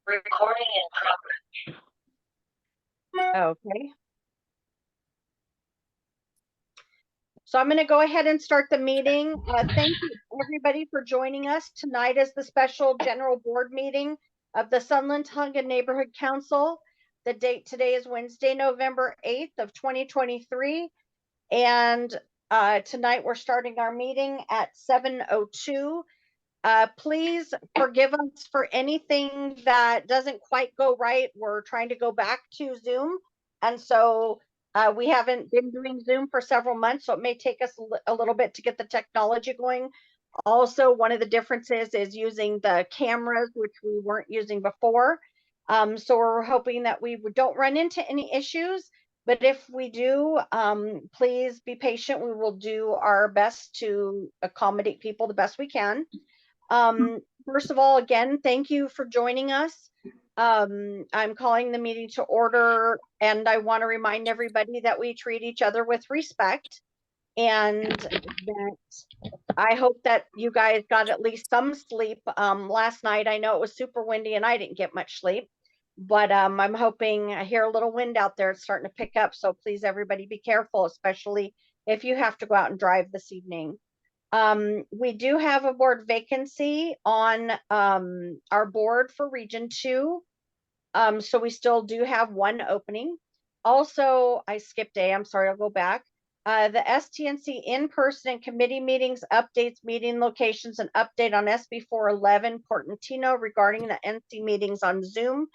Recording in progress. Okay. So I'm going to go ahead and start the meeting. Thank you everybody for joining us. Tonight is the special general board meeting of the Sunland-Tonga Neighborhood Council. The date today is Wednesday, November 8th of 2023. And tonight we're starting our meeting at 7:02. Please forgive us for anything that doesn't quite go right. We're trying to go back to Zoom. And so we haven't been doing Zoom for several months, so it may take us a little bit to get the technology going. Also, one of the differences is using the cameras, which we weren't using before. So we're hoping that we don't run into any issues. But if we do, please be patient. We will do our best to accommodate people the best we can. First of all, again, thank you for joining us. I'm calling the meeting to order, and I want to remind everybody that we treat each other with respect, and that I hope that you guys got at least some sleep last night. I know it was super windy and I didn't get much sleep, but I'm hoping I hear a little wind out there. It's starting to pick up, so please everybody be careful, especially if you have to go out and drive this evening. We do have a board vacancy on our board for Region 2. So we still do have one opening. Also, I skipped A, I'm sorry, I'll go back. The STNC in-person and committee meetings, updates, meeting locations, and update on SB 411 Portantino regarding the NC meetings on Zoom.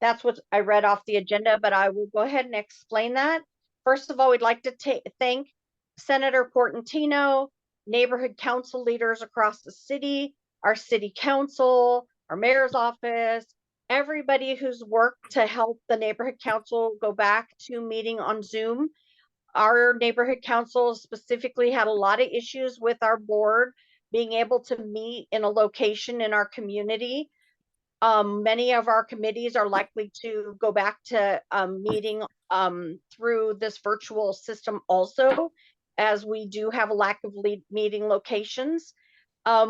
That's what I read off the agenda, but I will go ahead and explain that. First of all, we'd like to thank Senator Portantino, neighborhood council leaders across the city, our city council, our mayor's office, everybody who's worked to help the neighborhood council go back to meeting on Zoom. Our neighborhood council specifically had a lot of issues with our board being able to meet in a location in our community. Many of our committees are likely to go back to meeting through this virtual system also, as we do have a lack of meeting locations.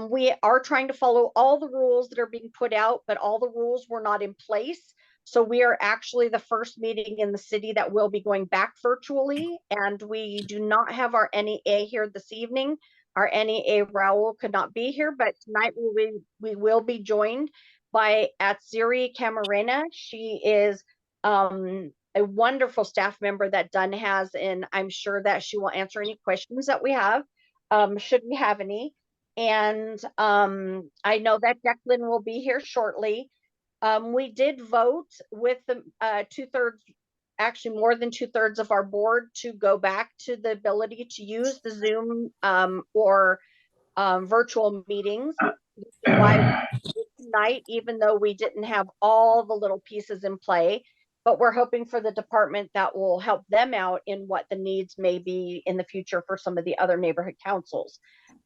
We are trying to follow all the rules that are being put out, but all the rules were not in place. So we are actually the first meeting in the city that will be going back virtually, and we do not have our NEA here this evening. Our NEA Raul could not be here, but tonight we will be joined by Atsiri Camarena. She is a wonderful staff member that Dunn has, and I'm sure that she will answer any questions that we have, should we have any. And I know that Declan will be here shortly. We did vote with the 2/3, actually more than 2/3 of our board to go back to the ability to use the Zoom or virtual meetings. Why tonight, even though we didn't have all the little pieces in play, but we're hoping for the department that will help them out in what the needs may be in the future for some of the other neighborhood councils.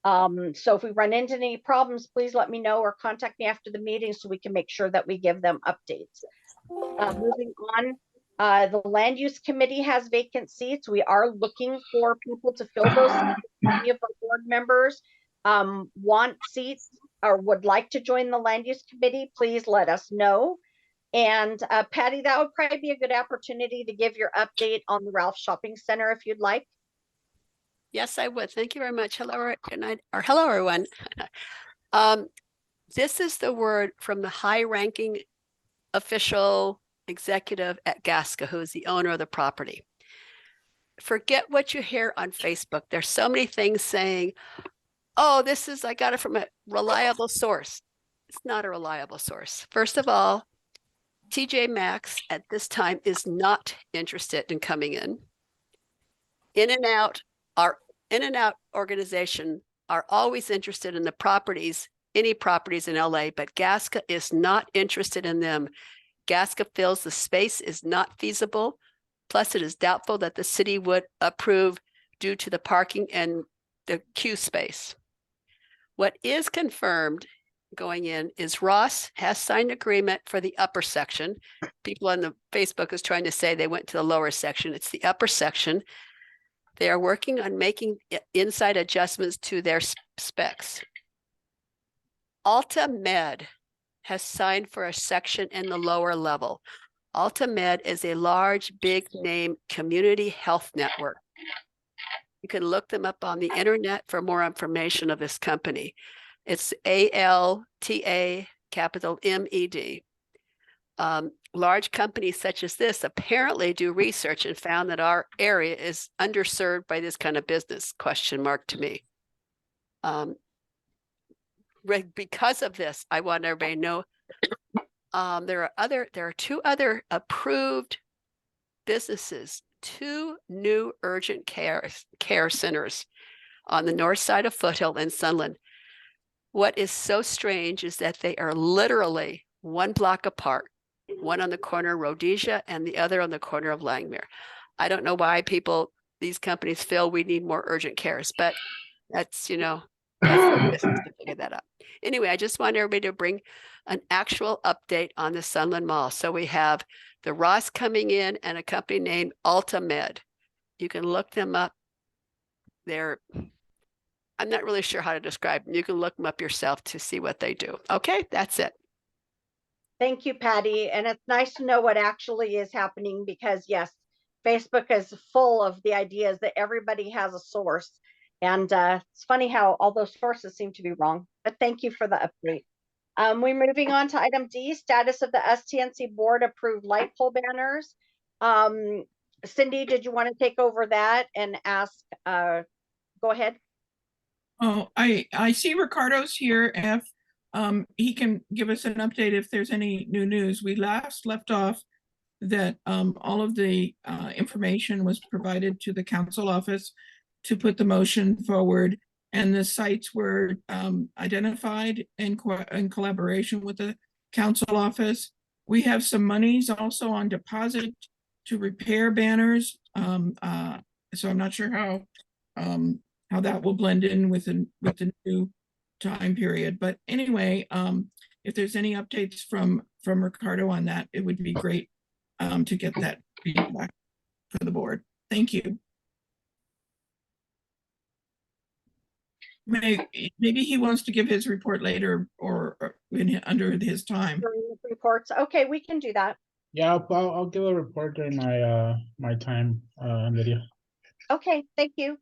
So if we run into any problems, please let me know or contact me after the meeting so we can make sure that we give them updates. Moving on, the land use committee has vacant seats. We are looking for people to fill those seats. Many of our board members want seats or would like to join the land use committee. Please let us know. And Patty, that would probably be a good opportunity to give your update on the Ralph Shopping Center if you'd like. Yes, I would. Thank you very much. Hello, good night, or hello, everyone. This is the word from the high-ranking official executive at Gasca, who is the owner of the property. Forget what you hear on Facebook. There's so many things saying, oh, I got it from a reliable source. It's not a reliable source. First of all, TJ Maxx at this time is not interested in coming in. Our In-N-Out organization are always interested in the properties, any properties in LA, but Gasca is not interested in them. Gasca feels the space is not feasible. Plus, it is doubtful that the city would approve due to the parking and the queue space. What is confirmed going in is Ross has signed agreement for the upper section. People on the Facebook is trying to say they went to the lower section. It's the upper section. They are working on making inside adjustments to their specs. Alta Med has signed for a section in the lower level. AltaMed is a large, big name community health network. You can look them up on the internet for more information of this company. It's ALTA capital MED. Large companies such as this apparently do research and found that our area is underserved by this kind of business, question mark to me. Because of this, I want everybody to know there are two other approved businesses, two new urgent care centers on the north side of Foothill and Sunland. What is so strange is that they are literally one block apart, one on the corner of Rhodesia and the other on the corner of Langmuir. I don't know why these companies feel we need more urgent cares, but that's, that's their business to figure that out. Anyway, I just want everybody to bring an actual update on the Sunland Mall. So we have the Ross coming in and a company named AltaMed. You can look them up. I'm not really sure how to describe them. You can look them up yourself to see what they do. Okay, that's it. Thank you, Patty. And it's nice to know what actually is happening because yes, Facebook is full of the ideas that everybody has a source. And it's funny how all those sources seem to be wrong, but thank you for the update. We're moving on to item D, status of the STNC board approved light pole banners. Cindy, did you want to take over that and ask, go ahead. Oh, I see Ricardo's here. If he can give us an update if there's any new news. We last left off that all of the information was provided to the council office to put the motion forward, and the sites were identified in collaboration with the council office. We have some monies also on deposit to repair banners. So I'm not sure how that will blend in with the new time period. But anyway, if there's any updates from Ricardo on that, it would be great to get that feedback for the board. Thank you. Maybe he wants to give his report later or under his time. Reports. Okay, we can do that. Yeah, I'll give a report during my my time video. Okay, thank you.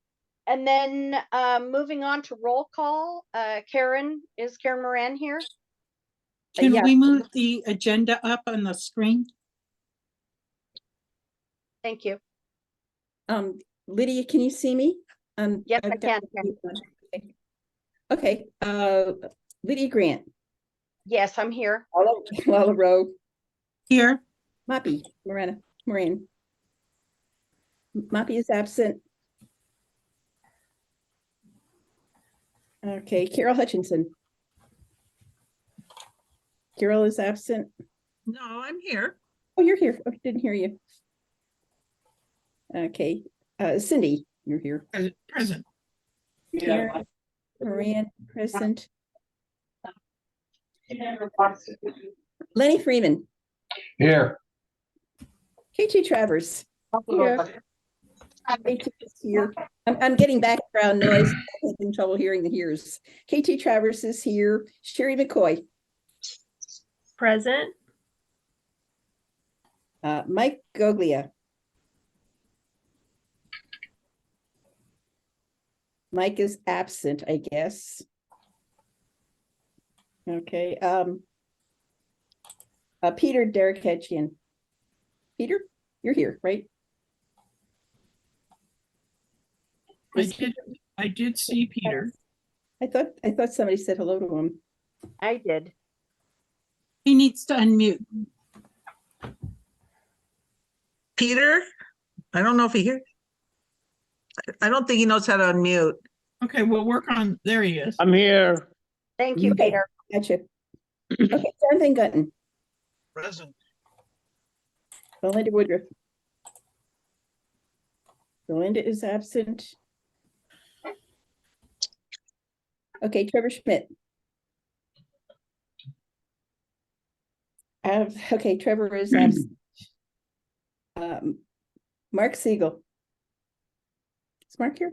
And then moving on to roll call. Karen Moran here? Can Yes. we move the agenda up on the screen? Thank you. Lydia, can you see me? Yes, I can. Okay, Lydia Grant. Yes, I'm here. Lala Rowe. Here. Moppy Moran. Moppy is absent. Okay, Carol Hutchinson. Carol is absent. No, I'm here. Oh, you're here. Oh, didn't hear you. Okay, Cindy, you're here. Present. Karen, Moran, present. Lenny Freeman. Here. KT Travers. Here. KT is here. I'm getting background noise. I'm having trouble hearing the hears. KT Travers is here. Sherry McCoy. Present. Mike Goglia. Mike is absent, I guess. Okay. Peter Dereketchian. Peter, you're here, right? I did see Peter. I thought somebody said hello to him. I did. He needs to unmute. Peter, I don't know if he hears. I don't think he knows how to unmute. Okay, we'll work on, there he is. I'm here. Thank you, Okay. Peter. Gotcha. Okay, Jonathan Gutton. Present. Belinda Woodruff. Belinda is absent. Okay, Trevor Schmidt. Okay, Trevor is absent. Mark Siegel. Is Mark here?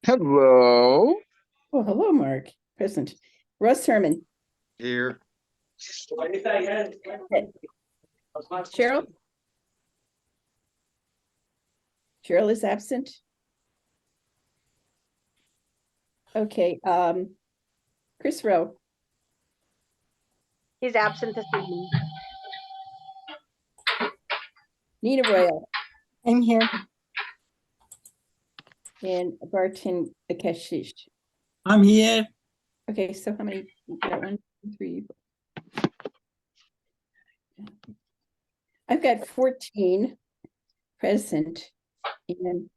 Hello. Oh, hello, Mark. Present. Russ Herman. Here. Cheryl? Cheryl is absent. Okay, Chris Rowe, He's absent this evening. Nina Royal, I'm here. and Barton Akeshish. I'm here. Okay, so how many? We got 1, 2, 3. I've got 14 present and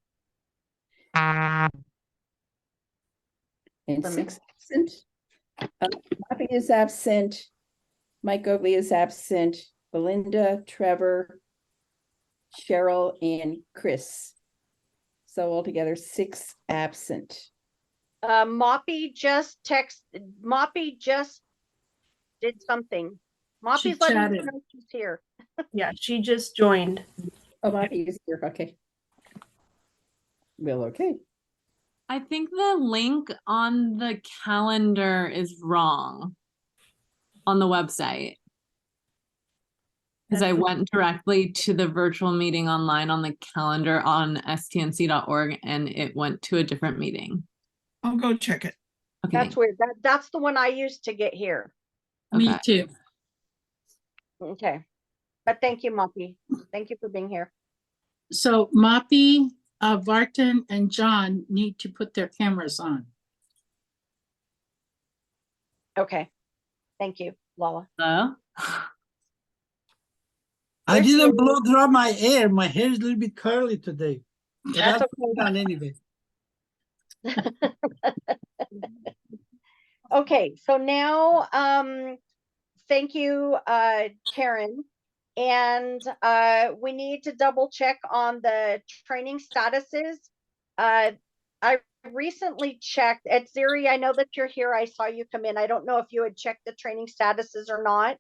6 absent. Bobby is absent. Mike Oakley is absent. Belinda, Trevor, Cheryl, and Chris. So altogether 6 absent. Moppy just did something. Moppy's letting me chatted. know she's here. Yeah, she just joined. Oh, Bobby is here. Okay. Well, okay. I think the link on the calendar is wrong on the website. Because I went directly to the virtual meeting online on the calendar on stnc.org and it went to a different meeting. I'll go check it. Okay. That's weird. That's the one I used to get here. Me Okay. too. Okay. But thank you, Moppy. Thank you for being here. So Moppy, Vartan, and John need to put their cameras on. Okay. Thank you, Lala. Hello? I There she didn't is. blow dry my hair. My hair is a little bit curly today. But That's that's okay. done anyway. Okay, so now, thank you, Karen. And we need to double check on the training statuses. I recently checked at Ziri. I know that you're here. I saw you come in. I don't know if you had checked the training statuses or not.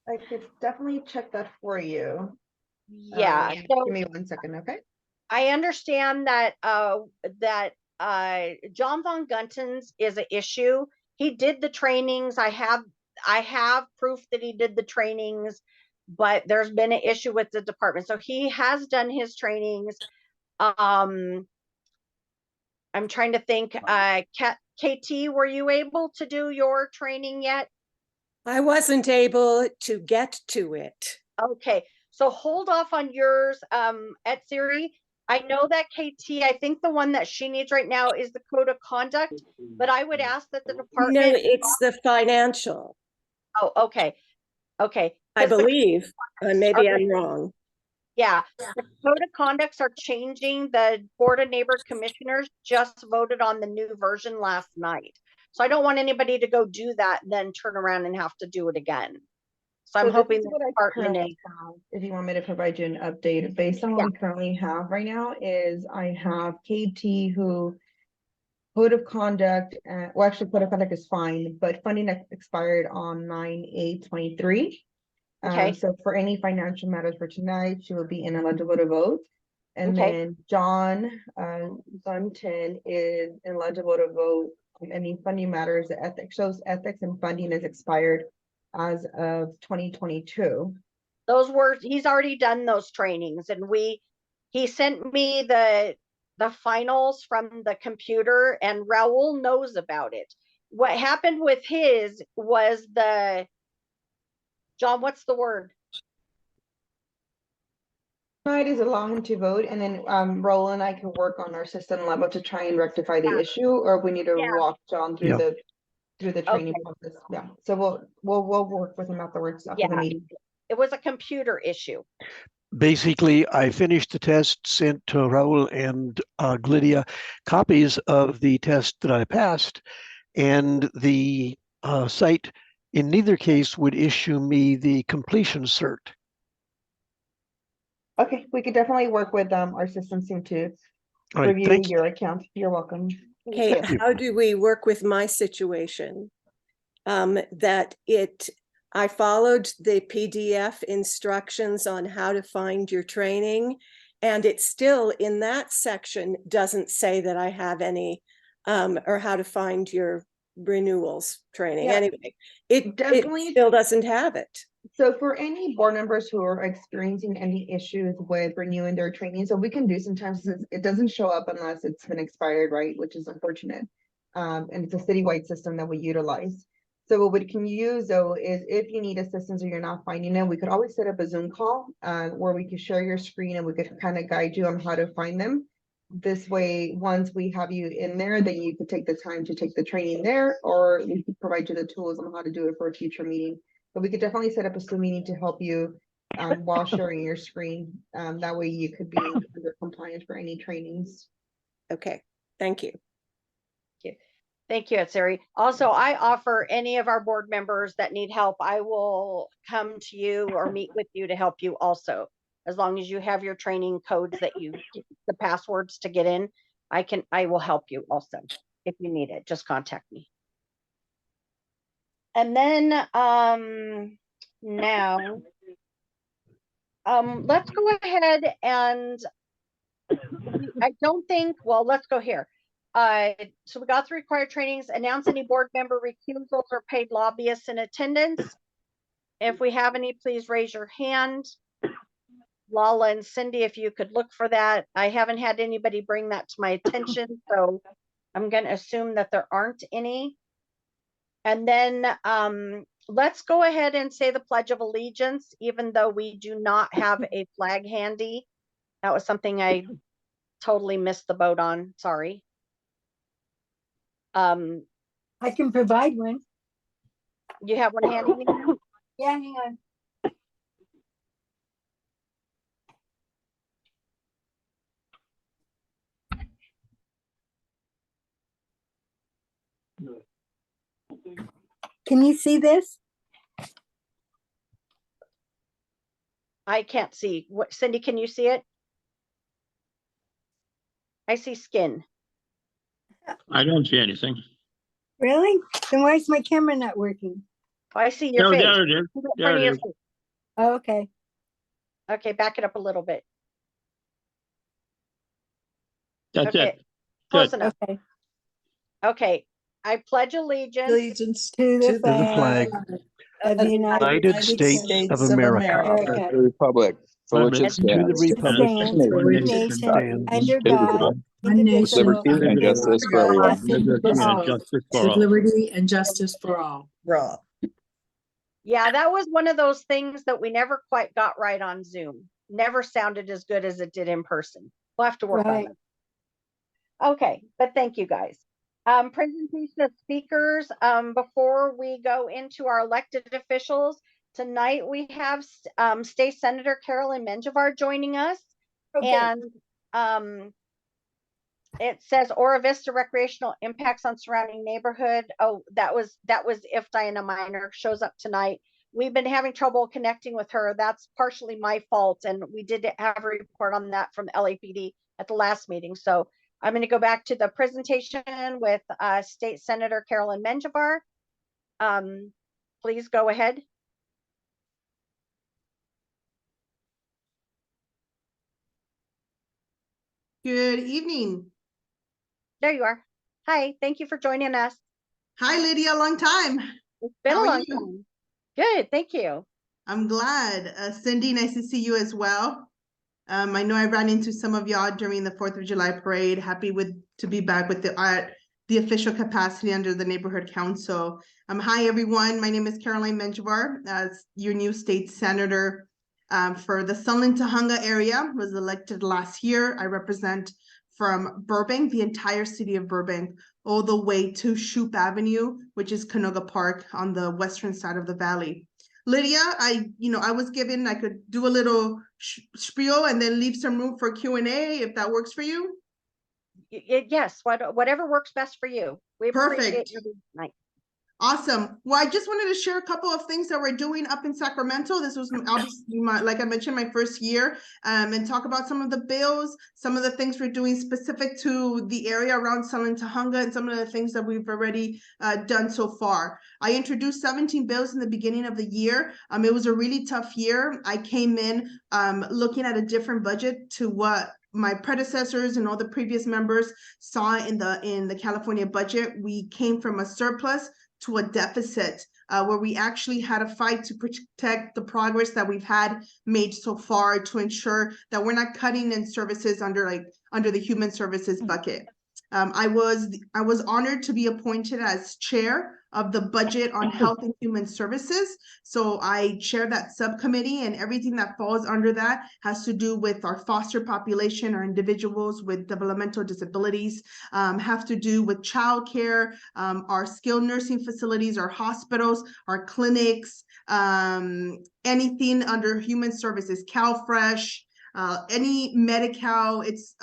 I could definitely check that for you. Yeah. So Give me 1 second, okay? I understand that John Von Gunton's is an issue. He did the trainings. I have proof that he did the trainings, but there's been an issue with the department. So he has done his trainings. I'm trying to think, KT, were you able to do your training yet? I wasn't able to get to it. Okay, so hold off on yours at Siri. I know that KT, I think the one that she needs right now is the code of conduct, but I would ask that the department. No, it's the financial. Oh, okay. Okay. I believe. Maybe Okay. I'm wrong. Yeah, the code of conducts are changing. The Board of Neighborhood Commissioners just voted on the new version last night. So I don't want anybody to go do that and then turn around and have to do it again. So I'm hoping what I department currently have, if you want me to provide you an update based on what we currently have right now, is I have KT who code of conduct, well, actually code of conduct is fine, but funding expired on 9/8/23. Okay. So for any financial matters for tonight, she will be ineligible to vote. And Okay. then John Gunton is ineligible to vote. Any funding matters, the ethics shows ethics and funding is expired as of 2022. he's already done those trainings, and he sent me the finals from the computer, and Raul knows about it. What happened with his was John, what's the word? Tonight is allow him to vote, and then Roland and I can work on our system level to try and rectify the issue, or we need to walk John through the training process. Yeah, so we'll work with him afterwards after the meeting. It was a computer issue. Basically, I finished the test, sent to Raul and Glydia copies of the test that I passed, and the site in neither case would issue me the completion cert. Okay, we could definitely work with our system team to All right, review your account. You're welcome. Okay, how do we work with my situation? I followed the PDF instructions on how to find your training, and it still in that section doesn't say that I have any, or how to find your renewals training. Yeah, Anyway, it definitely. still doesn't have it. So for any board members who are experiencing any issues with renewing their training, so we can do sometimes it doesn't show up unless it's been expired, right? Which is unfortunate. And it's a citywide system that we utilize. So what we can use though is if you need assistance or you're not finding it, we could always set up a Zoom call where we could share your screen and we could kind of guide you on how to find them. This way, once we have you in there, then you could take the time to take the training there, or we could provide you the tools on how to do it for a future meeting. But we could definitely set up a Zoom meeting to help you while sharing your screen. That way you could be under compliance for any trainings. Okay, thank you. Thank you, Etsari. Also, I offer any of our board members that need help, I will come to you or meet with you to help you also. As long as you have your training codes that you, the passwords to get in, I will help you also. If you need it, just contact me. And then now, let's go ahead and I don't think, well, let's go here. So we got the required trainings, announce any board member recusals or paid lobbyists in attendance. If we have any, please raise your hand. Lala and Cindy, if you could look for that. I haven't had anybody bring that to my attention, so I'm going to assume that there aren't any. And then let's go ahead and say the Pledge of Allegiance, even though we do not have a flag handy. That was something I totally missed the boat on. Sorry. I can provide one. You have one handy? Yeah, hang on. Can you see this? I can't see. What, Cindy, can you see it? I see skin. I don't see anything. Really? Then why is my camera not working? Oh, I see your No, face. there it is. There it is. Oh, okay. Okay, back it up a little bit. That's Okay, it. close Good. enough. Okay. Okay, I pledge allegiance To the flag of the United States of America, America, The republic for which it and to the stands, republic stands for one which it nation stands, under God, One nation, indivisible, liberty and justice for all. Liberty and justice for with all. liberty and justice for all. Yeah, that was one of those things that we never quite got right on Zoom. Never sounded as good as it did in person. We'll have to work on Right. it. Okay, but thank you guys. Presentation of speakers. Before we go into our elected officials, tonight we have State Senator Carolyn Menjivar joining us. Okay. And it says Ora Vista recreational impacts on surrounding neighborhood. Oh, that was if Diana Minor shows up tonight. We've been having trouble connecting with her. That's partially my fault. And we did have a report on that from LAPD at the last meeting. So I'm going to go back to the presentation with State Senator Carolyn Menjivar. Please go ahead. Good evening. There you are. Hi, thank you for joining us. Hi, Lydia, long time. It's been How a are long you? time. Good, thank you. I'm glad. Cindy, nice to see you as well. I know I ran into some of y'all during the 4th of July parade. Happy to be back with the official capacity under the neighborhood council. Hi, everyone. My name is Caroline Menjivar, as your new state senator for the Sunland-Tahunga area. Was elected last year. I represent from Burbank, the entire city of Burbank, all the way to Shoup Avenue, which is Canoga Park on the western side of the valley. Lydia, I was given I could do a little spiel and then leave some room for Q&A if that works for you. Yes, whatever works best for you. We appreciate Perfect. you tonight. Awesome. Well, I just wanted to share a couple of things that we're doing up in Sacramento. This was obviously like I mentioned, my first year, and talk about some of the bills, some of the things we're doing specific to the area around Sunland-Tahunga, and some of the things that we've already done so far. I introduced 17 bills in the beginning of the year. It was a really tough year. I came in looking at a different budget to what my predecessors and all the previous members saw in the California budget, we came from a surplus to a deficit, where we actually had a fight to protect the progress that we've had made so far to ensure that we're not cutting in services under the human services bucket. I was honored to be appointed as chair of the Budget on Health and Human Services. So I chair that subcommittee, and everything that falls under that has to do with our foster population, our individuals with developmental disabilities, have to do with childcare, our skilled nursing facilities, our hospitals, our clinics, anything under human services, CalFresh, any Medi-Cal. It's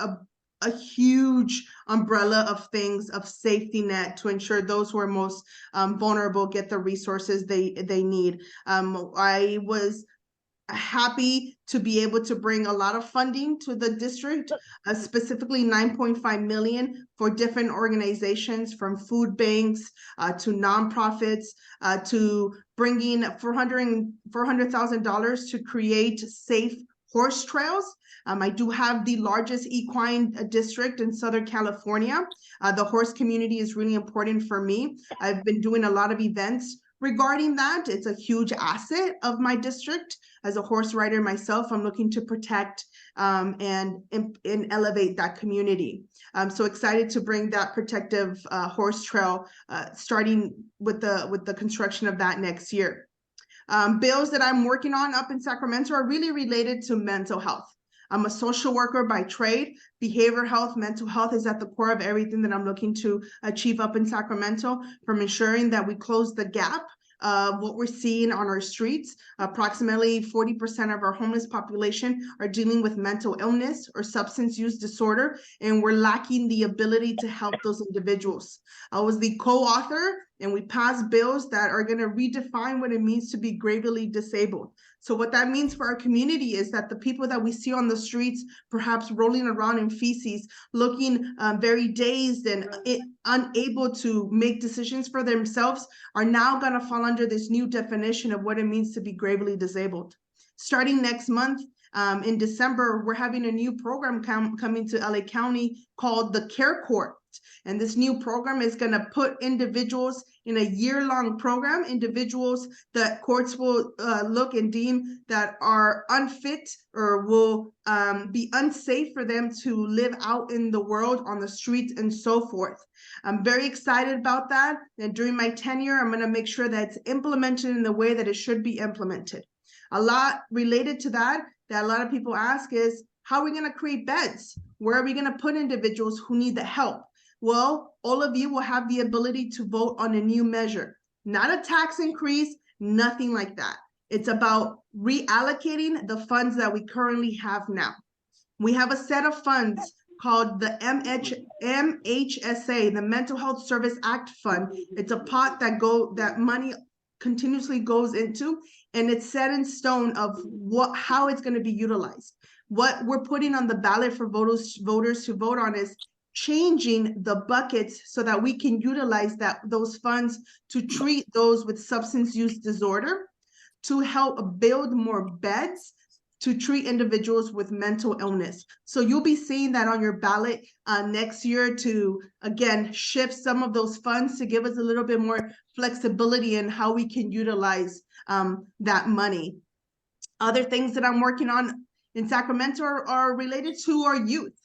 a huge umbrella of things, of safety net to ensure those who are most vulnerable get the resources they need. I was happy to be able to bring a lot of funding to the district, specifically 9.5 million for different organizations, from food banks to nonprofits, to bringing $400,000 to create safe horse trails. I do have the largest equine district in Southern California. The horse community is really important for me. I've been doing a lot of events regarding that. It's a huge asset of my district. As a horse rider myself, I'm looking to protect and elevate that community. I'm so excited to bring that protective horse trail, starting with the construction of that next year. Bills that I'm working on up in Sacramento are really related to mental health. I'm a social worker by trade. Behavioral health, mental health is at the core of everything that I'm looking to achieve up in Sacramento, from ensuring that we close the gap of what we're seeing on our streets. Approximately 40% of our homeless population are dealing with mental illness or substance use disorder, and we're lacking the ability to help those individuals. I was the co-author, and we passed bills that are going to redefine what it means to be gravely disabled. So what that means for our community is that the people that we see on the streets, perhaps rolling around in feces, looking very dazed and unable to make decisions for themselves, are now going to fall under this new definition of what it means to be gravely disabled. Starting next month, in December, we're having a new program coming to LA County called the Care Court. And this new program is going to put individuals in a year-long program, individuals that courts will look and deem that are unfit or will be unsafe for them to live out in the world, on the streets, and so forth. I'm very excited about that. And during my tenure, I'm going to make sure that it's implemented in the way that it should be implemented. A lot related to that a lot of people ask is, how are we going to create beds? Where are we going to put individuals who need the help? Well, all of you will have the ability to vote on a new measure, not a tax increase, nothing like that. It's about reallocating the funds that we currently have now. We have a set of funds called the MHSA, the Mental Health Service Act Fund. It's a pot that money continuously goes into, and it's set in stone of how it's going to be utilized. What we're putting on the ballot for voters to vote on is changing the buckets so that we can utilize those funds to treat those with substance use disorder, to help build more beds, to treat individuals with mental illness. So you'll be seeing that on your ballot next year to, again, shift some of those funds to give us a little bit more flexibility in how we can utilize that money. Other things that I'm working on in Sacramento are related to our youth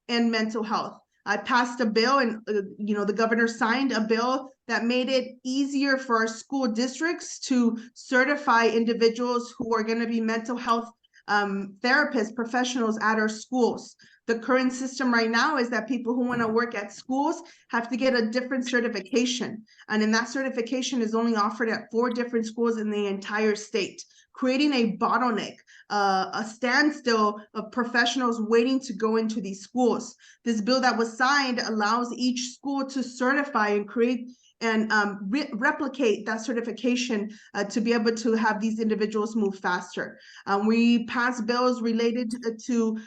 and mental health. I passed a bill, and the governor signed a bill that made it easier for our school districts to certify individuals who are going to be mental health therapists, professionals at our schools. The current system right now is that people who want to work at schools have to get a different certification. And then that certification is only offered at 4 different schools in the entire state, creating a bottleneck, a standstill of professionals waiting to go into these schools. This bill that was signed allows each school to certify and create and replicate that certification to be able to have these individuals move faster. We passed bills related to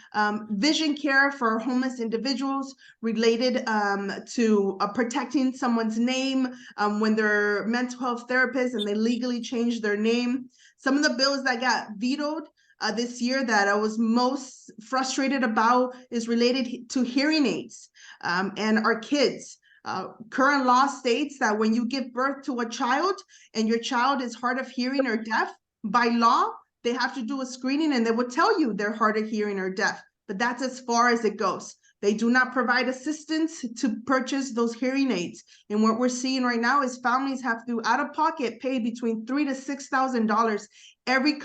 vision care for homeless individuals, related to protecting someone's name when they're mental health therapists and they legally change their name. Some of the bills that got vetoed this year that I was most frustrated about is related to hearing aids and our kids. Current law states that when you give birth to a child and your child is hard of hearing or deaf, by law, they have to do a screening and they will tell you they're hard of hearing or deaf, but that's as far as it goes. They do not provide assistance to purchase those hearing aids. And what we're seeing right now is families have to out of pocket pay between $3,000 to $6,000 every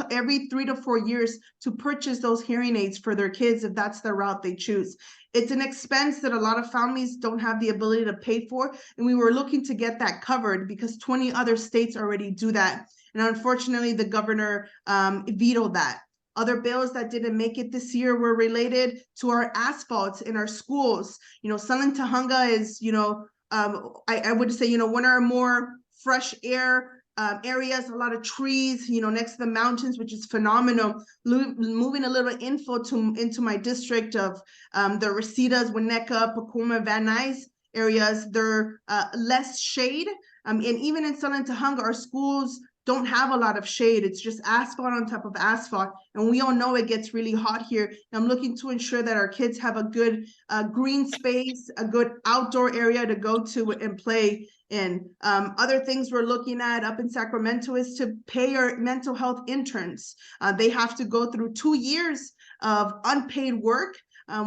3 to 4 years to purchase those hearing aids for their kids if that's the route they choose. It's an expense that a lot of families don't have the ability to pay for. And we were looking to get that covered because 20 other states already do that. And unfortunately, the governor vetoed that. Other bills that didn't make it this year were related to our asphalt in our schools. You know, Sunland Tahunga is, you know, I would say, you know, one of our more fresh air areas, a lot of trees, you know, next to the mountains, which is phenomenal. Moving a little info into my district of the Resitas, Winnetka, Pacoma, Van Nuys areas, they're less shade. And even in Sunland Tahunga, our schools don't have a lot of shade. It's just asphalt on top of asphalt. And we all know it gets really hot here. I'm looking to ensure that our kids have a good green space, a good outdoor area to go to and play in. Other things we're looking at up in Sacramento is to pay our mental health interns. They have to go through 2 years of unpaid work.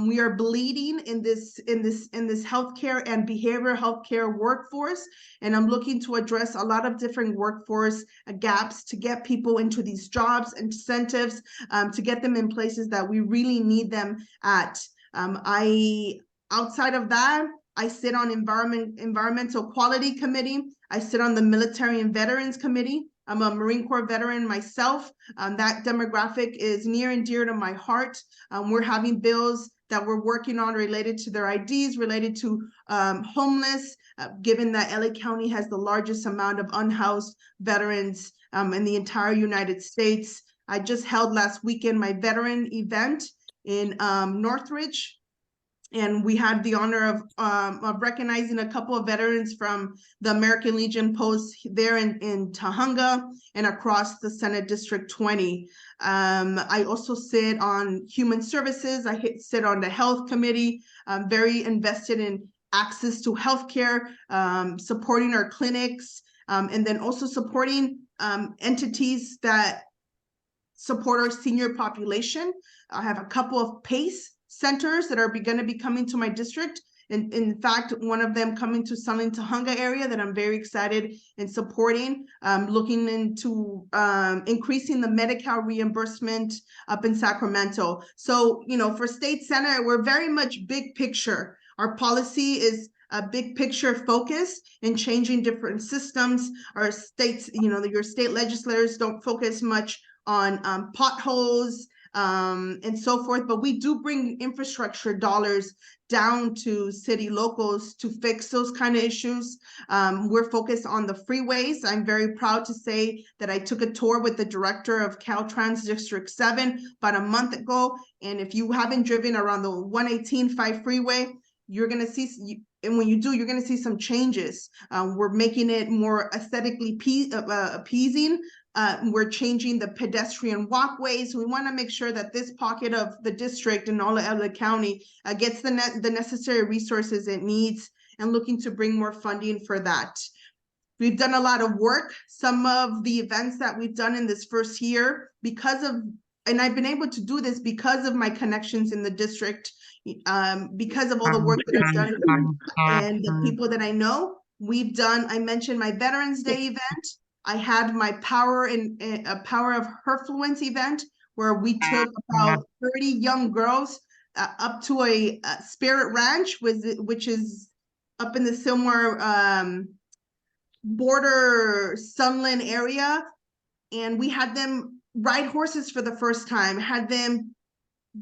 We are bleeding in this healthcare and behavioral healthcare workforce, and I'm looking to address a lot of different workforce gaps to get people into these jobs, incentives, to get them in places that we really need them at. Outside of that, I sit on environmental quality committee. I sit on the military and veterans committee. I'm a Marine Corps veteran myself. That demographic is near and dear to my heart. We're having bills that we're working on related to their IDs, related to homeless, given that LA County has the largest amount of unhoused veterans in the entire United States. I just held last weekend my veteran event in Northridge. And we had the honor of recognizing a couple of veterans from the American Legion post there in Tahunga and across the Senate District 20. I also sit on Human Services. I sit on the Health Committee. I'm very invested in access to healthcare, supporting our clinics, and then also supporting entities that support our senior population. I have a couple of PACE centers that are going to be coming to my district. And in fact, one of them coming to Sunland Tahunga area that I'm very excited in supporting, looking into increasing the Medi-Cal reimbursement up in Sacramento. So, you know, for State Senate, we're very much big picture. Our policy is a big picture focus in changing different systems. Our states, you know, your state legislators don't focus much on potholes, and so forth, but we do bring infrastructure dollars down to city locals to fix those kind of issues. We're focused on the freeways. I'm very proud to say that I took a tour with the director of Caltrans District 7 about a month ago, and if you haven't driven around the 118-5 freeway, you're going to see, and when you do, you're going to see some changes. We're making it more aesthetically appeasing. We're changing the pedestrian walkways. We want to make sure that this pocket of the district and all of LA County gets the necessary resources it needs, and looking to bring more funding for that. We've done a lot of work. Some of the events that we've done in this first year, and I've been able to do this because of my connections in the district, because of all the work that I've done and the people that I know. I mentioned my Veterans Day event. I had my Power of Herfluence event, where we took about 30 young girls up to a Spirit Ranch, which is up in the Sylmar border Sunland area. And we had them ride horses for the first time, had them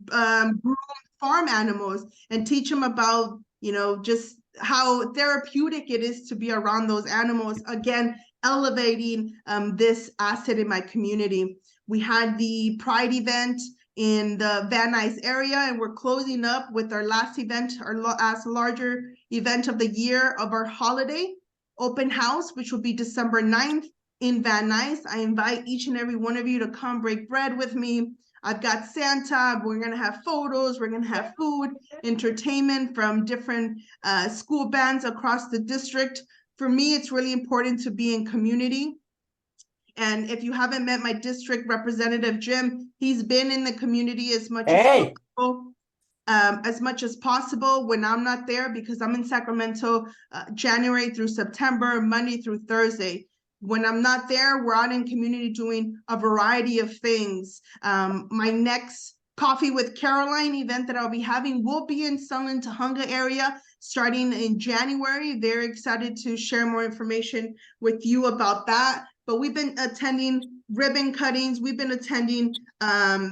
groom farm animals and teach them about, you know, just how therapeutic it is to be around those animals. Again, elevating this asset in my community. We had the Pride event in the Van Nuys area, and we're closing up with our last event, our last larger event of the year of our holiday open house, which will be December 9th in Van Nuys. I invite each and every one of you to come break bread with me, I've got Santa, we're gonna have photos, we're gonna have food, entertainment from different school bands across the district. For me, it's really important to be in community. And if you haven't met my district representative, Jim, he's been in the community as much as possible. When I'm not there, because I'm in Sacramento, January through September, Monday through Thursday. When I'm not there, we're out in community doing a variety of things. My next Coffee with Caroline event that I'll be having will be in Sunland, Tahunga area starting in January. Very excited to share more information with you about that. But we've been attending ribbon cuttings. We've been attending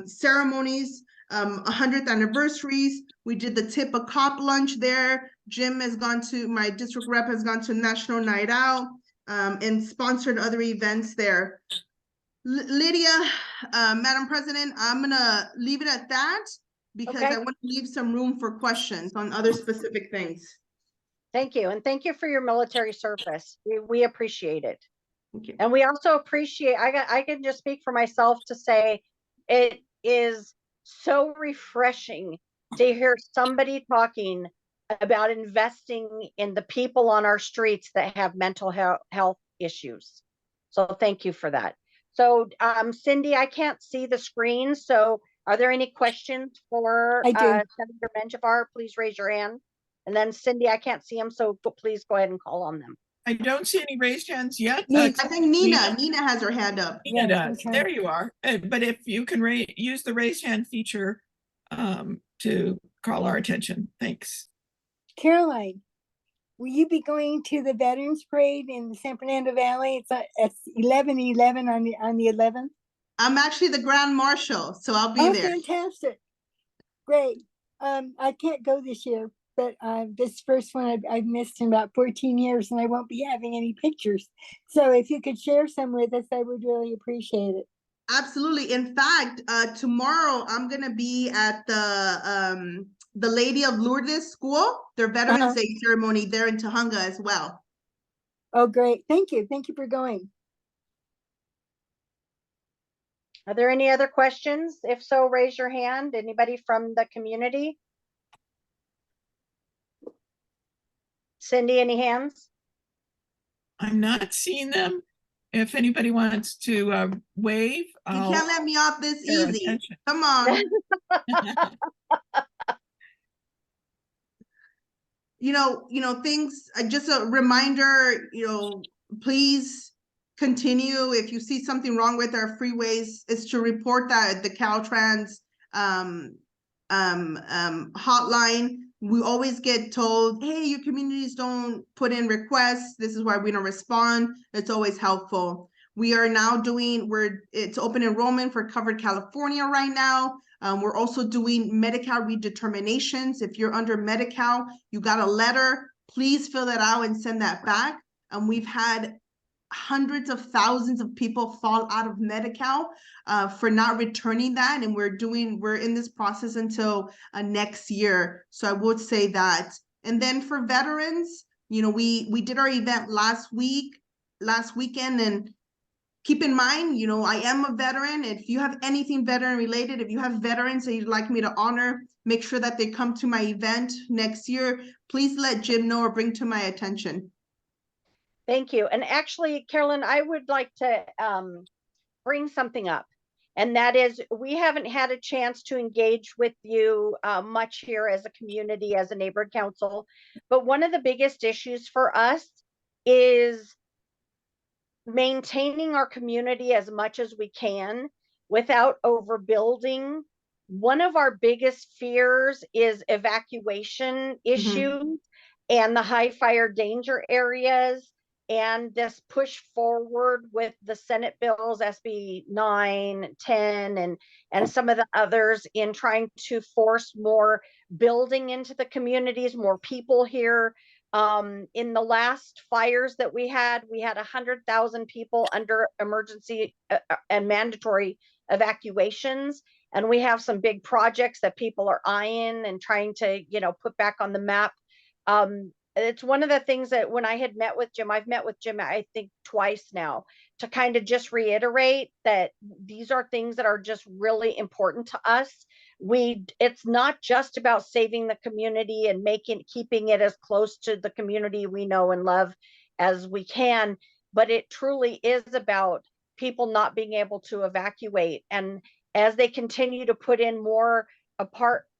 ceremonies, 100th anniversaries. We did the Tip a Cop lunch there. Jim has gone to, my district rep has gone to National Night Out and sponsored other events there. Lydia, Madam President, I'm gonna leave it at that because I want to leave some room for questions on other specific things. Thank you. And thank you for your military service. We appreciate it. Thank you. And we also appreciate, I can just speak for myself to say it is so refreshing to hear somebody talking about investing in the people on our streets that have mental health issues. So thank you for that. So Cindy, I can't see the screen. So are there any questions for Senator Menjivar? Please raise your hand. And then Cindy, I can't see them. So please go ahead and call on them. I don't see any raised hands yet. I think Nina has her hand up. Nina does. There you are. But if you can use the raise hand feature to call our attention. Thanks. Caroline, will you be going to the Veterans Parade in the San Fernando Valley? It's 11/11 on the 11th. I'm actually the Grand Marshal, so I'll be there. Fantastic. Great. I can't go this year, but this first one I've missed in about 14 years and I won't be having any pictures. So if you could share some with us, I would really appreciate it. Absolutely. In fact, tomorrow I'm going to be at the Lady of Lourdes School, their Veterans Day ceremony there in Tahunga as well. Oh, great. Thank you. Thank you for going. Are there any other questions? If so, raise your hand. Anybody from the community? Cindy, any hands? I'm not seeing them. If anybody wants to wave, you can't let me off this easy. Attention. Come on. you know, things, just a reminder, please continue. If you see something wrong with our freeways, is to report that at the Caltrans hotline. We always get told, hey, your communities don't put in requests. This is why we don't respond. It's always helpful. We are now it's open enrollment for Covered California right now. We're also doing Medi-Cal redeterminations. If you're under Medi-Cal, you got a letter, please fill that out and send that back. We've had hundreds of thousands of people fall out of Medi-Cal for not returning that, and we're in this process until next year. So I would say that. And then for veterans, we did our event last weekend, and keep in mind, I am a veteran. If you have anything veteran related, if you have veterans that you'd like me to honor, make sure that they come to my event next year. Please let Jim know or bring to my attention. Thank you. And actually, Carolyn, I would like to bring something up. And that is, we haven't had a chance to engage with you much here as a community, as a neighborhood council. But one of the biggest issues for us is maintaining our community as much as we can without overbuilding. One of our biggest fears is evacuation issues and the high fire danger areas. And this push forward with the Senate bills, SB 9, 10, and some of the others in trying to force more building into the communities, more people here. In the last fires that we had 100,000 people under emergency and mandatory evacuations. And we have some big projects that people are eyeing and trying to, put back on the map. it's one of the things that when I had met with Jim, I've met with Jim, I think twice now, to kind of just reiterate that these are things that are just really important to us. It's not just about saving the community and keeping it as close to the community we know and love as we can, but it truly is about people not being able to evacuate. And as they continue to put in more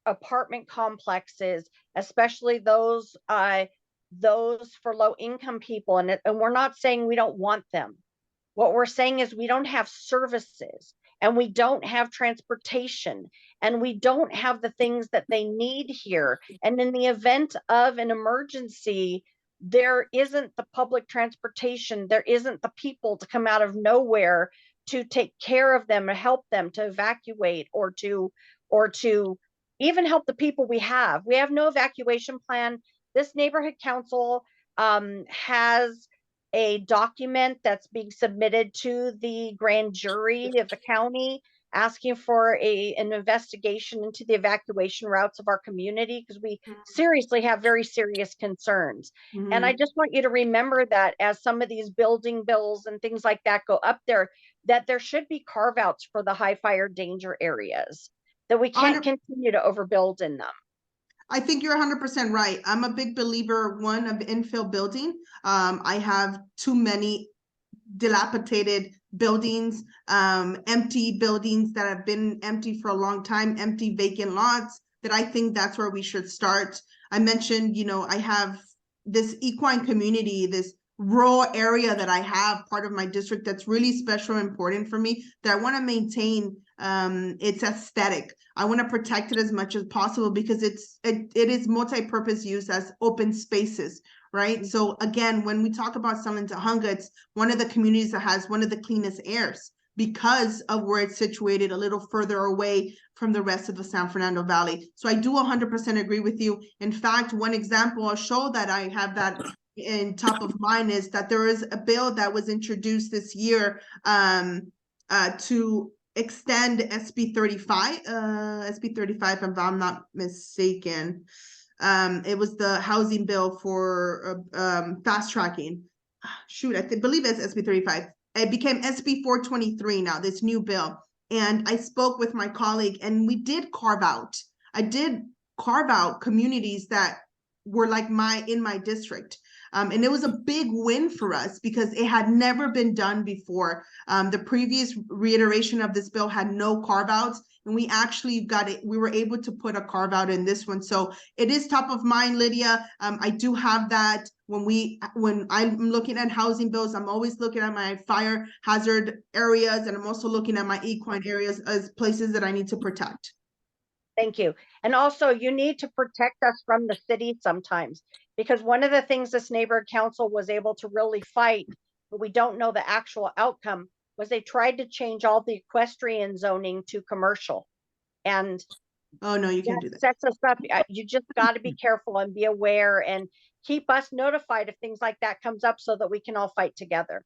apartment complexes, especially those for low income people, and we're not saying we don't want them. What we're saying is we don't have services, and we don't have transportation, and we don't have the things that they need here. And in the event of an emergency, there isn't the public transportation, there isn't the people to come out of nowhere to take care of them, or help them to evacuate, or to even help the people we have. We have no evacuation plan. This neighborhood council has a document that's being submitted to the grand jury of the county, asking for an investigation into the evacuation routes of our community, because we seriously have very serious concerns. And I just want you to remember that as some of these building bills and things like that go up there, that there should be carve outs for the high fire danger areas, that we can't continue to overbuild in them. I think you're 100% right. I'm a big believer, one, of infill building. I have too many dilapidated buildings, empty buildings that have been empty for a long time, empty vacant lots, that I think that's where we should start. I mentioned, I have this equine community, this rural area that I have, part of my district, that's really special and important for me, that I want to maintain its aesthetic. I want to protect it as much as possible, because it is multi-purpose use as open spaces, right? So again, when we talk about Sunland Tujunga, it's one of the communities that has one of the cleanest airs, because of where it's situated a little further away from the rest of the San Fernando Valley. So I do 100% agree with you. In fact, one example I'll show that I have that in top of mind is that there is a bill that was introduced this year to extend SB 35, if I'm not mistaken. It was the housing bill for fast tracking. Shoot, I believe it's SB 35. It became SB 423 now, this new bill. And I spoke with my colleague, and we did carve out. I did carve out communities that were like in my district. And it was a big win for us, because it had never been done before. The previous reiteration of this bill had no carve outs, and we actually got it. We were able to put a carve out in this one. So it is top of mind, Lydia. I do have that when I'm looking at housing bills, I'm always looking at my fire hazard areas, and I'm also looking at my equine areas as places that I need to protect. Thank you. And also, you need to protect us from the city sometimes, because one of the things this neighborhood council was able to really fight, but we don't know the actual outcome, was they tried to change all the equestrian zoning to commercial. And oh no, you can't do that. Sets us up. You just got to be careful and be aware, and keep us notified if things like that comes up, so that we can all fight together.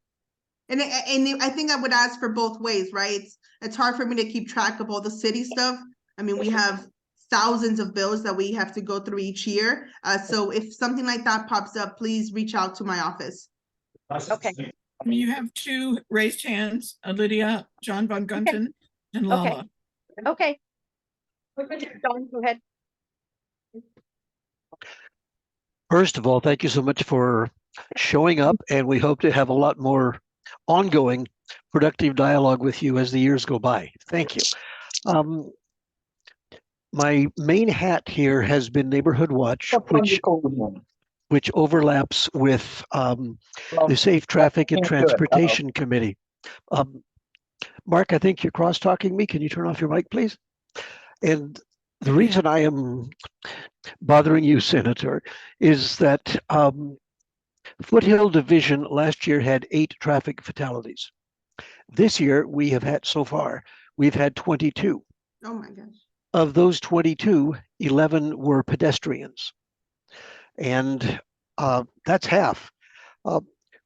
And I think I would ask for both ways, right? It's hard for me to keep track of all the city stuff. I mean, we have thousands of bills that we have to go through each year. So if something like that pops up, please reach out to my office. Okay. You have two raised hands, Lydia, John Von Gunten, and Lala. Okay. John, go ahead. First of all, thank you so much for showing up, and we hope to have a lot more ongoing productive dialogue with you as the years go by. Thank you. My main hat here has been Neighborhood Watch, which overlaps with the Safe Traffic and Transportation Committee. Mark, I think you're cross-talking me. Can you turn off your mic, please? And the reason I am bothering you, Senator, is that Foothill Division last year had 8 traffic fatalities. This year, we've had 22. Oh my gosh. Of those 22, 11 were pedestrians. And that's half.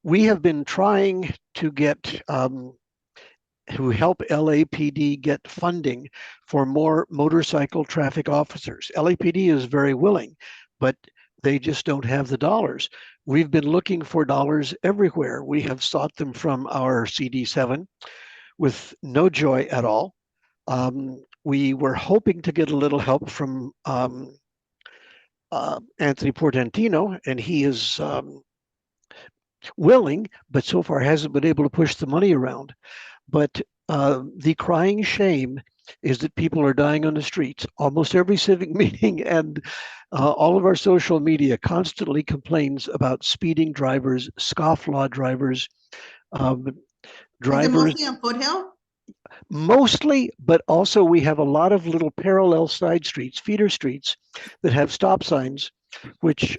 We have been trying to get to help LAPD get funding for more motorcycle traffic officers. LAPD is very willing, but They just don't have the dollars. We've been looking for dollars everywhere. We have sought them from our CD7 with no joy at all. We were hoping to get a little help from Anthony Portantino, and he is willing, but so far hasn't been able to push the money around. But the crying shame is that people are dying on the streets. Almost every civic meeting and all of our social media constantly complains about speeding drivers, scofflaw drivers, Is it drivers. mostly on Foothill? Mostly, but also we have a lot of little parallel side streets, feeder streets that have stop signs, which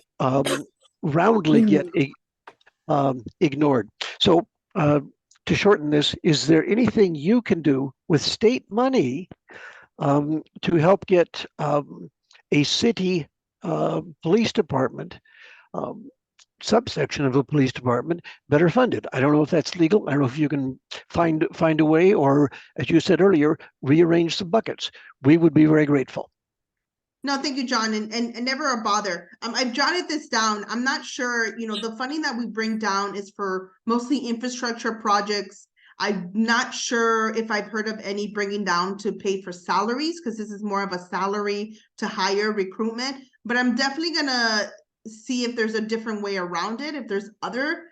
roundly get ignored. So to shorten this, is there anything you can do with state money to help get a city police department, subsection of the police department, better funded? I don't know if that's legal. I don't know if you can find a way, or as you said earlier, rearrange the buckets. We would be very grateful. No, thank you, John, and never a bother. I've jotted this down. I'm not sure, the funding that we bring down is for mostly infrastructure projects. I'm not sure if I've heard of any bringing down to pay for salaries, because this is more of a salary to hire recruitment. But I'm definitely gonna see if there's a different way around it, if there's other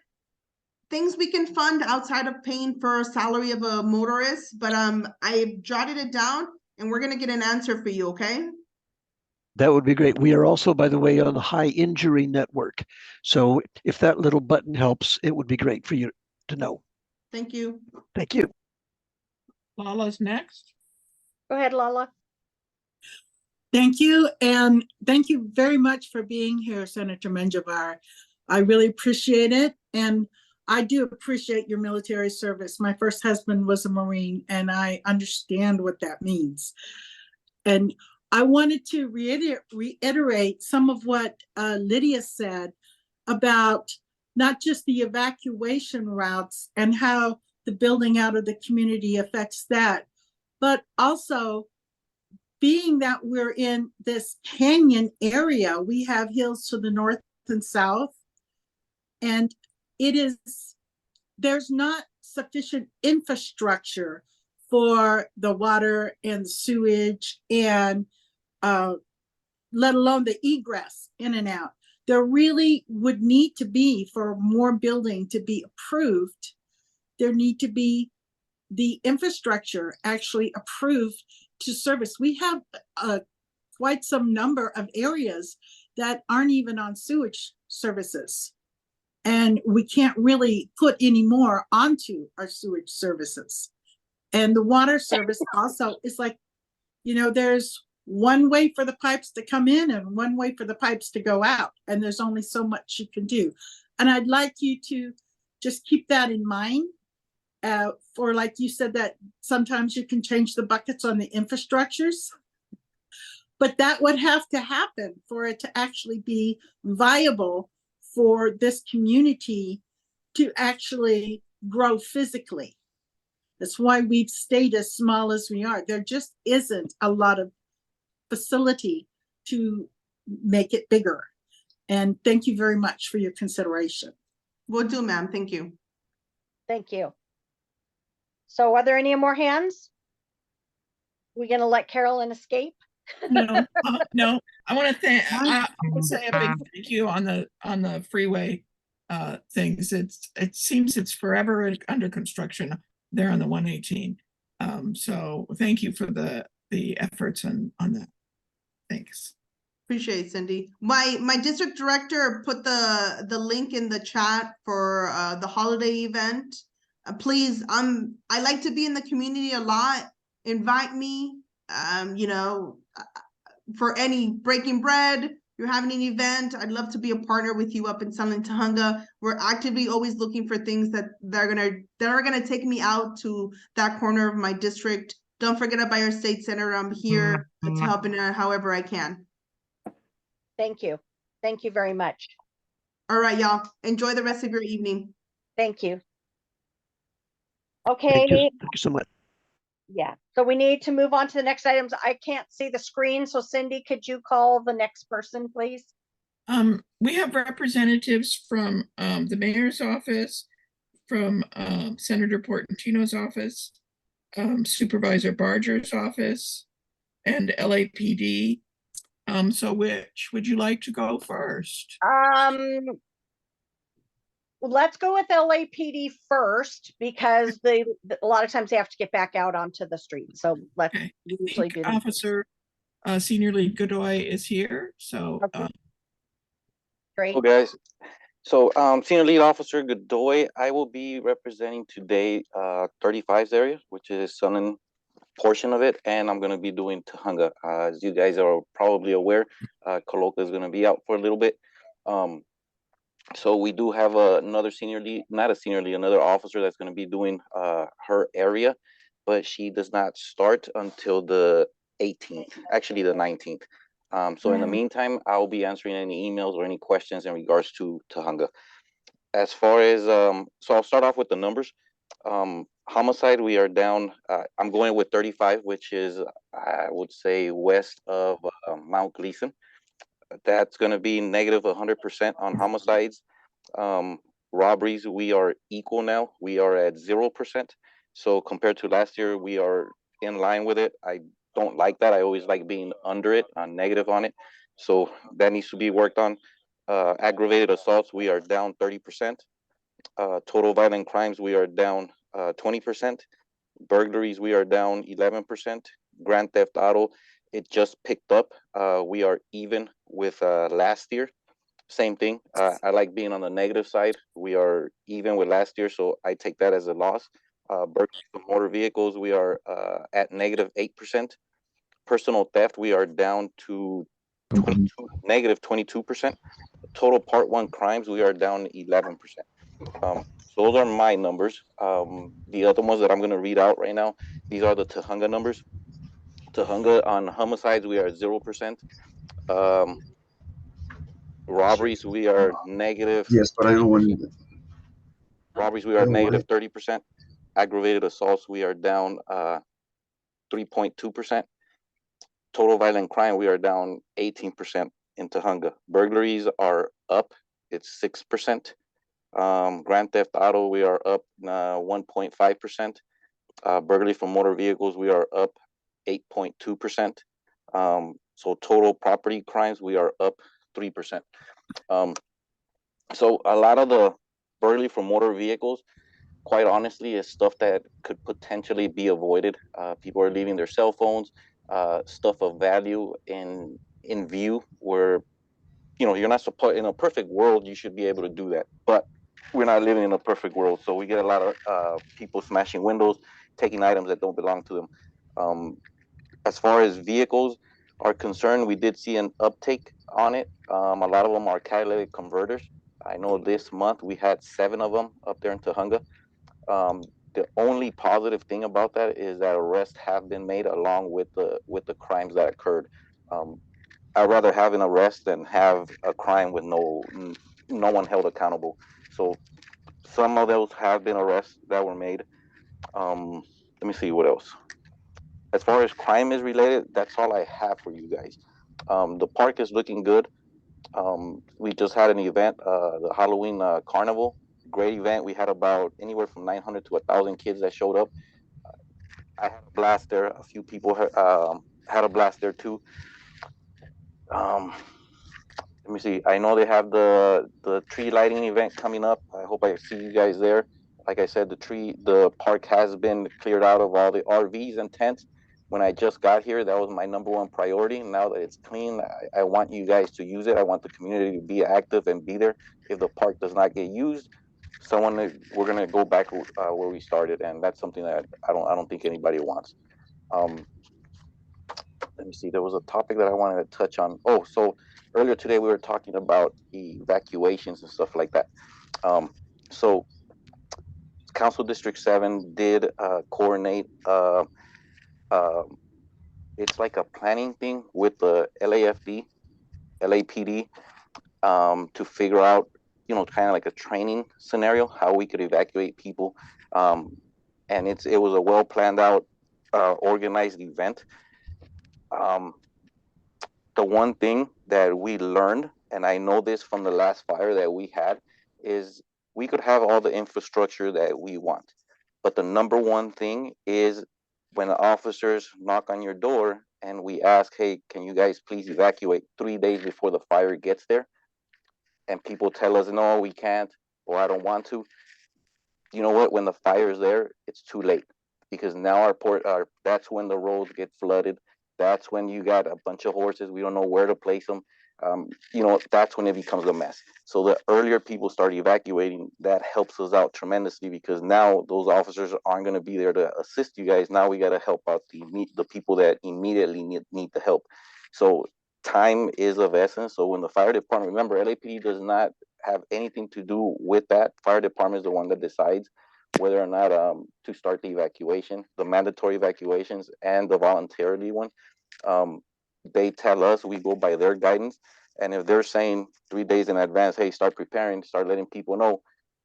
things we can fund outside of paying for a salary of a motorist. But I've jotted it down, and we're gonna get an answer for you, okay? That would be great. We are also, by the way, on the high injury network. So if that little button helps, it would be great for you to know. Thank you. Thank you. Lala's next. Go ahead, Lala. Thank you. And thank you very much for being here, Senator Menjivar. I really appreciate it. And I do appreciate your military service. My first husband was a Marine, and I understand what that means. And I wanted to reiterate some of what Lydia said about not just the evacuation routes and how the building out of the community affects that, but also being that we're in this canyon area, we have hills to the north and south, and there's not sufficient infrastructure for the water and sewage and let alone the egress in and out. There really would need to be, for more building to be approved, there need to be the infrastructure actually approved to service. We have quite some number of areas that aren't even on sewage services. And we can't really put any more onto our sewage services. And the water service also is like, there's one way for the pipes to come in and one way for the pipes to go out. And there's only so much you can do. And I'd like you to just keep that in mind. For, like you said, that sometimes you can change the buckets on the infrastructures. But that would have to happen for it to actually be viable for this community to actually grow physically. That's why we've stayed as small as we are. There just isn't a lot of facility to make it bigger. And thank you very much for your consideration. Will do, ma'am. Thank you. Thank you. So are there any more hands? We gonna let Carolyn escape? No, no. I want to thank. I would say a big thank you on the freeway things. It seems it's forever under construction there on the 118. So thank you for the efforts on that. Thanks. Appreciate it, Cindy. My district director put the link in the chat for the holiday event. Please, I like to be in the community a lot. Invite me. For any breaking bread, you're having an event, I'd love to be a partner with you up in Sunland Tujunga. We're actively always looking for things that are gonna take me out to that corner of my district. Don't forget about your state senator. I'm here to help in however I can. Thank you. Thank you very much. All right, y'all. Enjoy the rest of your evening. Thank you. Okay. Thank you so much. Yeah, so we need to move on to the next items. I can't see the screen, so Cindy, could you call the next person, please? We have representatives from the mayor's office, from Senator Portantino's office, Supervisor Barger's office, and LAPD. So which would you like to go first? Let's go with LAPD first because a lot of times they have to get back out onto the street. So let's usually do that. Officer Senior Lead Giloy is here. So great. Hello, guys. So Senior Lead Officer Godoy, I will be representing today 35's area, which is Sunland portion of it, and I'm going to be doing Tujunga. As you guys are probably aware, Coloca is going to be out for a little bit. So we do have another senior lead, not a senior lead, another officer that's going to be doing her area, but she does not start until the 18th, actually the 19th. So in the meantime, I'll be answering any emails or any questions in regards to Tujunga. As far as, so I'll start off with the numbers. Homicide, we are down, I'm going with 35, which is, I would say, west of Mount Gleason. That's going to be negative 100% on homicides. Robberies, we are equal now. We are at 0%. So compared to last year, we are in line with it. I don't like that. I always like being under it, negative on it. So that needs to be worked on. Aggravated assaults, we are down 30%. Total violent crimes, we are down 20%. Burglaries, we are down 11%. Grand theft auto, it just picked up. We are even with last year. Same thing. I like being on the negative side. We are even with last year, so I take that as a loss. Burglaries of motor vehicles, we are at negative 8%. Personal theft, we are down to negative 22%. Total Part 1 crimes, we are down 11%. So those are my numbers. The other ones that I'm going to read out right now, these are the Tujunga numbers. Tujunga on homicides, we are at 0%. Robberies, we are negative. Yes, but I don't want. Robberies, we are at negative 30%. Aggravated assaults, we are down 3.2%. Total violent crime, we are down 18% in Tujunga. Burglaries are up, it's 6%. Grand theft auto, we are up 1.5%. Burglary from motor vehicles, we are up 8.2%. So total property crimes, we are up 3%. So a lot of the burglary from motor vehicles, quite honestly, is stuff that could potentially be avoided. People are leaving their cell phones, stuff of value in view, where you're not supposed, in a perfect world, you should be able to do that, but we're not living in a perfect world. So we get a lot of people smashing windows, taking items that don't belong to them. As far as vehicles are concerned, we did see an uptake on it. A lot of them are catalytic converters. I know this month we had 7 of them up there in Tujunga. The only positive thing about that is that arrests have been made along with the crimes that occurred. I'd rather have an arrest than have a crime with no one held accountable. So some of those have been arrests that were made. Let me see what else. As far as crime is related, that's all I have for you guys. The park is looking good. We just had an event, the Halloween carnival. Great event. We had about anywhere from 900 to 1,000 kids that showed up. I had a blast there. A few people had a blast there too. Let me see. I know they have the tree lighting event coming up. I hope I see you guys there. Like I said, the park has been cleared out of all the RVs and tents. When I just got here, that was my #1 priority. Now that it's clean, I want you guys to use it. I want the community to be active and be there. If the park does not get used, we're gonna go back where we started, and that's something that I don't think anybody wants. Let me see. There was a topic that I wanted to touch on. Oh, so earlier today we were talking about evacuations and stuff like that. So Council District 7 did coordinate. It's like a planning thing with the LAPD, to figure out, kind of like a training scenario, how we could evacuate people. And it was a well planned out, organized event. The one thing that we learned and I know this from the last fire that we had, is we could have all the infrastructure that we want. But the number one thing is when the officers knock on your door and we ask, hey, can you guys please evacuate 3 days before the fire gets there? And people tell us, no, we can't, or I don't want to. You know what? When the fire is there, it's too late, because now that's when the roads get flooded. That's when you got a bunch of horses. We don't know where to place them. That's when it becomes a mess. So the earlier people start evacuating, that helps us out tremendously, because now those officers aren't going to be there to assist you guys. Now we got to help out the people that immediately need the help. So time is of essence. So when the fire department, remember, LAPD does not have anything to do with that. Fire department is the one that decides whether or not to start the evacuation, the mandatory evacuations and the voluntarily one. They tell us, we go by their guidance. And if they're saying 3 days in advance, hey, start preparing, start letting people know,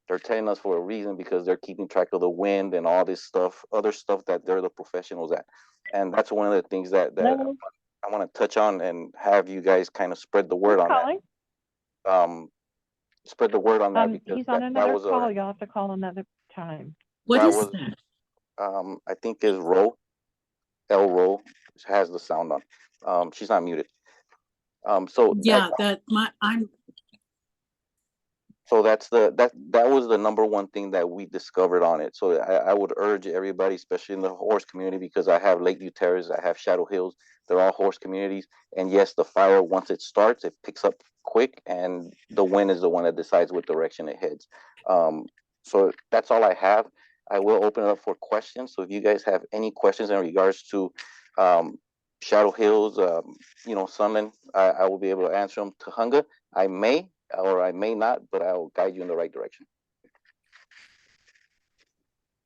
they're telling us for a reason, because they're keeping track of the wind and all this stuff, other stuff that they're the professionals at. And that's one of the things that I want to touch on and have you guys kind of spread the word on that. Spread the word on that, because he's on that another was call. You'll have to call another time. What that is was, that? I think is L Row has the sound on. She's not muted. So Yeah, so that was the number one thing that we discovered on it. So I would urge everybody, especially in the horse community, because I have Lakeview Terrace, I have Shadow Hills, they're all horse communities. And yes, the fire, once it starts, it picks up quick, and the wind is the one that decides what direction it heads. So that's all I have. I will open it up for questions. So if you guys have any questions in regards to Shadow Hills, Sunland, I will be able to answer them. Tahunga, I may or I may not, but I will guide you in the right direction.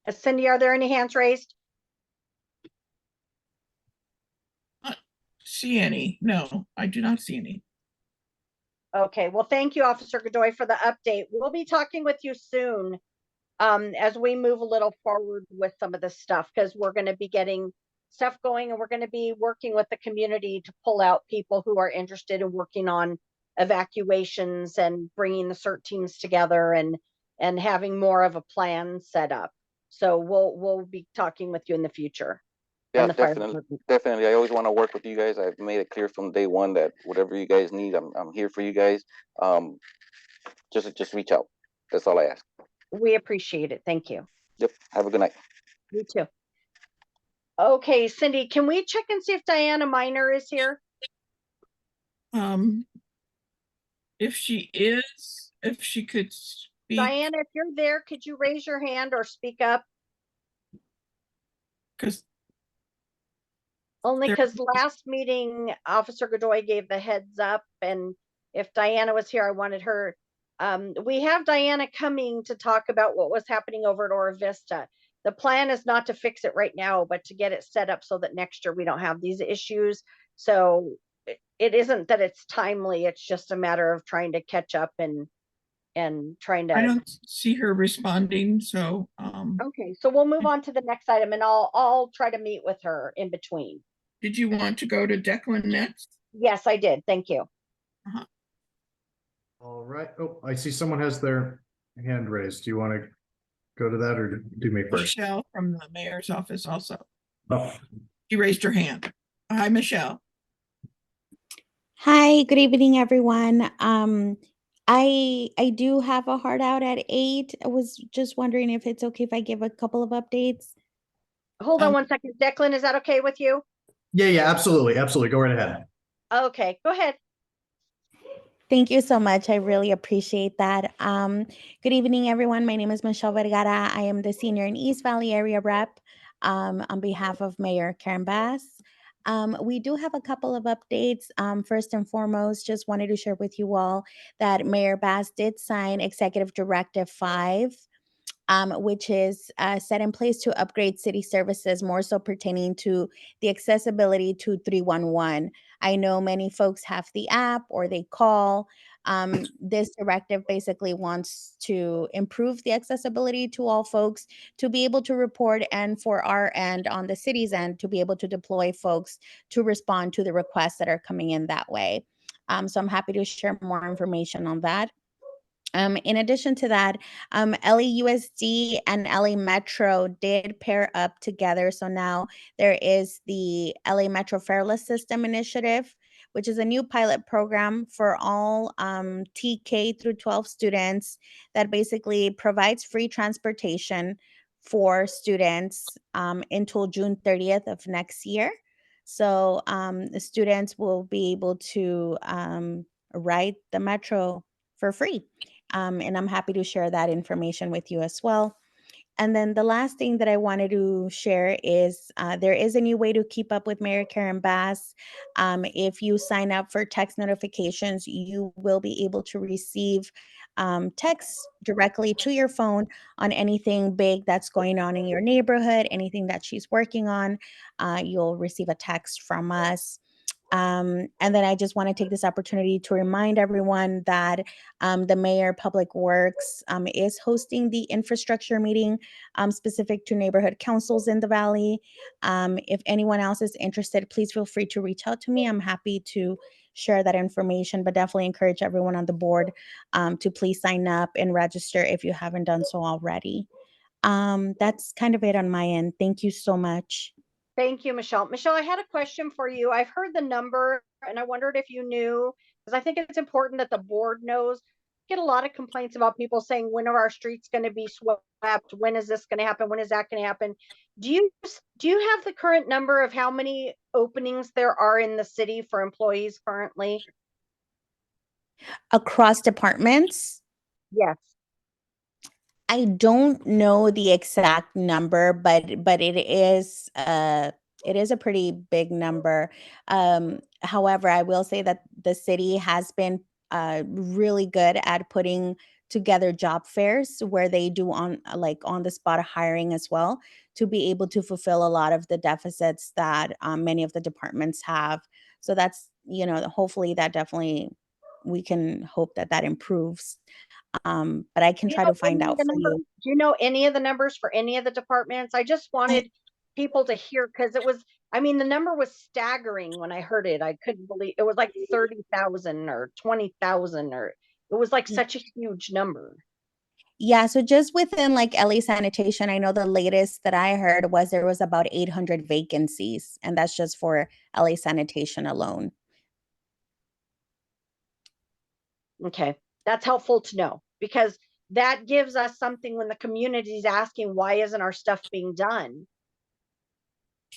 Cindy, are there any hands raised? See any? No, I do not see any. Okay, well, thank you, Officer Godoy, for the update. We'll be talking with you soon as we move a little forward with some of this stuff, because we're going to be getting stuff going, and we're going to be working with the community to pull out people who are interested in working on evacuations and bringing the CERT teams together and having more of a plan set up. So we'll be talking with you in the future. Yeah, definitely. I always want to work with you guys. I've made it clear from day one that whatever you guys need, I'm here for you guys. Just reach out. That's all I ask. We appreciate it. Thank you. Yep. Have a good night. You too. Okay, Cindy, can we check and see if Diana Minor is here? If she could speak. Diana, if you're there, could you raise your hand or speak up? Only because last meeting, Officer Godoy gave the heads up, and if Diana was here, I wanted her. We have Diana coming to talk about what was happening over at Ora Vista. The plan is not to fix it right now, but to get it set up so that next year we don't have these issues. So it isn't that it's timely, it's just a matter of trying to catch up and trying to. I don't see her responding, so okay, so we'll move on to the next item, and I'll try to meet with her in between. Did you want to go to Declan next? Yes, I did. Thank you. All right. Oh, I see someone has their hand raised. Do you want to go to that, or do me first? Michelle from the mayor's office also. Oh. She raised her hand. Hi, Michelle. Hi, good evening, everyone. I do have a hard out at 8. I was just wondering if it's okay if I give a couple of updates. Hold on 1 second. Declan, is that okay with you? Yeah, absolutely. Absolutely. Go right ahead. Okay, go ahead. Thank you so much. I really appreciate that. Good evening, everyone. My name is Michelle Vergara. I am the senior and East Valley area rep on behalf of Mayor Karen Bass. We do have a couple of updates. First and foremost, just wanted to share with you all that Mayor Bass did sign Executive Directive 5, which is set in place to upgrade city services, more so pertaining to the accessibility to 311. I know many folks have the app or they call. This directive basically wants to improve the accessibility to all folks to be able to report, and for our end, on the city's end, to be able to deploy folks to respond to the requests that are coming in that way. So I'm happy to share more information on that. In addition to that, LAUSD and LA Metro did pair up together. So now there is the LA Metro Fareless System Initiative, which is a new pilot program for all TK through 12 students that basically provides free transportation for students until June 30th of next year. So the students will be able to ride the Metro for free. And I'm happy to share that information with you as well. And then the last thing that I wanted to share is there is a new way to keep up with Mayor Karen Bass. If you sign up for text notifications, you will be able to receive texts directly to your phone on anything big that's going on in your neighborhood, anything that she's working on. You'll receive a text from us. And then I just want to take this opportunity to remind everyone that the Mayor Public Works is hosting the infrastructure meeting specific to neighborhood councils in the Valley. If anyone else is interested, please feel free to reach out to me. I'm happy to share that information, but definitely encourage everyone on the board to please sign up and register if you haven't done so already. That's kind of it on my end. Thank you so much. Thank you, Michelle. Michelle, I had a question for you. I've heard the number and I wondered if you knew, because I think it's important that the board knows. Get a lot of complaints about people saying, when are our streets going to be swept? When is this going to happen? When is that going to happen? Do you have the current number of how many openings there are in the city for employees currently? Across departments? Yes. I don't know the exact number, but it is a pretty big number. However, I will say that the city has been really good at putting together job fairs where they do on the spot hiring as well, to be able to fulfill a lot of the deficits that many of the departments have. So that's, hopefully that definitely, we can hope that that improves. But I can try to find out for you. Do you know any of the numbers for any of the departments? I just wanted people to hear, because the number was staggering when I heard it. I couldn't believe it was like 30,000 or 20,000, or it was like such a huge number. Yeah, so just within like LA Sanitation, I know the latest that I heard was there was about 800 vacancies, and that's just for LA Sanitation alone. Okay, that's helpful to know, because that gives us something when the community is asking, why isn't our stuff being done?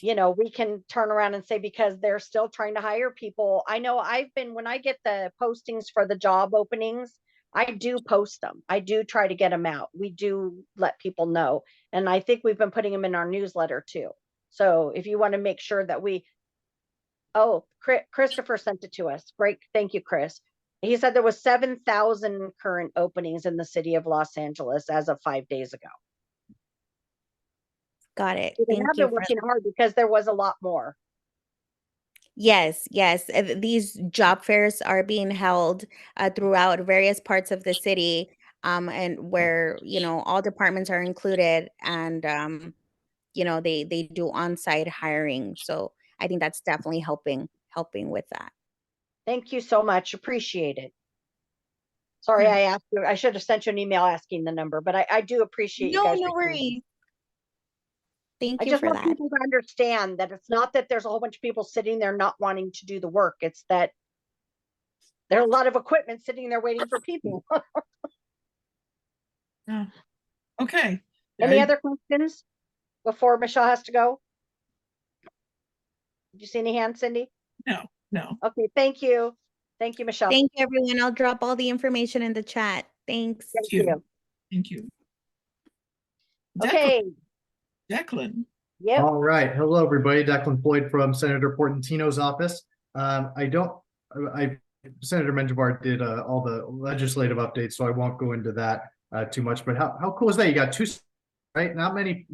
We can turn around and say, because they're still trying to hire people. I know when I get the postings for the job openings, I do post them. I do try to get them out. We do let people know. And I think we've been putting them in our newsletter too. So if you want to make sure that Christopher sent it to us. Great. Thank you, Chris. He said there was 7,000 current openings in the city of Los Angeles as of 5 days ago. Got it. They have been working hard because there was a lot more. Yes. These job fairs are being held throughout various parts of the city, and where, all departments are included, and, they do on-site hiring. So I think that's definitely helping with that. Thank you so much. Appreciate it. Sorry, I asked you. I should have sent you an email asking the number, but I do appreciate you guys. No worries. Thank I you just for want that. people to understand that it's not that there's a whole bunch of people sitting there not wanting to do the work. It's that there are a lot of equipment sitting there waiting for people. Okay. Any other questions before Michelle has to go? Did you see any hands, Cindy? No. Okay, thank you. Thank you, Michelle. Thank you, everyone. I'll drop all the information in the chat. Thanks. Thank you. Thank you. Okay. Declan. Yep. All right. Hello, everybody. Declan Floyd from Senator Portantino's office. Senator Menjivar did all the legislative updates, so I won't go into that too much. But how cool is that? You got two, right? Not many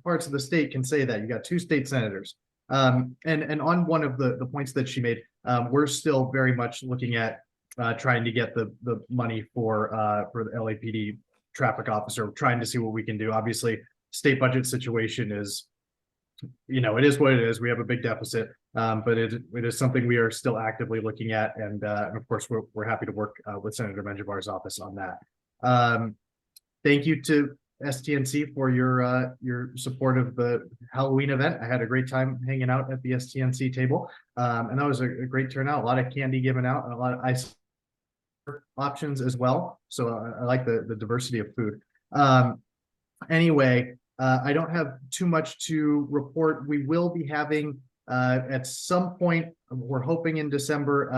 parts of the state can say that. You got two state senators. And on one of the points that she made, we're still very much looking at trying to get the money for the LAPD traffic officer, trying to see what we can do. Obviously, state budget situation is it is what it is. We have a big deficit, but it is something we are still actively looking at. And of course, we're happy to work with Senator Menjivar's office on that. Thank you to STNC for your support of the Halloween event. I had a great time hanging out at the STNC table, and that was a great turnout. A lot of candy given out, and a lot of ice options as well. So I like the diversity of food. Anyway, I don't have too much to report. We will be having at some point, we're hoping in December,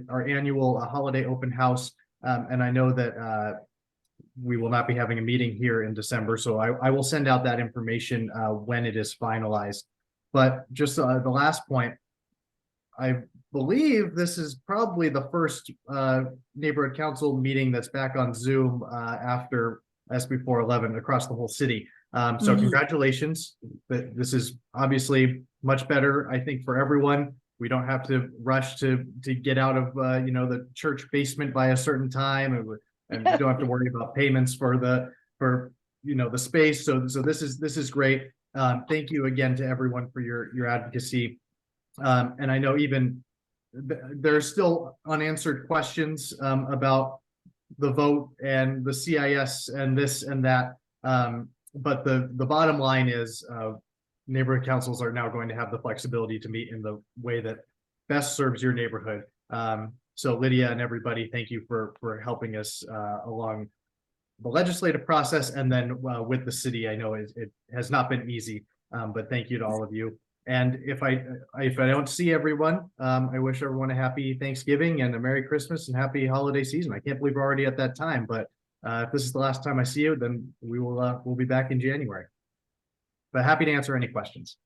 our annual holiday open house. And I know that we will not be having a meeting here in December, so I will send out that information when it is finalized. But just the last point, I believe this is probably the first neighborhood council meeting that's back on Zoom after SB 411 across the whole city. So congratulations. This is obviously much better, I think, for everyone. We don't have to rush to get out of the church basement by a certain time, and we don't have to worry about payments for the space. So this is great. Thank you again to everyone for your advocacy. And I know even there's still unanswered questions about the vote and the CIS and this and that. But the bottom line is neighborhood councils are now going to have the flexibility to meet in the way that best serves your neighborhood. So Lydia and everybody, thank you for helping us along the legislative process. And then with the city, I know it has not been easy, but thank you to all of you. And if I don't see everyone, I wish everyone a happy Thanksgiving and a Merry Christmas and happy holiday season. I can't believe we're already at that time, but if this is the last time I see you, then we'll be back in January. But happy to answer any questions.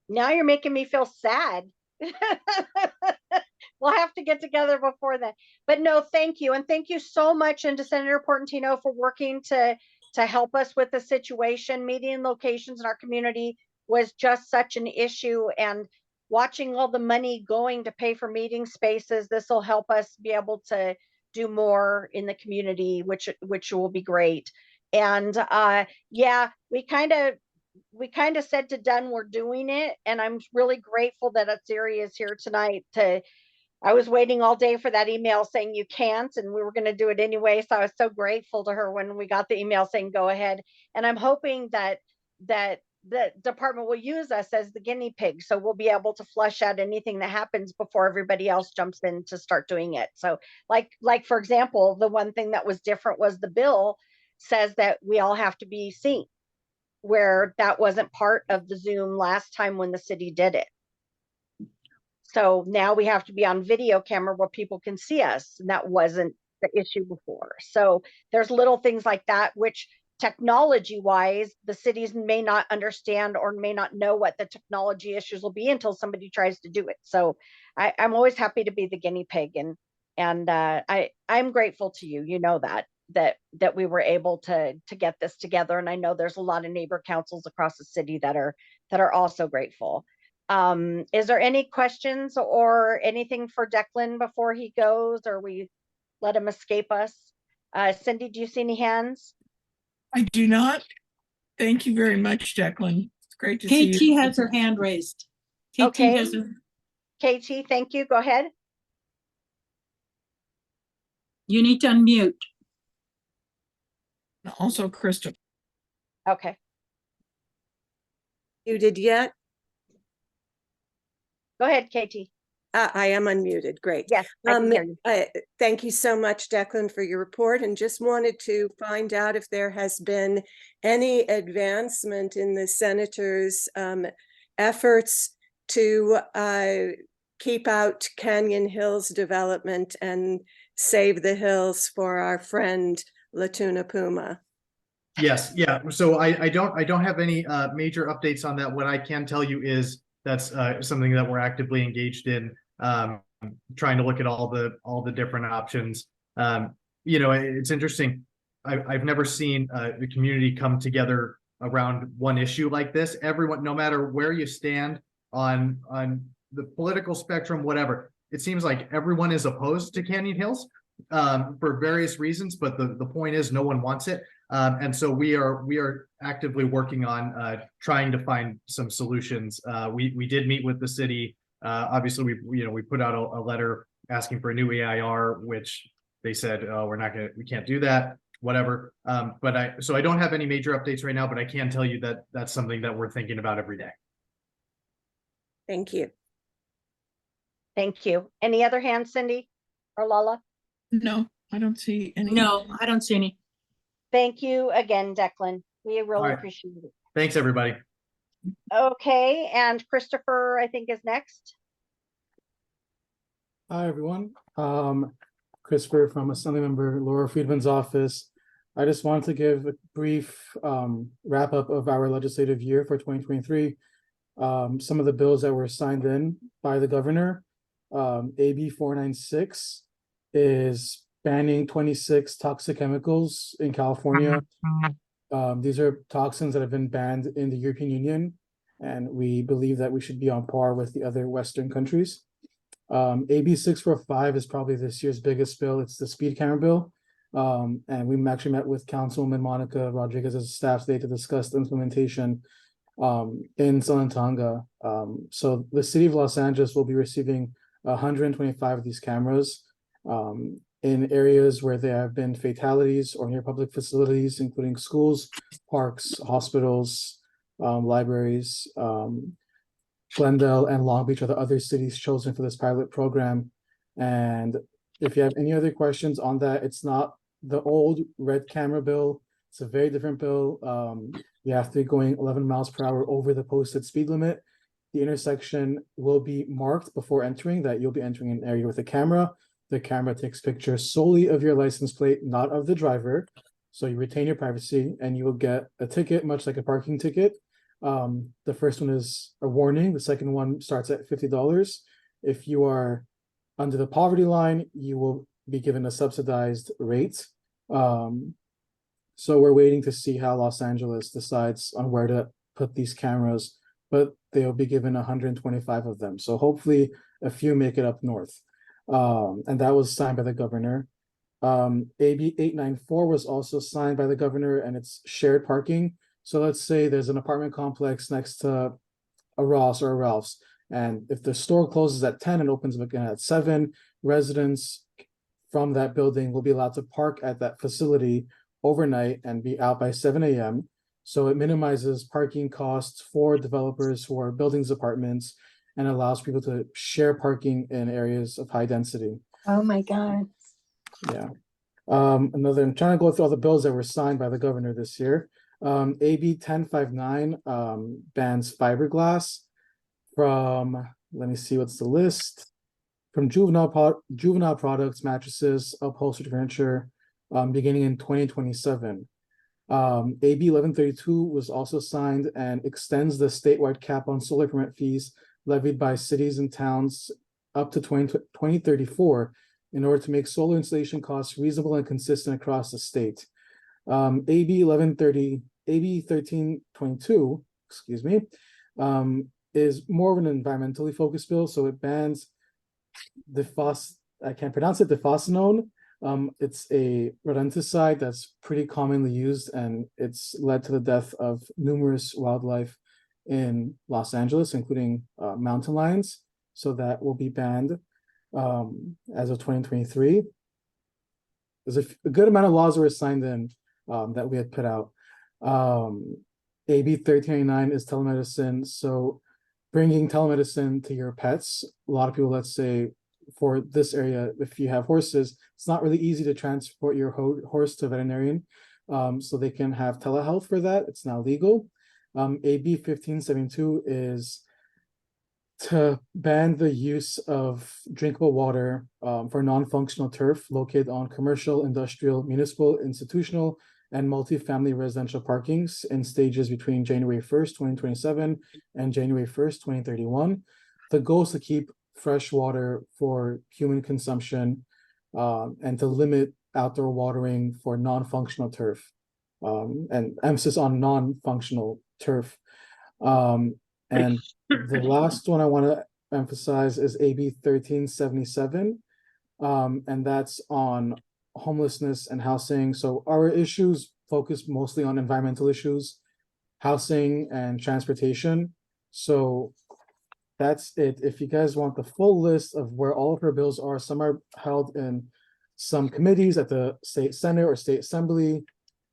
Now you're making me feel sad. We'll have to get together before that. But no, thank you. And thank you so much, and to Senator Portantino for working to help us with the situation. Meeting locations in our community was just such an issue, and watching all the money going to pay for meeting spaces, this will help us be able to do more in the community, which will be great. And yeah, we kind of said to done, we're doing it. And I'm really grateful that Atsiri is here tonight. I was waiting all day for that email saying you can't, and we were going to do it anyway. So I was so grateful to her when we got the email saying go ahead. And I'm hoping that the department will use us as the guinea pig, so we'll be able to flush out anything that happens before everybody else jumps in to start doing it. So like for example, the one thing that was different was the bill says that we all have to be seen, where that wasn't part of the Zoom last time when the city did it. So now we have to be on video camera where people can see us, and that wasn't the issue before. So there's little things like that, which technology wise, the cities may not understand or may not know what the technology issues will be until somebody tries to do it. So I'm always happy to be the guinea pig, and I'm grateful to you. You know that we were able to get this together, and I know there's a lot of neighbor councils across the city that are also grateful. Is there any questions or anything for Declan before he goes, or we let him escape us? Cindy, do you see any hands? I do not. Thank you very much, Declan. It's great to see you. KT has her hand raised. Okay. KT, thank you. Go ahead. You need to unmute. Also, Crystal. Okay. Muted yet? Go ahead, KT. I am unmuted. Great. Yes, I can hear you. Thank you so much, Declan, for your report, and just wanted to find out if there has been any advancement in the senator's efforts to keep out Canyon Hills development and save the hills for our friend Latuna Puma. Yes, yeah. So I don't have any major updates on that. What I can tell you is that's something that we're actively engaged in, trying to look at all the different options. It's interesting. I've never seen the community come together around one issue like this. Everyone, no matter where you stand on the political spectrum, whatever, it seems like everyone is opposed to Canyon Hills for various reasons. But the point is, no one wants it. And so we are actively working on trying to find some solutions. We did meet with the city. Obviously, we put out a letter asking for a new AIR, which they said we can't do that. Whatever. So I don't have any major updates right now, but I can tell you that that's something that we're thinking about every day. Thank you. Thank you. Any other hands, Cindy or Lala? No, I don't see any. No, I don't see any. Thank you again, Declan. We really right. appreciate it. Thanks, everybody. Okay, and Christopher, I think, is next. Hi, everyone. Christopher from Assembly Member Laura Friedman's office. I just wanted to give a brief wrap up of our legislative year for 2023. Some of the bills that were signed in by the governor. AB 496 is banning 26 toxic chemicals in California. These are toxins that have been banned in the European Union, and we believe that we should be on par with the other Western countries. AB 645 is probably this year's biggest bill. It's the speed camera bill. And we actually met with Councilwoman Monica Rodriguez's staff today to discuss the implementation in Sunland Tanga. So the city of Los Angeles will be receiving 125 of these cameras in areas where there have been fatalities or near public facilities, including schools, parks, hospitals, libraries. Glendale and Long Beach are the other cities chosen for this pilot program. And if you have any other questions on that, it's not the old red camera bill. It's a very different bill. You have to be going 11 miles per hour over the posted speed limit. The intersection will be marked before entering that you'll be entering an area with a camera. The camera takes pictures solely of your license plate, not of the driver. So you retain your privacy and you will get a ticket, much like a parking ticket. The first one is a warning. The second one starts at $50. If you are under the poverty line, you will be given a subsidized rate. So we're waiting to see how Los Angeles decides on where to put these cameras, but they'll be given 125 of them. So hopefully a few make it up north. And that was signed by the governor. AB 894 was also signed by the governor, and it's shared parking. So let's say there's an apartment complex next to a Ross or a Ralph's, and if the store closes at 10 and opens again at 7, residents from that building will be allowed to park at that facility overnight and be out by 7 a.m. So it minimizes parking costs for developers who are building these apartments and allows people to share parking in areas of high density. Oh my God. Yeah. I'm trying to go through all the bills that were signed by the governor this year. AB 1059 bans fiberglass from, let me see what's the list, from juvenile products, mattresses, upholstered furniture, beginning in 2027. AB 1132 was also signed and extends the statewide cap on solar permit fees levied by cities and towns up to 2034 in order to make solar installation costs reasonable and consistent across the state. AB 1322, excuse me, is more of an environmentally focused bill. So it bans I can't pronounce it, defocinone. It's a rodenticide that's pretty commonly used, and it's led to the death of numerous wildlife in Los Angeles, including mountain lions. So that will be banned as of 2023. There's a good amount of laws that were signed in that we had put out. AB 1399 is telemedicine. So bringing telemedicine to your pets. A lot of people, let's say, for this area, if you have horses, it's not really easy to transport your horse to a veterinarian. So they can have telehealth for that. It's now legal. AB 1572 is to ban the use of drinkable water for non-functional turf located on commercial, industrial, municipal, institutional, and multifamily residential parkings in stages between January 1st, 2027 and January 1st, 2031. The goal is to keep fresh water for human consumption and to limit outdoor watering for non-functional turf, and emphasis on non-functional turf. And the last one I want to emphasize is AB 1377, and that's on homelessness and housing. So our issues focused mostly on environmental issues, housing, and transportation. So that's it. If you guys want the full list of where all of her bills are, some are held in some committees at the state senate or state assembly.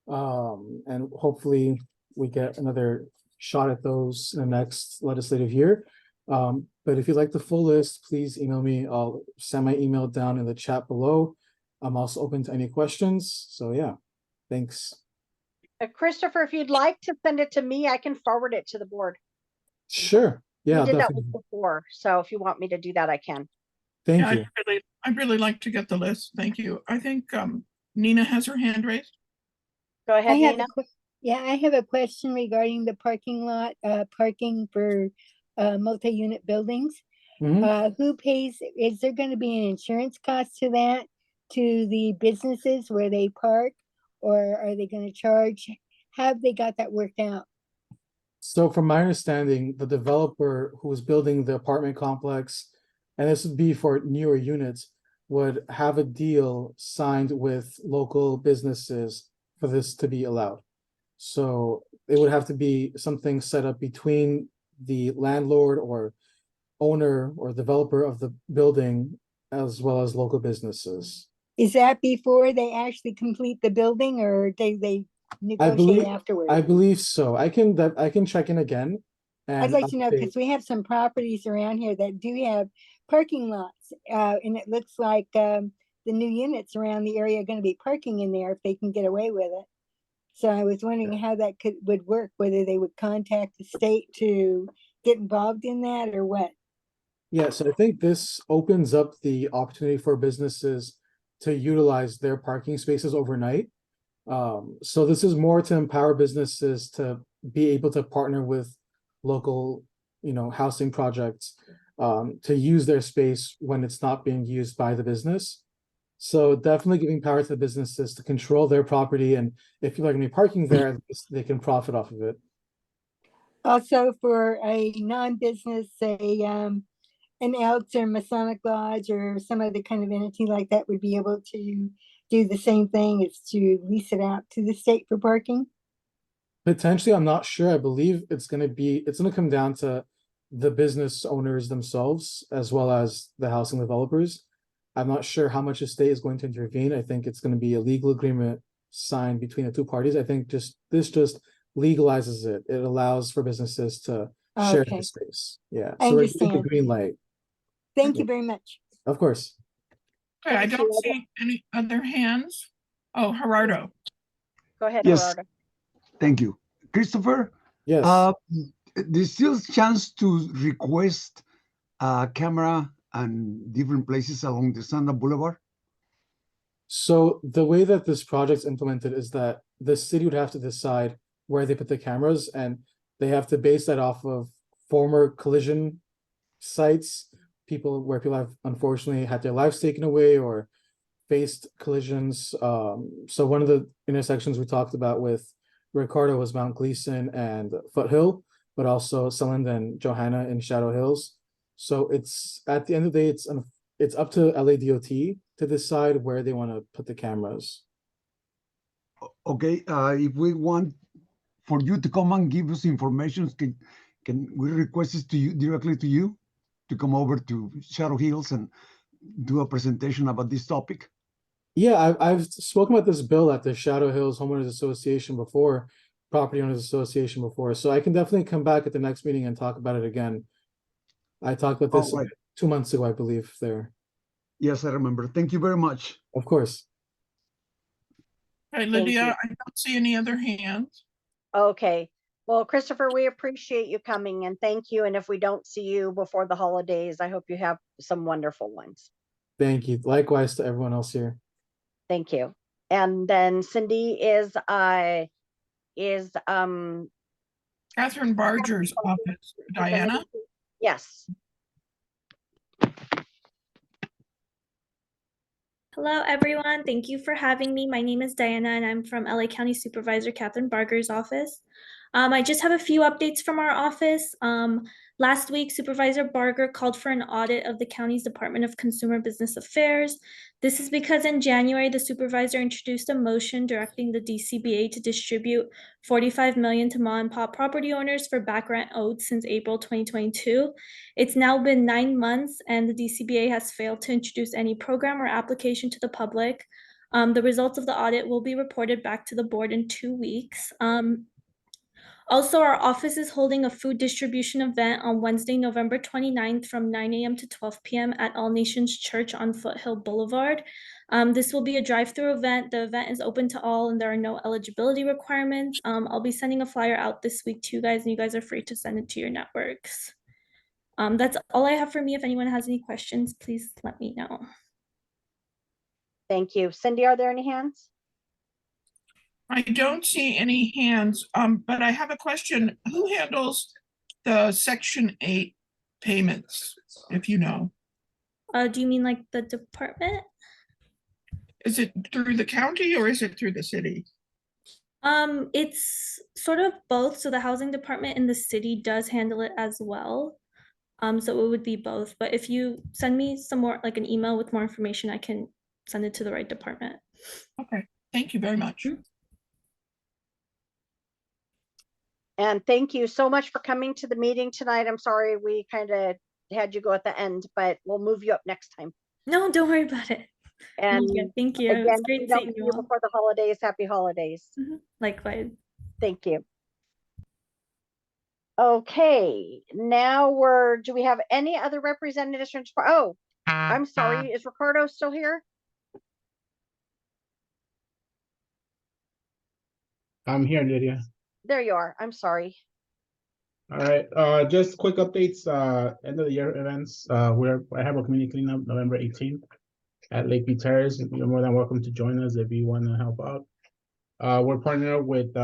And hopefully we get another shot at those in the next legislative year. But if you'd like the full list, please email me. I'll send my email down in the chat below. I'm also open to any questions. So yeah, thanks. Christopher, if you'd like to send it to me, I can forward it to the board. Sure. Yeah, We did that definitely. before, so if you want me to do that, I can. Thank Yeah, you. I'd really like to get the list. Thank you. I think Nina has her hand raised. Go ahead, Nina. I have a question regarding the parking lot, parking for multi-unit buildings. Who pays, is there going to be an insurance cost to that, to the businesses where they park, or are they going to charge? How have they got that worked out? So from my understanding, the developer who was building the apartment complex, and this would be for newer units, would have a deal signed with local businesses for this to be allowed. So it would have to be something set up between the landlord or owner or developer of the building as well as local businesses. Is that before they actually complete the building, or they negotiate afterwards? I believe so. I can check in again. I'd like to know, because we have some properties around here that do have parking lots, and it looks like the new units around the area are going to be parking in there if they can get away with it. So I was wondering how that would work, whether they would contact the state to get involved in that or what. Yeah, so I think this opens up the opportunity for businesses to utilize their parking spaces overnight. So this is more to empower businesses to be able to partner with local, housing projects, to use their space when it's not being used by the business. So definitely giving power to the businesses to control their property, and if people are going to be parking there, at least they can profit off of it. Also, for a non-business, say an Elks or Masonic Lodge or some other kind of entity like that would be able to do the same thing, is to lease it out to the state for parking? Potentially, I'm not sure. I believe it's going to come down to the business owners themselves as well as the housing developers. I'm not sure how much the state is going to intervene. I think it's going to be a legal agreement signed between the two parties. I think this just legalizes it. It allows for businesses to share the space. Yeah. I So we're getting the understand. green light. Thank you very much. Of course. Okay, I don't see any other hands. Oh, Gerardo. Go ahead, Yes. Gerardo. Thank you. Christopher? Yes. There's still a chance to request a camera and different places along the Santa Boulevard? So the way that this project's implemented is that the city would have to decide where they put the cameras, and they have to base that off of former collision sites, where people have unfortunately had their lives taken away or faced collisions. So one of the intersections we talked about with Ricardo was Mount Gleason and Foothill, but also Sutherland and Johanna in Shadow Hills. So it's, at the end of the day, it's up to LADOT to decide where they want to put the cameras. Okay, if we want for you to come and give us information, can we request it to you directly to you to come over to Shadow Hills and do a presentation about this topic? Yeah, I've spoken about this bill at the Shadow Hills Homeowners Association before, Property Owners Association before, so I can definitely come back at the next meeting and talk about it again. I talked about this 2 months ago, I believe, there. Yes, I remember. Thank you very much. Of course. Hey, Lydia, I don't see any other hands. Okay. Well, Christopher, we appreciate you coming, and thank you. And if we don't see you before the holidays, I hope you have some wonderful ones. Thank you. Likewise to everyone else here. Thank you. And then Cindy is Kathryn Barger's office. Diana? Yes. Hello, everyone. Thank you for having me. My name is Diana, and I'm from LA County Supervisor Kathryn Barger's office. I just have a few updates from our office. Last week, Supervisor Barger called for an audit of the county's Department of Consumer Business Affairs. This is because in January, the supervisor introduced a motion directing the DCBA to distribute $45 million to mom and pop property owners for back rent owed since April 2022. It's now been 9 months and the DCBA has failed to introduce any program or application to the public. The results of the audit will be reported back to the board in 2 weeks. Also, our office is holding a food distribution event on Wednesday, November 29th from 9 a.m. to 12 p.m. at All Nations Church on Foothill Boulevard. This will be a drive-through event. The event is open to all and there are no eligibility requirements. I'll be sending a flyer out this week to you guys and you guys are free to send it to your networks. That's all I have for me. If anyone has any questions, please let me know. Thank you. Cindy, are there any hands? I don't see any hands, but I have a question. Who handles the Section 8 payments, if you know? Do you mean like the department? Is it through the county or is it through the city? It's sort of both. So the housing department in the city does handle it as well. So it would be both. But if you send me some more, like an email with more information, I can send it to the right department. Okay, thank you very much. And thank you so much for coming to the meeting tonight. I'm sorry we kind of had you go at the end, but we'll move you up next time. No, don't worry about it. And thank you. Again, It's great if we don't seeing see you you all. before the holidays. Happy holidays. Likewise. Thank you. Okay, now do we have any other representatives from, oh, I'm sorry, is Ricardo still here? I'm here, Lydia. There you are. I'm sorry. All right, just quick updates, end of the year events. I have a community cleanup November 18th at Lake View Terrace. You're more than welcome to join us if you want to help out. We're partnering up with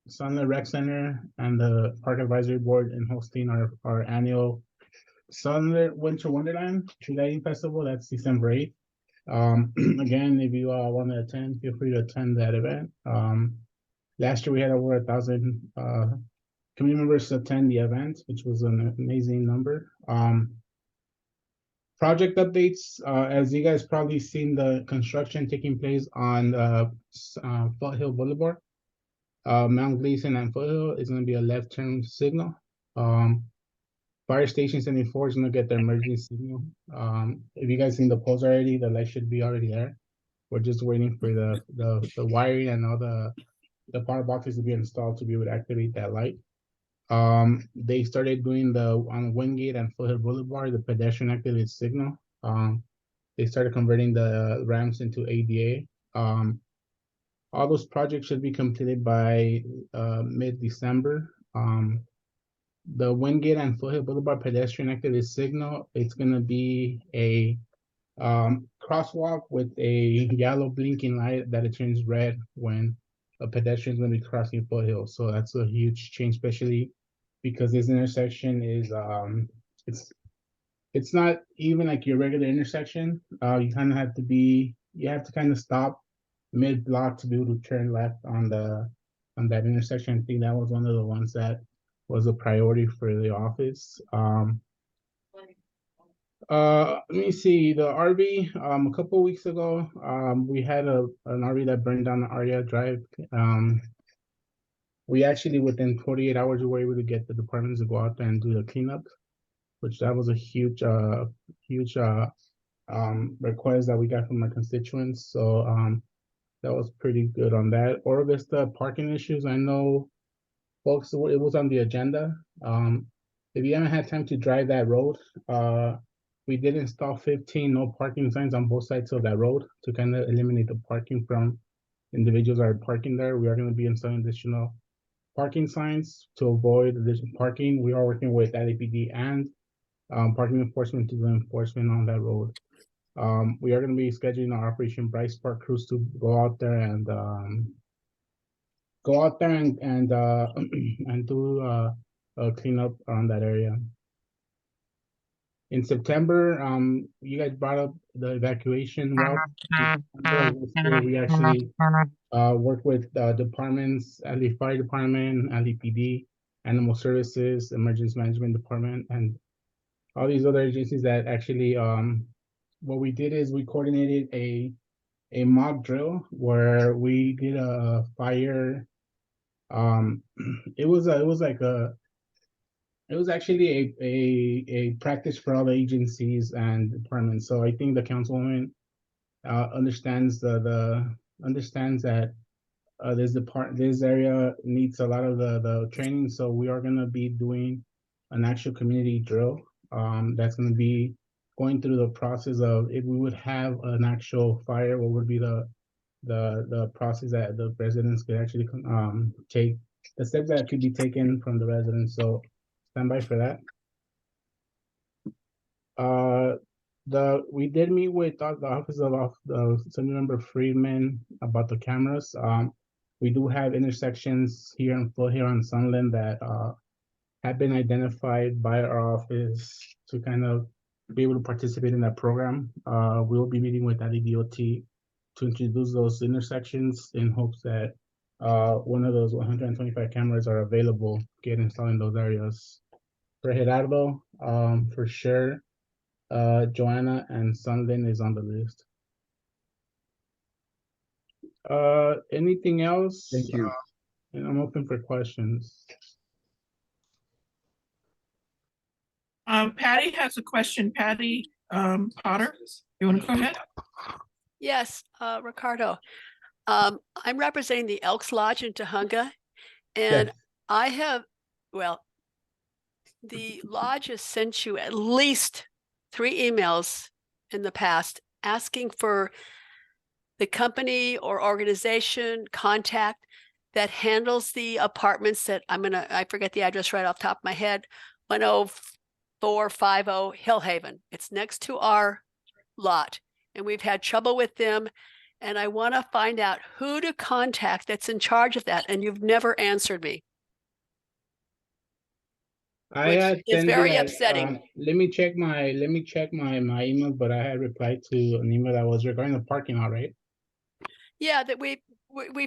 Sunlit Rec Center and the Park Advisory Board in hosting our annual Sunlit Winter Wonderland Tree Lighting Festival. That's December 8th. Again, if you want to attend, feel free to attend that event. Last year we had over 1,000 community members attend the event, which was an amazing number. Project updates, as you guys probably seen, the construction taking place on Foothill Boulevard. Mount Gleason and Foothill is going to be a left turn signal. Fire Station 74 is going to get their emergency signal. If you guys seen the poles already, the light should be already there. We're just waiting for the wiring and all the power boxes to be installed to be able to activate that light. They started doing on Wingate and Foothill Boulevard, the pedestrian activated signal. They started converting the ramps into ADA. All those projects should be completed by mid-December. The Wingate and Foothill Boulevard pedestrian activated signal, it's gonna be a crosswalk with a yellow blinking light that it turns red when a pedestrian is going to be crossing Foothill. So that's a huge change, especially because this intersection is it's not even like your regular intersection. You kind of have to kind of stop mid-block to be able to turn left on that intersection. I think that was one of the ones that was a priority for the office. Let me see, the RV, a couple weeks ago, we had an RV that burned down the Aria Drive. We actually, within 48 hours, we were able to get the departments to go out there and do the cleanup, which that was a huge request that we got from our constituents. So that was pretty good on that. Oro Vista parking issues, I know, folks, it was on the agenda. If you haven't had time to drive that road, we did install 15 no parking signs on both sides of that road to kind of eliminate the parking from individuals that are parking there. We are going to be installing additional parking signs to avoid additional parking. We are working with LAPD and parking enforcement to do enforcement on that road. We are going to be scheduling our Operation Bright Spark crews to go out there and and do a cleanup on that area. In September, you guys brought up the evacuation route. We actually work with departments, LA Fire Department, LAPD, Animal Services, Emergency Management Department, and all these other agencies that actually, what we did is we coordinated a mock drill where we did a fire. It was actually a practice for all the agencies and departments. So I think the councilwoman understands understands that this area needs a lot of the training. So we are gonna be doing an actual community drill. That's gonna be going through the process of if we would have an actual fire, what would be the process that the residents could actually take, the steps that could be taken from the residents. So stand by for that. We did meet with the office of the Assembly Friedman about the cameras. We do have intersections here in Foothill and Sunland that have been identified by our office to kind of be able to participate in that program. We'll be meeting with LADOT to introduce those intersections in hopes that one of those 125 cameras are available, get installed in those areas. For Gerardo, for sure, Joanna and Sunland is on the list. Anything else? Thank you. And I'm open for questions. Patty has a question. Patty Potter, you want to go ahead? Yes, Ricardo. I'm representing the Elks Lodge in Tujunga, and Yes. I have, well, the lodge has sent you at least 3 emails in the past asking for the company or organization contact that handles the apartments that I forget the address right off the top of my head, 10450 Hillhaven. It's next to our lot, and we've had trouble with them. And I want to find out who to contact that's in charge of that. And you've never answered me. Which is very upsetting. Let me check my email, but I had replied to an email that was regarding the parking lot, right? Yeah, that we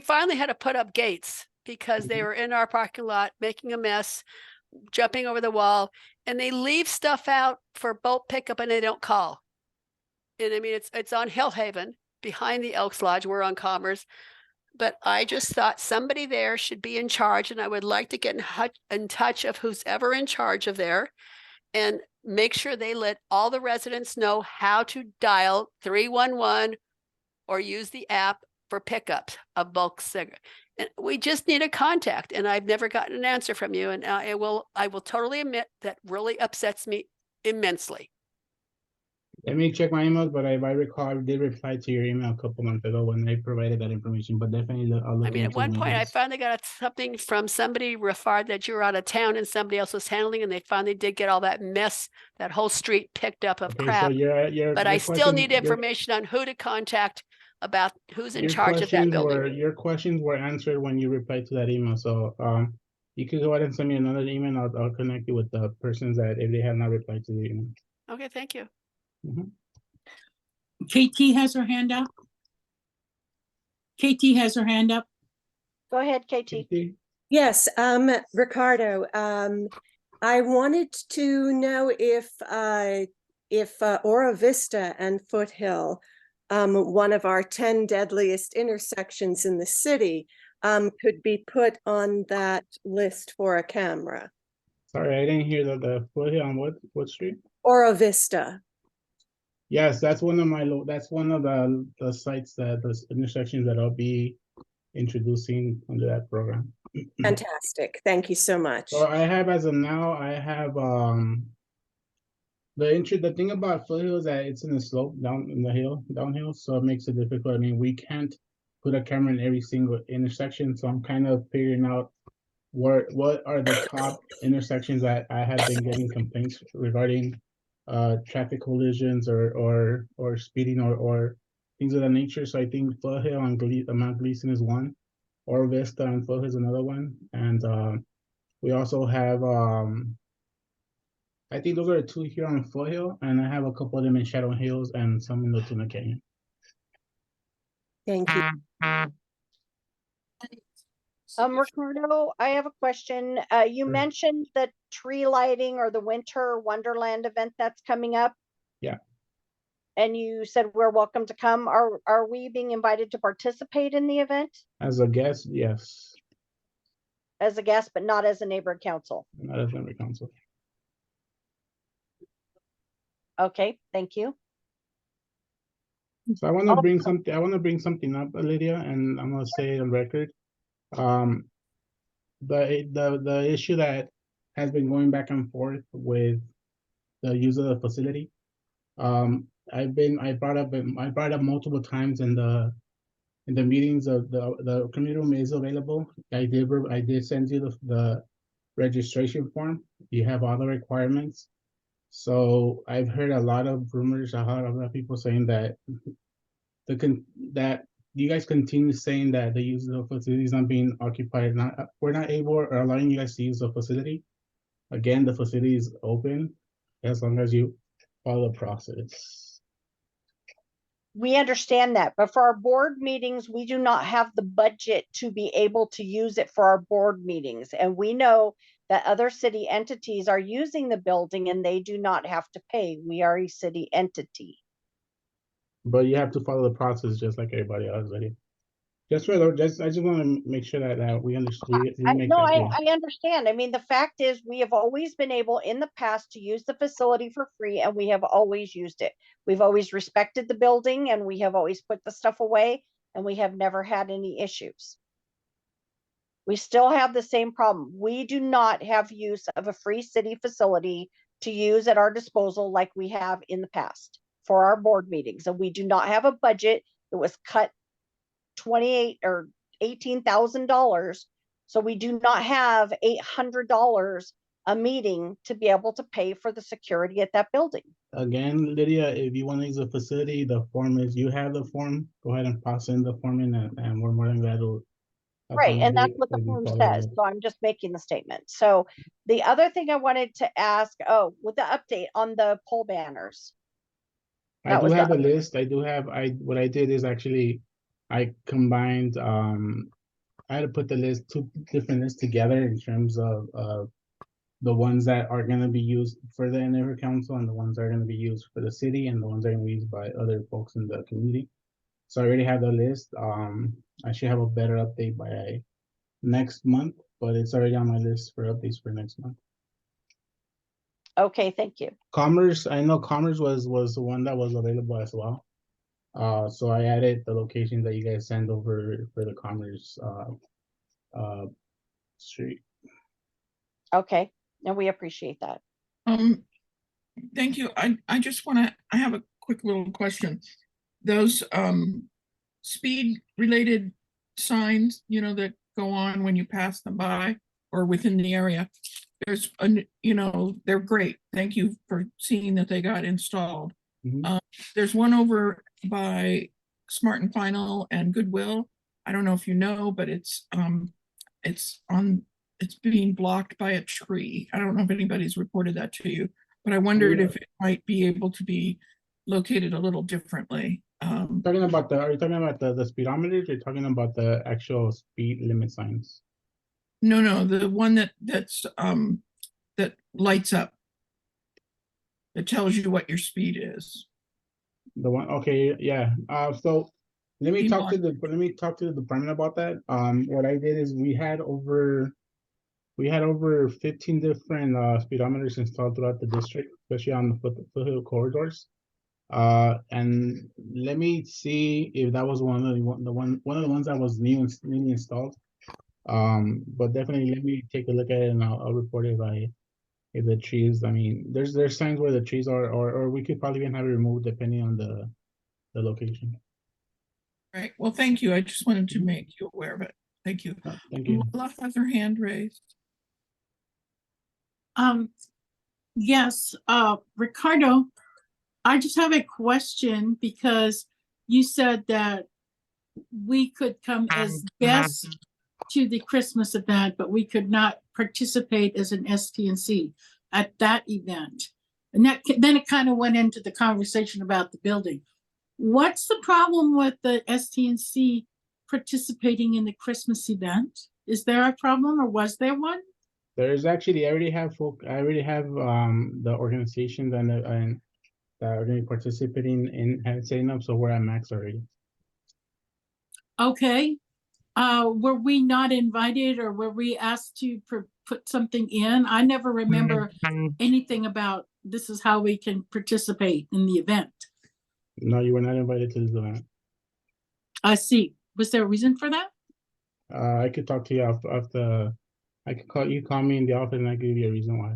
finally had to put up gates because they were in our parking lot making a mess, jumping over the wall, and they leave stuff out for boat pickup and they don't call. And I mean, it's on Hillhaven behind the Elks Lodge. We're on Commerce. But I just thought somebody there should be in charge, and I would like to get in touch of who's ever in charge of there and make sure they let all the residents know how to dial 311 or use the app for pickups of bulk cigarettes. And we just need a contact, and I've never gotten an answer from you. And I will totally admit that really upsets me immensely. Let me check my emails, but if I recall, I did reply to your email a couple months ago when they provided that information, but definitely I'll look I mean, at into one the point, I meetings. finally got something from somebody referred that you were out of town and somebody else was handling, and they finally did get all that mess, that whole street picked up of Okay, so crap. But I still need your information on who to contact about who's in charge of that building. Your questions were answered when you replied to that email. So you can go ahead and send me another email. I'll connect you with the persons that if they have not replied to the email. Okay, thank you. KT has her hand up. KT has her hand up. Go ahead, KT. Yes, Ricardo, I wanted to know if Ora Vista and Foothill, one of our 10 deadliest intersections in the city, could be put on that list for a camera. Sorry, I didn't hear the Foothill on what street? Ora Vista. Yes, that's one of the sites those intersections that I'll be introducing under that program. Fantastic. Thank you so much. So I have, as of now, I have the thing about Foothill is that it's in the slope downhill, so it makes it difficult. I mean, we can't put a camera in every single intersection, so I'm kind of figuring out what are the top intersections that I have been getting complaints regarding traffic collisions or speeding or things of that nature. So I think Foothill and Mount Gleason is one, or Vista and Foothill is another one, and we also have I think those are the 2 here on Foothill, and I have a couple of them in Shadow Hills and some in the Tuna Canyon. Thank you. Ricardo, I have a question. You mentioned the tree lighting or the winter wonderland event that's coming up. Yeah. And you said we're welcome to come. Are we being invited to participate in the event As a guest, yes, as a guest, but not as a neighborhood council? not as member council. Okay, thank you. So I want to bring something. I want to bring something up, Lydia, and I'm gonna say it on record. The issue that has been going back and forth with the use of the facility. I brought up multiple times in the meetings of the community room is available. I did send you the registration form. You have all the requirements. So I've heard a lot of rumors, a lot of people saying that that you guys continue saying that the use of the facility is not being occupied. We're not able or allowing you guys to use the facility. Again, the facility is open as long as you follow the process. We understand that, but for our board meetings, we do not have the budget to be able to use it for our board meetings. And we know that other city entities are using the building and they do not have to pay. We are a city entity. But you have to follow the process just like everybody else, buddy. I just want to make sure that we understand. I understand. I mean, the fact is we have always been able in the past to use the facility for free and we have always used it. We've always respected the building and we have always put the stuff away and we have never had any issues. We still have the same problem. We do not have use of a free city facility to use at our disposal like we have in the past for our board meetings. And we do not have a budget that was cut $28,000 or $18,000. So we do not have $800 a meeting to be able to pay for the security at that building. Again, Lydia, if you want to use a facility, the form is, you have the form, go ahead and pass in the form in and we're more than glad to. Right, and that's what the form says. So I'm just making the statement. So the other thing I wanted to ask, with the update on the pole banners. I do have a list. What I did is actually I combined I had to put two different lists together in terms of the ones that are going to be used for the neighborhood council and the ones that are going to be used for the city and the ones that are going to be used by other folks in the community. So I already have the list. I should have a better update by next month, but it's already on my list for updates for next month. Okay, thank you. Commerce, I know Commerce was the one that was available as well. So I added the location that you guys send over for the Commerce street. Okay, and we appreciate that. Thank you. I just want to, I have a quick little question. Those speed related signs, that go on when you pass them by or within the area, there's they're great. Thank you for seeing that they got installed. Mm-hmm. There's one over by Smart and Final and Goodwill. I don't know if you know, but it's being blocked by a tree. I don't know if anybody's reported that to you, but I wondered if it might be able to be located a little differently. Are you talking about the speedometers? Or you're talking about the actual speed limit signs? No, the one that lights up. That tells you what your speed is. The one, okay, yeah. So let me talk to the department about that. What I did is we had over 15 different speedometers installed throughout the district, especially on the foothill corridors. And let me see if that was one of the ones that was newly installed. But definitely let me take a look at it and I'll report it if the trees. I mean, there's signs where the trees are, or we could probably even have it removed depending on the location. Right. Well, thank you. I just wanted to make you aware of it. Thank you. Thank you. Lola has her hand raised. Yes, Ricardo, I just have a question because you said that we could come as guests to the Christmas event, but we could not participate as an STNC at that event. And then it kind of went into the conversation about the building. What's the problem with the STNC participating in the Christmas event? Is there a problem or was there one? There's actually, I already have the organizations and that are going to be participating in setting up, so we're at max already. Okay. Were we not invited or were we asked to put something in? I never remember anything about this is how we can participate in the event. No, you were not invited to this event. I see. Was there a reason for that? I could talk to you after. I could call me in the office and I could give you a reason why.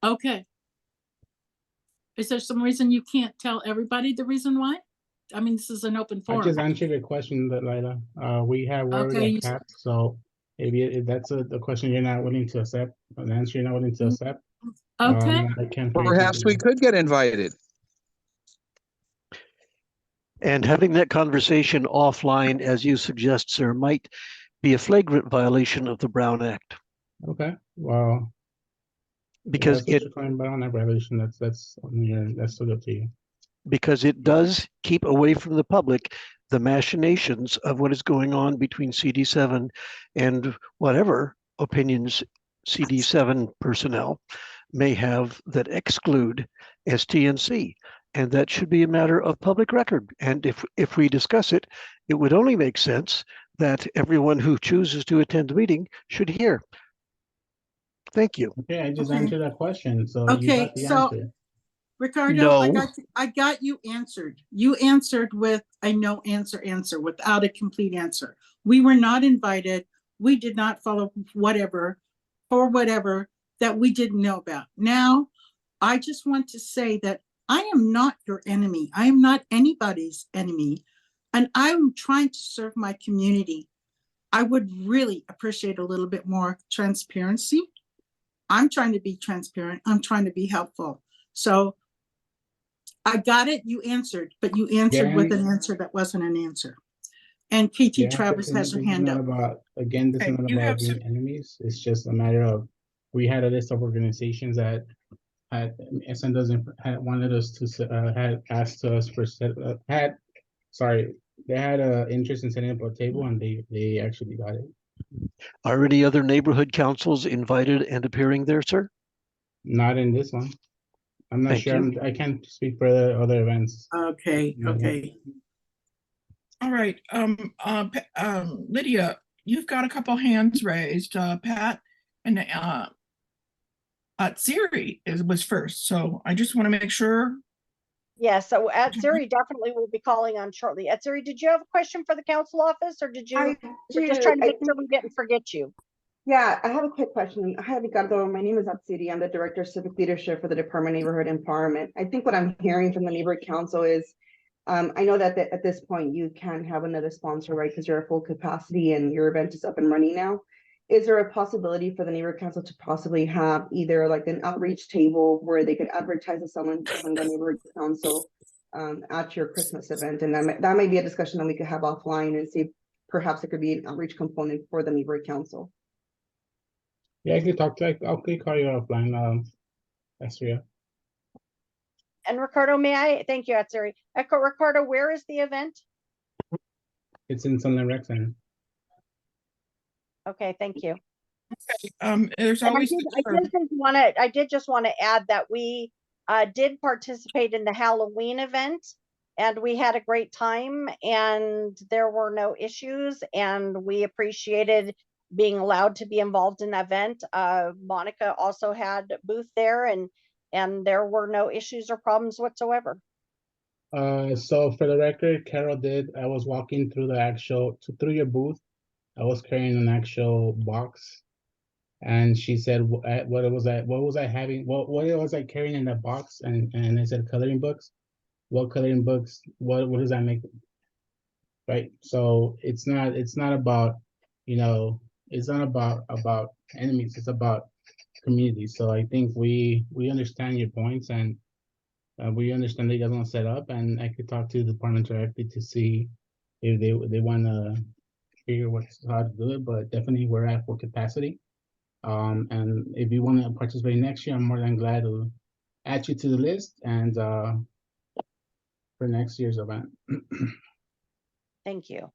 Okay. Is there some reason you can't tell everybody the reason why? I mean, this is an open I forum. just answered your question, Lila. We're already at cap, so if that's the question you're not willing to accept, an answer you're not willing to accept, okay. I can't. Perhaps we could get invited. And having that conversation offline, as you suggest, sir, might be a flagrant violation of the Brown Act. Okay, well, because that's what you're talking about on that violation. That's still up to you. Because it does keep away from the public the machinations of what is going on between CD7 and whatever opinions CD7 personnel may have that exclude STNC. And that should be a matter of public record. And if we discuss it, it would only make sense that everyone who chooses to attend the meeting should hear. Thank you. Okay, I just answered that question, so you Okay, got the so answer. Ricardo, No. I got you answered. You answered with a no answer without a complete answer. We were not invited. We did not follow whatever that we didn't know about. Now, I just want to say that I am not your enemy. I am not anybody's enemy. And I'm trying to serve my community. I would really appreciate a little bit more transparency. I'm trying to be transparent. I'm trying to be helpful. So I got it. You answered, but you answered with an answer that wasn't an answer. And KT Travis has her hand up. This is not about being enemies. It's just a matter of, we had a list of organizations that had wanted us to had asked us for they had an interest in setting up a table, and they actually got it. Are any other neighborhood councils invited and appearing there, sir? Not in this one. I'm not Thank sure. you. I can't speak for the other events. Okay, okay. All right, Lydia, you've got a couple hands raised. Pat and Siri was first, so I just want to make sure. Yeah, so Siri definitely will be calling on shortly. Siri, did you have a question for the council office, or did you? We're just trying to make sure we didn't forget you. Yeah, I have a quick question. Hi, Ricardo. My name is Atsiri. I'm the Director of Civic Leadership for the Department of Neighborhood Empowerment. I think what I'm hearing from the Neighborhood Council is, I know that at this point you can't have another sponsor, right? Because you're at full capacity and your event is up and running now. Is there a possibility for the Neighborhood Council to possibly have either like an outreach table where they could advertise the Sunland Neighborhood Council at your Christmas event? And that might be a discussion that we could have offline and see if perhaps it could be an outreach component for the Neighborhood Council. Yeah, I could talk to. I'll call you offline, Astria. And Ricardo, may I? Thank you, Atsiri. Ricardo, where is the event? It's in Sunland Rec Center. Okay, thank you. There's always. I did just want to add that we did participate in the Halloween event, and we had a great time, and there were no issues, and we appreciated being allowed to be involved in that event. Monica also had a booth there, and there were no issues or problems whatsoever. So for the record, Carol did. I was walking through through your booth. I was carrying an actual box, and she said, "What was I having? What was I carrying in that box?" And I said, "Coloring books." What coloring books? What does that make? Right. So it's not about, it's not about enemies. It's about community. So I think we understand your points, and we understand that you guys want to set up, and I could talk to the department directly to see if they want to figure how to do it. But definitely we're at full capacity. And if you want to participate next year, I'm more than glad to add you to the list and for next year's event. Thank you.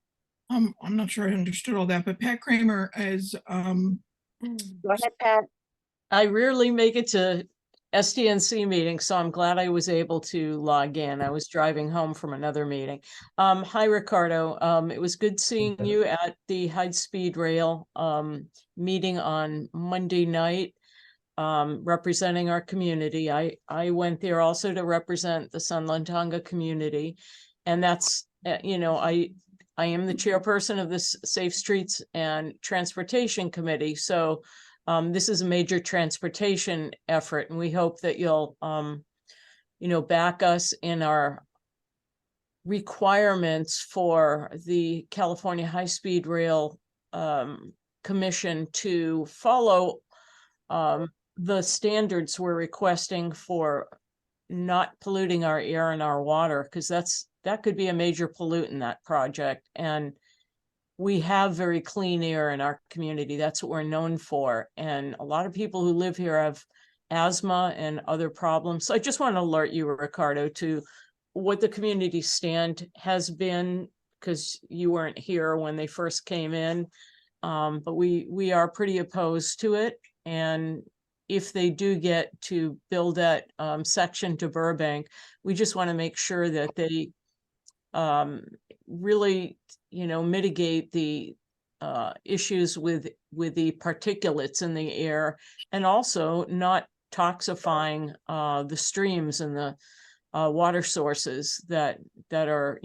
I'm not sure I understood all that, but Pat Kramer is, Go ahead, Pat. I rarely make it to STNC meetings, so I'm glad I was able to log in. I was driving home from another meeting. Hi, Ricardo. It was good seeing you at the High Speed Rail meeting on Monday night, representing our community. I went there also to represent the Sunland Tonga community, and that's I am the chairperson of this Safe Streets and Transportation Committee, so this is a major transportation effort, and we hope that you'll, back us in our requirements for the California High-Speed Rail Commission to follow the standards we're requesting for not polluting our air and our water, because that could be a major pollutant, that project. And we have very clean air in our community. That's what we're known for. And a lot of people who live here have asthma and other problems. So I just want to alert you, Ricardo, to what the community stand has been, because you weren't here when they first came in. But we are pretty opposed to it. And if they do get to build that section to Burbank, we just want to make sure that they really, mitigate the issues with the particulates in the air, and also not toxifying the streams and the water sources that are,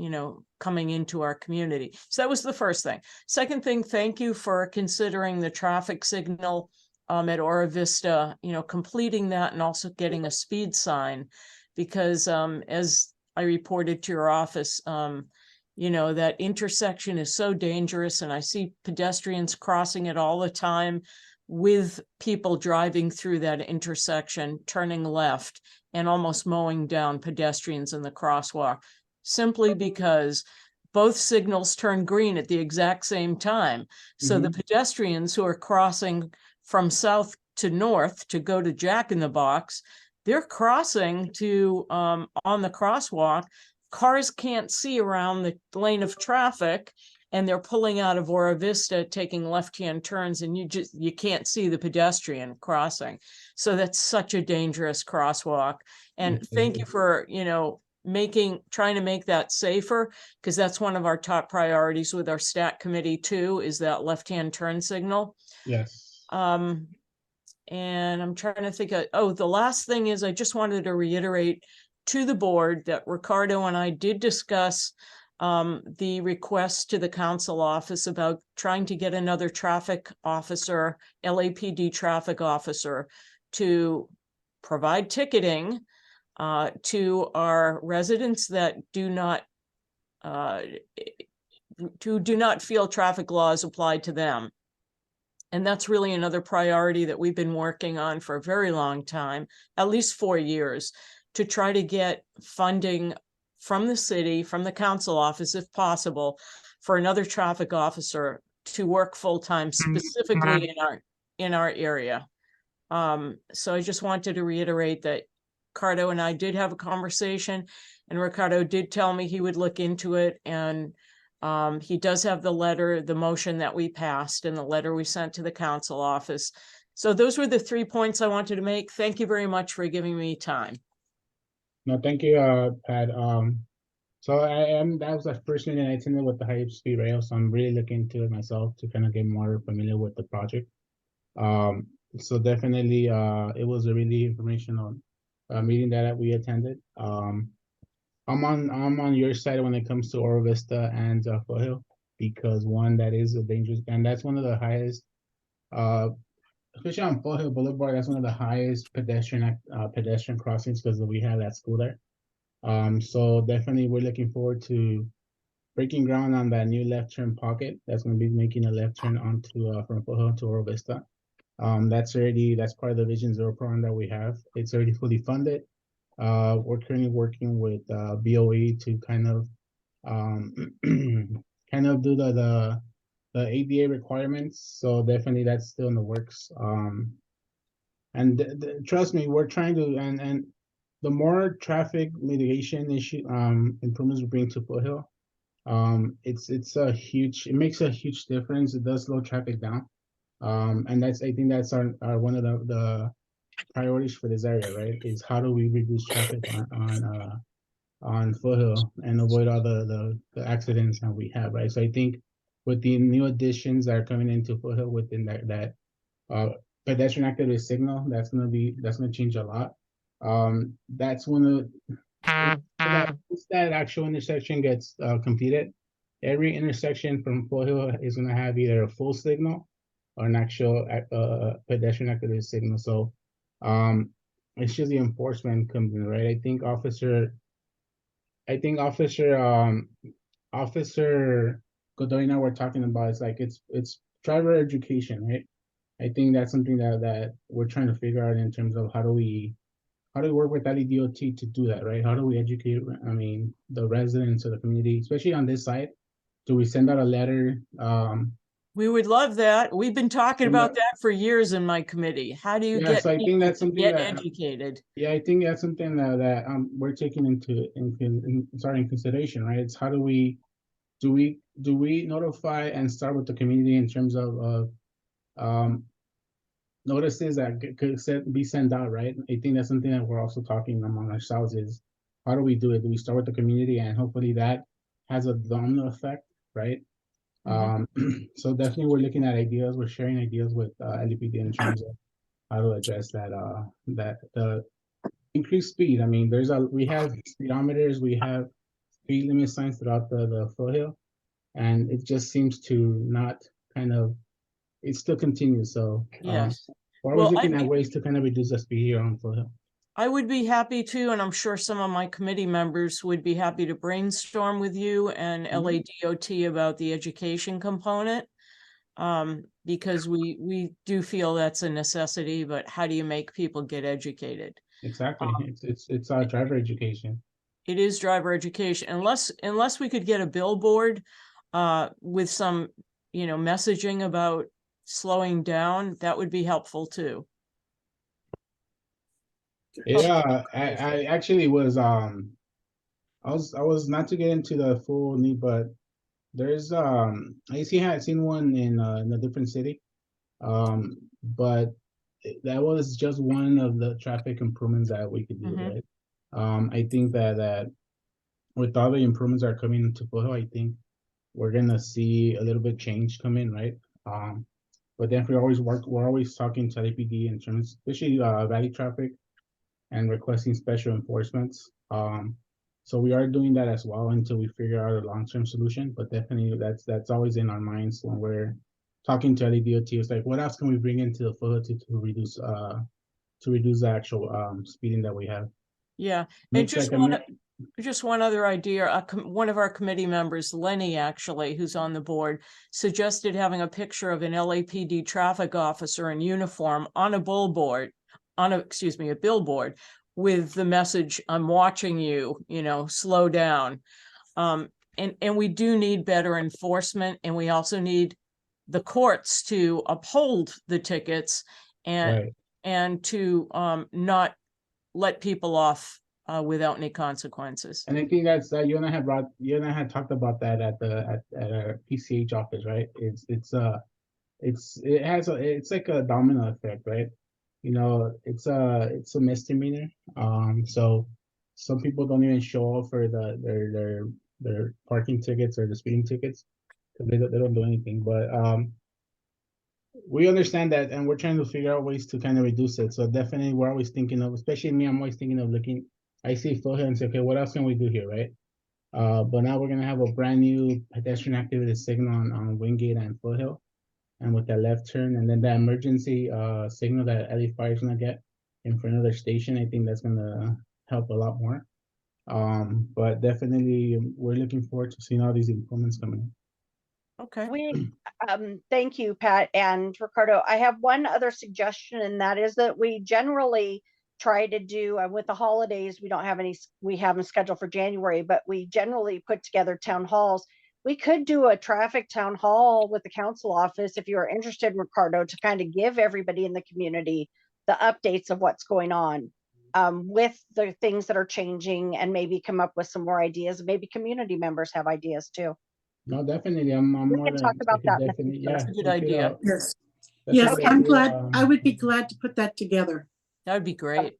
coming into our community. So that was the first thing. Second thing, thank you for considering the traffic signal at Ora Vista, completing that and also getting a speed sign, because as I reported to your office, that intersection is so dangerous, and I see pedestrians crossing it all the time, with people driving through that intersection, turning left and almost mowing down pedestrians in the crosswalk, simply because both signals turn green at the exact same time. So the pedestrians who are crossing from south to north to go to Jack in the Box, they're crossing to on the crosswalk. Cars can't see around the lane of traffic, and they're pulling out of Ora Vista, taking left-hand turns, and you can't see the pedestrian crossing. So that's such a dangerous crosswalk. And thank you for, trying to make that safer, because that's one of our top priorities with our STAT committee too, is that left-hand turn signal. Yes. And I'm trying to think of, the last thing is I just wanted to reiterate to the board that Ricardo and I did discuss the request to the council office about trying to get another traffic officer, LAPD traffic officer, to provide ticketing to our residents that do not feel traffic laws apply to them. And that's really another priority that we've been working on for a very long time, at least 4 years, to try to get funding from the city, from the council office, if possible, for another traffic officer to work full-time, specifically in our area. So I just wanted to reiterate that Ricardo and I did have a conversation, and Ricardo did tell me he would look into it, and he does have the letter, the motion that we passed, and the letter we sent to the council office. So those were the 3 points I wanted to make. Thank you very much for giving me time. No, thank you, Pat. So that was the first meeting I attended with the high speed rail, so I'm really looking into it myself to kind of get more familiar with the project. So definitely, it was a really informational meeting that we attended. I'm on your side when it comes to Oro Vista and Foothill, because one, that is a dangerous, and that's one of the highest, especially on Foothill Boulevard, that's one of the highest pedestrian crossings, because we have that school there. So definitely we're looking forward to breaking ground on that new left turn pocket that's going to be making a left turn onto from Foothill to Oro Vista. That's part of the Vision Zero program that we have. It's already fully funded. We're currently working with BOE to kind of do the ADA requirements. So definitely that's still in the works. And trust me, we're trying to, and the more traffic mitigation issue improvements we bring to Foothill, It's a huge, it makes a huge difference. It does slow traffic down. And I think that's our one of the priorities for this area, right? Is how do we reduce traffic on Foothill and avoid all the accidents that we have, right? So I think with the new additions that are coming into Foothill within that pedestrian activity signal, that's gonna change a lot. That's one of once that actual intersection gets completed, every intersection from Foothill is gonna have either a full signal or an actual pedestrian activity signal. So it's just the enforcement comes in, right? I think Officer Godoy and I were talking about, it's driver education, right? I think that's something that we're trying to figure out in terms of how do we work with LEDOT to do that, right? How do we educate, the residents of the community, especially on this side? Do we send out a letter? We would love that. We've been talking about that for years in my committee. How do you Yeah, get so I think people that's to something get that educated? Yeah, I think that's something that we're taking in consideration, right? It's how do we notify and start with the community in terms of notices that could be sent out, right? I think that's something that we're also talking among ourselves is how do we do it? Do we start with the community and hopefully that has a domino effect, right? So definitely we're looking at ideas, we're sharing ideas with LEPD in terms of how to address the increased speed. I mean, we have speedometers, we have speed limit signs throughout the foothill, and it just seems to not it still continues. So Yes. we're always Well, looking at ways to kind of reduce the speed here on foothill. I would be happy to, and I'm sure some of my committee members would be happy to brainstorm with you and LADOT about the education component. Because we do feel that's a necessity, but how do you make people get educated? Exactly. It's our driver education. It is driver education. Unless we could get a billboard with some, messaging about slowing down, that would be helpful too. Yeah, I actually was I was not to get into the full need, but there's had seen one in a different city. But that was just one of the traffic improvements that we could do, right? I think that with all the improvements that are coming into Foothill, I think we're gonna see a little bit change come in, right? But then we're always talking to LAPD in terms, especially valley traffic and requesting special enforcements. So we are doing that as well until we figure out a long-term solution. But definitely that's always in our minds when we're talking to LADOT. It's like, what else can we bring into the Foothill to reduce the actual speeding that we have? Yeah, and just one other idea. One of our committee members, Lenny, actually, who's on the board, suggested having a picture of an LAPD traffic officer in uniform on a billboard, with the message, "I'm watching you, slow down." And we do need better enforcement, and we also need the courts to uphold the tickets and to not let people off without any consequences. And I think that's you and I had talked about that at our PCH office, right? It's like a domino effect, right? It's a misdemeanor. So some people don't even show up for their parking tickets or the speeding tickets because they don't do anything. But we understand that, and we're trying to figure out ways to kind of reduce it. So definitely, we're always thinking of, especially me, I'm always thinking of looking. I see Foothill and say, okay, what else can we do here, right? But now we're gonna have a brand new pedestrian activity signal on Wingate and Foothill, and with that left turn, and then the emergency signal that LA Fire is gonna get in front of their station. I think that's gonna help a lot more. But definitely, we're looking forward to seeing all these improvements coming. Okay. Thank you, Pat and Ricardo. I have one other suggestion, and that is that we generally try to do with the holidays. We haven't scheduled for January, but we generally put together town halls. We could do a traffic town hall with the council office if you are interested, Ricardo, to kind of give everybody in the community the updates of what's going on. with the things that are changing and maybe come up with some more ideas. Maybe community members have ideas too. No, definitely. I'm We more can than talk about that in the definitely, future. yeah. That's a good we could, idea. Yes. that's a Yes, good I'm idea, glad, I would be glad to put that together. That would be great.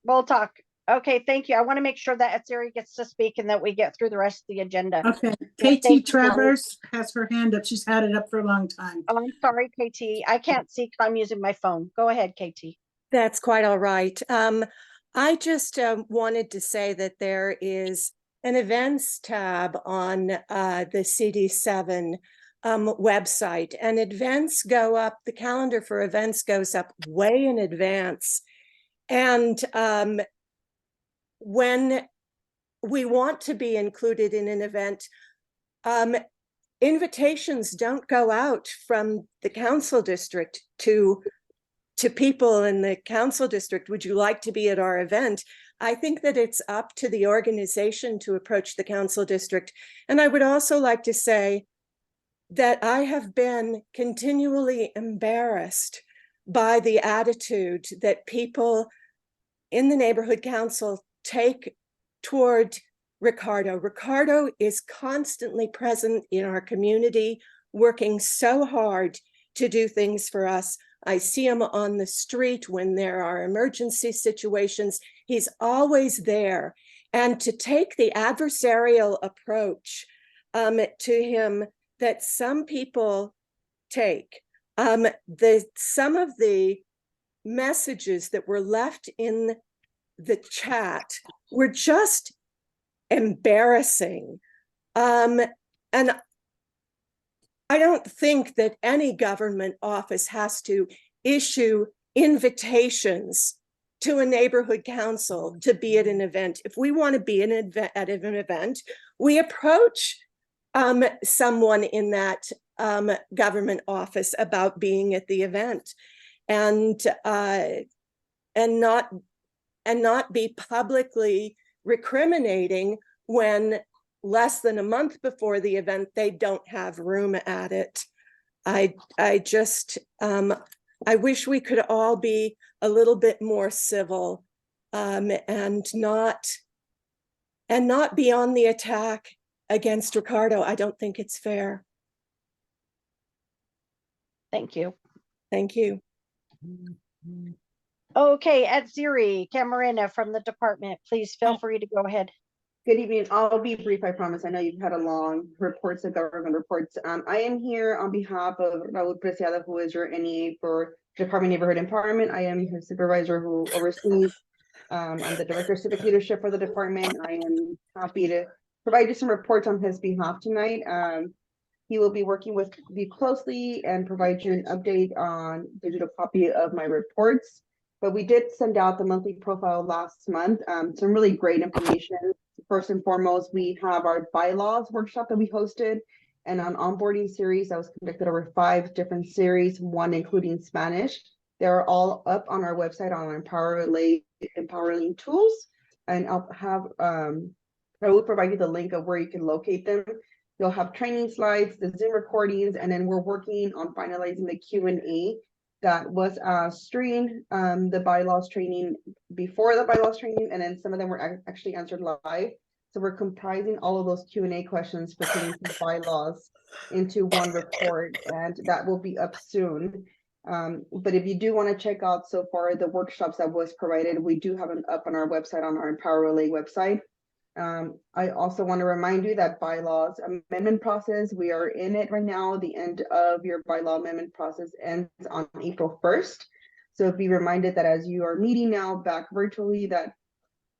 We'll talk. Okay, thank you. I want to make sure that Atsiri gets to speak and that we get through the rest of the agenda. Okay, Thank KT you. Travers has her hand up. She's had it up for a long time. Oh, I'm sorry, KT. I can't see because I'm using my phone. Go ahead, KT. That's quite all right. I just wanted to say that there is an events tab on the CD7 website, and events go up, the calendar for events goes up way in advance. And when we want to be included in an event, invitations don't go out from the council district to people in the council district. Would you like to be at our event? I think that it's up to the organization to approach the council district. And I would also like to say that I have been continually embarrassed by the attitude that people in the neighborhood council take toward Ricardo. Ricardo is constantly present in our community, working so hard to do things for us. I see him on the street when there are emergency situations. He's always there. And to take the adversarial approach to him that some people take, some of the messages that were left in the chat were just embarrassing. And I don't think that any government office has to issue invitations to a neighborhood council to be at an event. If we want to be at an event, we approach someone in that government office about being at the event, and not be publicly recriminating when less than a month before the event they don't have room at it. I just I wish we could all be a little bit more civil and not be on the attack against Ricardo. I don't think it's fair. Thank you. Thank you. Okay, Atsiri Camarena from the department, please feel free to go ahead. Good evening. I'll be brief, I promise. I know you've had a long reports of government reports. I am here on behalf of Raul Preciado, who is your NEA for Department of Neighborhood Empowerment. I am his supervisor who oversees. I'm the director of civic leadership for the department. I am happy to provide you some reports on his behalf tonight. He will be working with me closely and provide you an update on digital copy of my reports. But we did send out the monthly profile last month. Some really great information. First and foremost, we have our bylaws workshop that we hosted and an onboarding series that was conducted over 5 different series, one including Spanish. They're all up on our website on empowering tools. And I'll have, I will provide you the link of where you can locate them. You'll have training slides, the Zoom recordings, and then we're working on finalizing the Q&A that was streamed, the bylaws training before the bylaws training, and then some of them were actually answered live. So we're comprising all of those Q&A questions pertaining to bylaws into one report, and that will be up soon. But if you do want to check out so far the workshops that was provided, we do have them up on our website, on our Empower Relay website. I also want to remind you that bylaws amendment process, we are in it right now. The end of your bylaw amendment process ends on April 1st. So be reminded that as you are meeting now back virtually, that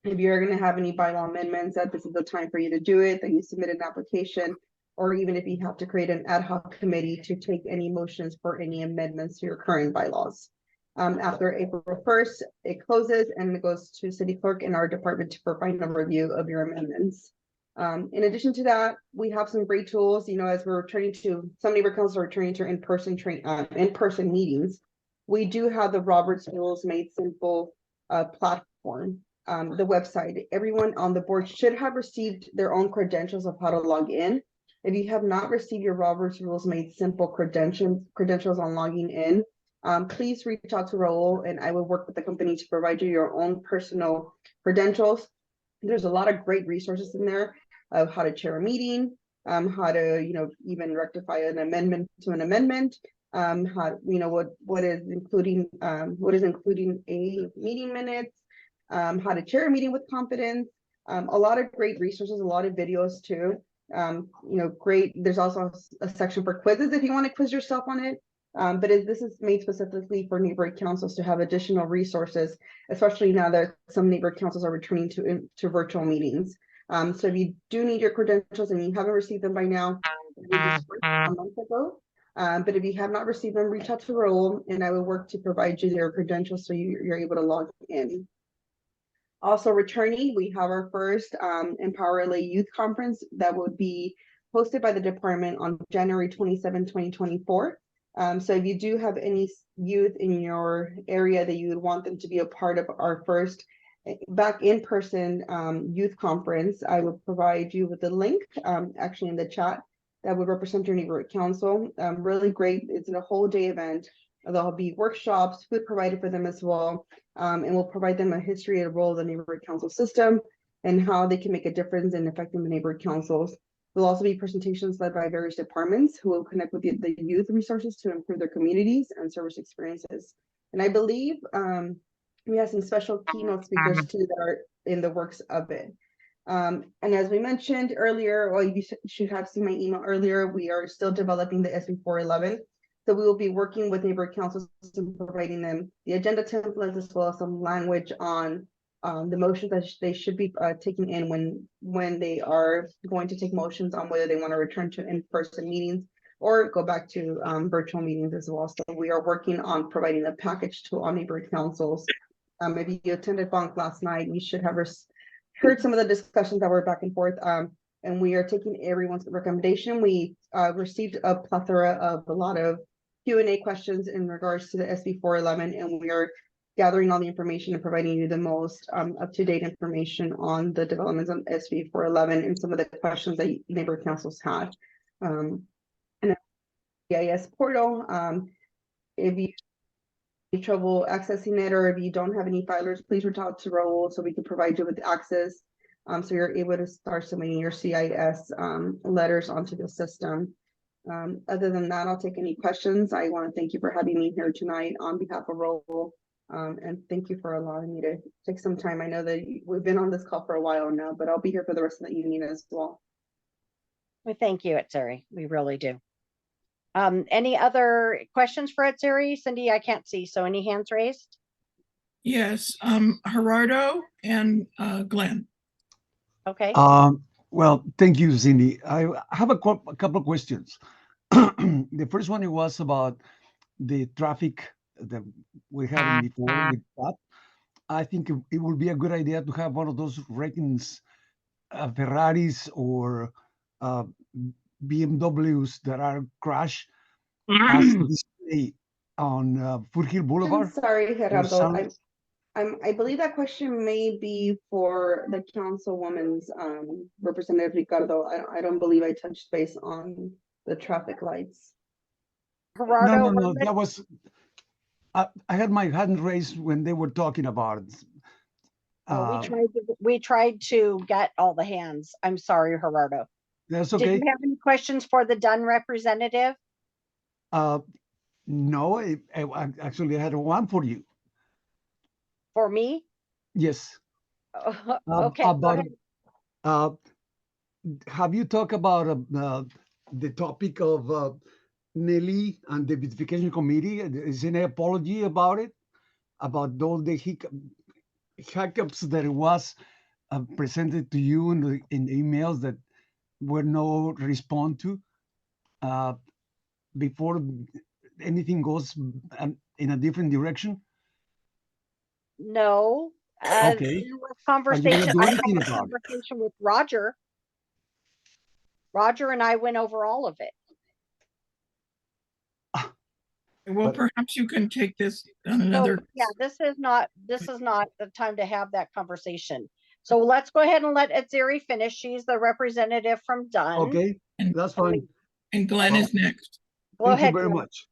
if you're going to have any bylaw amendments, that this is the time for you to do it, that you submit an application, or even if you have to create an ad hoc committee to take any motions for any amendments to your current bylaws. After April 1st, it closes and it goes to city clerk and our department for final review of your amendments. In addition to that, we have some great tools, you know, as we're returning to, some neighbor councils are returning to in-person meetings. We do have the Roberts Rules Made Simple platform, the website. Everyone on the board should have received their own credentials of how to log in. If you have not received your Roberts Rules Made Simple credentials on logging in, please reach out to Raul and I will work with the company to provide you your own personal credentials. There's a lot of great resources in there of how to chair a meeting, how to, even rectify an amendment to an amendment, how, what is including a meeting minutes, how to chair a meeting with confidence, a lot of great resources, a lot of videos too. Great. There's also a section for quizzes if you want to quiz yourself on it. But this is made specifically for neighborhood councils to have additional resources, especially now that some neighborhood councils are returning to virtual meetings. So if you do need your credentials and you haven't received them by now, a month ago. But if you have not received them, reach out to Raul and I will work to provide you their credentials so you're able to log in. Also returning, we have our first Empower LA Youth Conference that will be hosted by the department on January 27, 2024. So if you do have any youth in your area that you would want them to be a part of our first back in-person youth conference, I will provide you with the link actually in the chat that would represent your neighborhood council. Really great. It's a whole day event. There'll be workshops, food provided for them as well. And we'll provide them a history and role of the neighborhood council system and how they can make a difference in affecting the neighborhood councils. There'll also be presentations led by various departments who will connect with the youth resources to improve their communities and service experiences. And I believe we have some special keynote speakers too that are in the works of it. And as we mentioned earlier, well, you should have seen my email earlier, we are still developing the SB 411. So we will be working with neighborhood councils and providing them the agenda templates as well as some language on the motions that they should be taking in when they are going to take motions on whether they want to return to in-person meetings or go back to virtual meetings as well. So we are working on providing a package to all neighborhood councils. Maybe you attended Bonk last night, you should have heard some of the discussions that were back and forth. And we are taking everyone's recommendation. We received a plethora of a lot of Q&A questions in regards to the SB 411, and we are gathering all the information and providing you the most up-to-date information on the developments on SB 411 and some of the questions that neighborhood councils had. And the EIS portal, if you have trouble accessing it or if you don't have any filers, please reach out to Raul so we can provide you with access so you're able to start submitting your CIS letters onto the system. Other than that, I'll take any questions. I want to thank you for having me here tonight on behalf of Raul. And thank you for allowing me to take some time. I know that we've been on this call for a while now, but I'll be here for the rest of the evening as well. We thank you, Etzeri. We really do. Any other questions for Etzeri? Cindy, I can't see, so any hands raised? Yes, Gerardo and Glenn. Okay. Well, thank you, Cindy. I have a couple of questions. The first one was about the traffic that we had before with that. I think it would be a good idea to have one of those ratings, Ferraris or BMWs that are crashed as display on Foothill Boulevard. I'm sorry, Gerardo. I believe that question may be for the councilwoman's representative Ricardo. I don't believe I touched base on the traffic lights. Gerardo, no, that was I had my hand raised when they were talking about it. We tried to get all the hands. I'm sorry, Gerardo. That's okay. Did you have any questions for the Dunn representative? No, I actually had one for you. For me? Yes. Okay. Have you talked about the topic of Nelly and the beautification committee? Is any apology about it? About all the hiccups that it was presented to you in the emails that were no response to before anything goes in a different direction? No. Okay. There was conversation. I had a conversation with Roger. Roger and I went over all of it. Well, perhaps you can take this on another. So, yeah, this is not the time to have that conversation. So let's go ahead and let Etzeri finish. She's the representative from Dunn. Okay, that's fine. And Glenn is next. Go ahead. Thank you very much.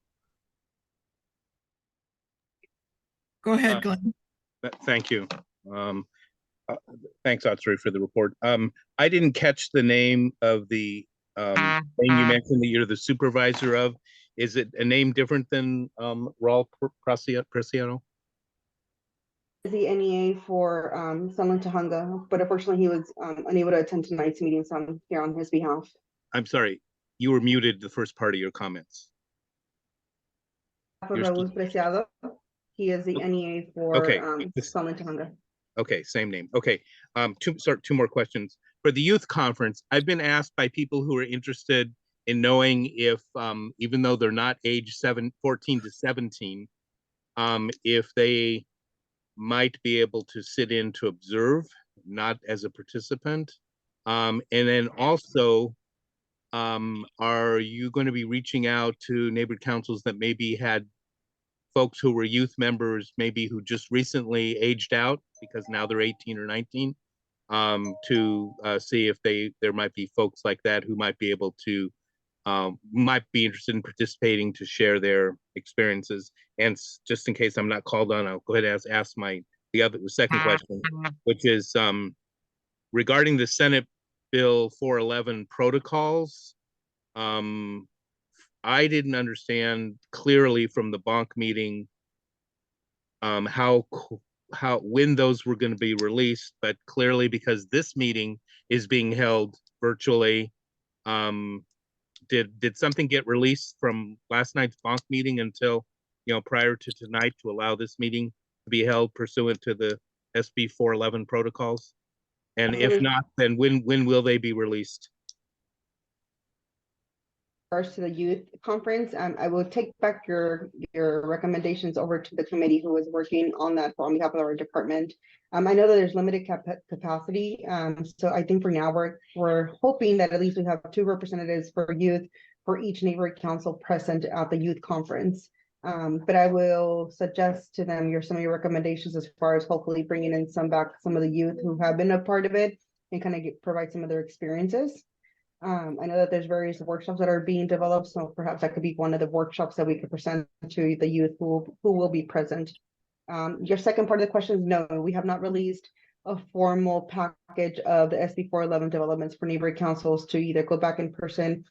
Go ahead, Glenn. Thank you. Um, Thanks, Atsuri, for the report. I didn't catch the name of the thing you mentioned that you're the supervisor of. Is it a name different than Raul Preciado? The NEA for Sunland Tahunga, but unfortunately he was unable to attend tonight's meeting, so I'm here on his behalf. I'm sorry, you were muted the first part of your comments. For Raul Preciado, he is the NEA for Sunland Tahunga. Okay, same name. Okay, two more questions. For the youth conference, I've been asked by people who are interested in knowing if, even though they're not age 14 to 17, if they might be able to sit in to observe, not as a participant. And then also, are you going to be reaching out to neighborhood councils that maybe had folks who were youth members, maybe who just recently aged out because now they're 18 or 19, to see if there might be folks like that who might be able to, might be interested in participating to share their experiences. And just in case I'm not called on, I'll go ahead and ask the second question, which is regarding the Senate Bill 411 protocols. I didn't understand clearly from the bonk meeting when those were going to be released, but clearly because this meeting is being held virtually, did something get released from last night's bonk meeting until prior to tonight to allow this meeting to be held pursuant to the SB 411 protocols? And if not, then when will they be released? Regards to the youth conference, I will take back your recommendations over to the committee who is working on that on behalf of our department. I know that there's limited capacity, so I think for now we're hoping that at least we have 2 representatives for youth for each neighborhood council present at the youth conference. But I will suggest to them some of your recommendations as far as hopefully bringing in some of the youth who have been a part of it and kind of provide some of their experiences. I know that there's various workshops that are being developed, so perhaps that could be one of the workshops that we could present to the youth who will be present. Your second part of the question is no, we have not released a formal package of the SB 411 developments for neighborhood councils to either go back in person,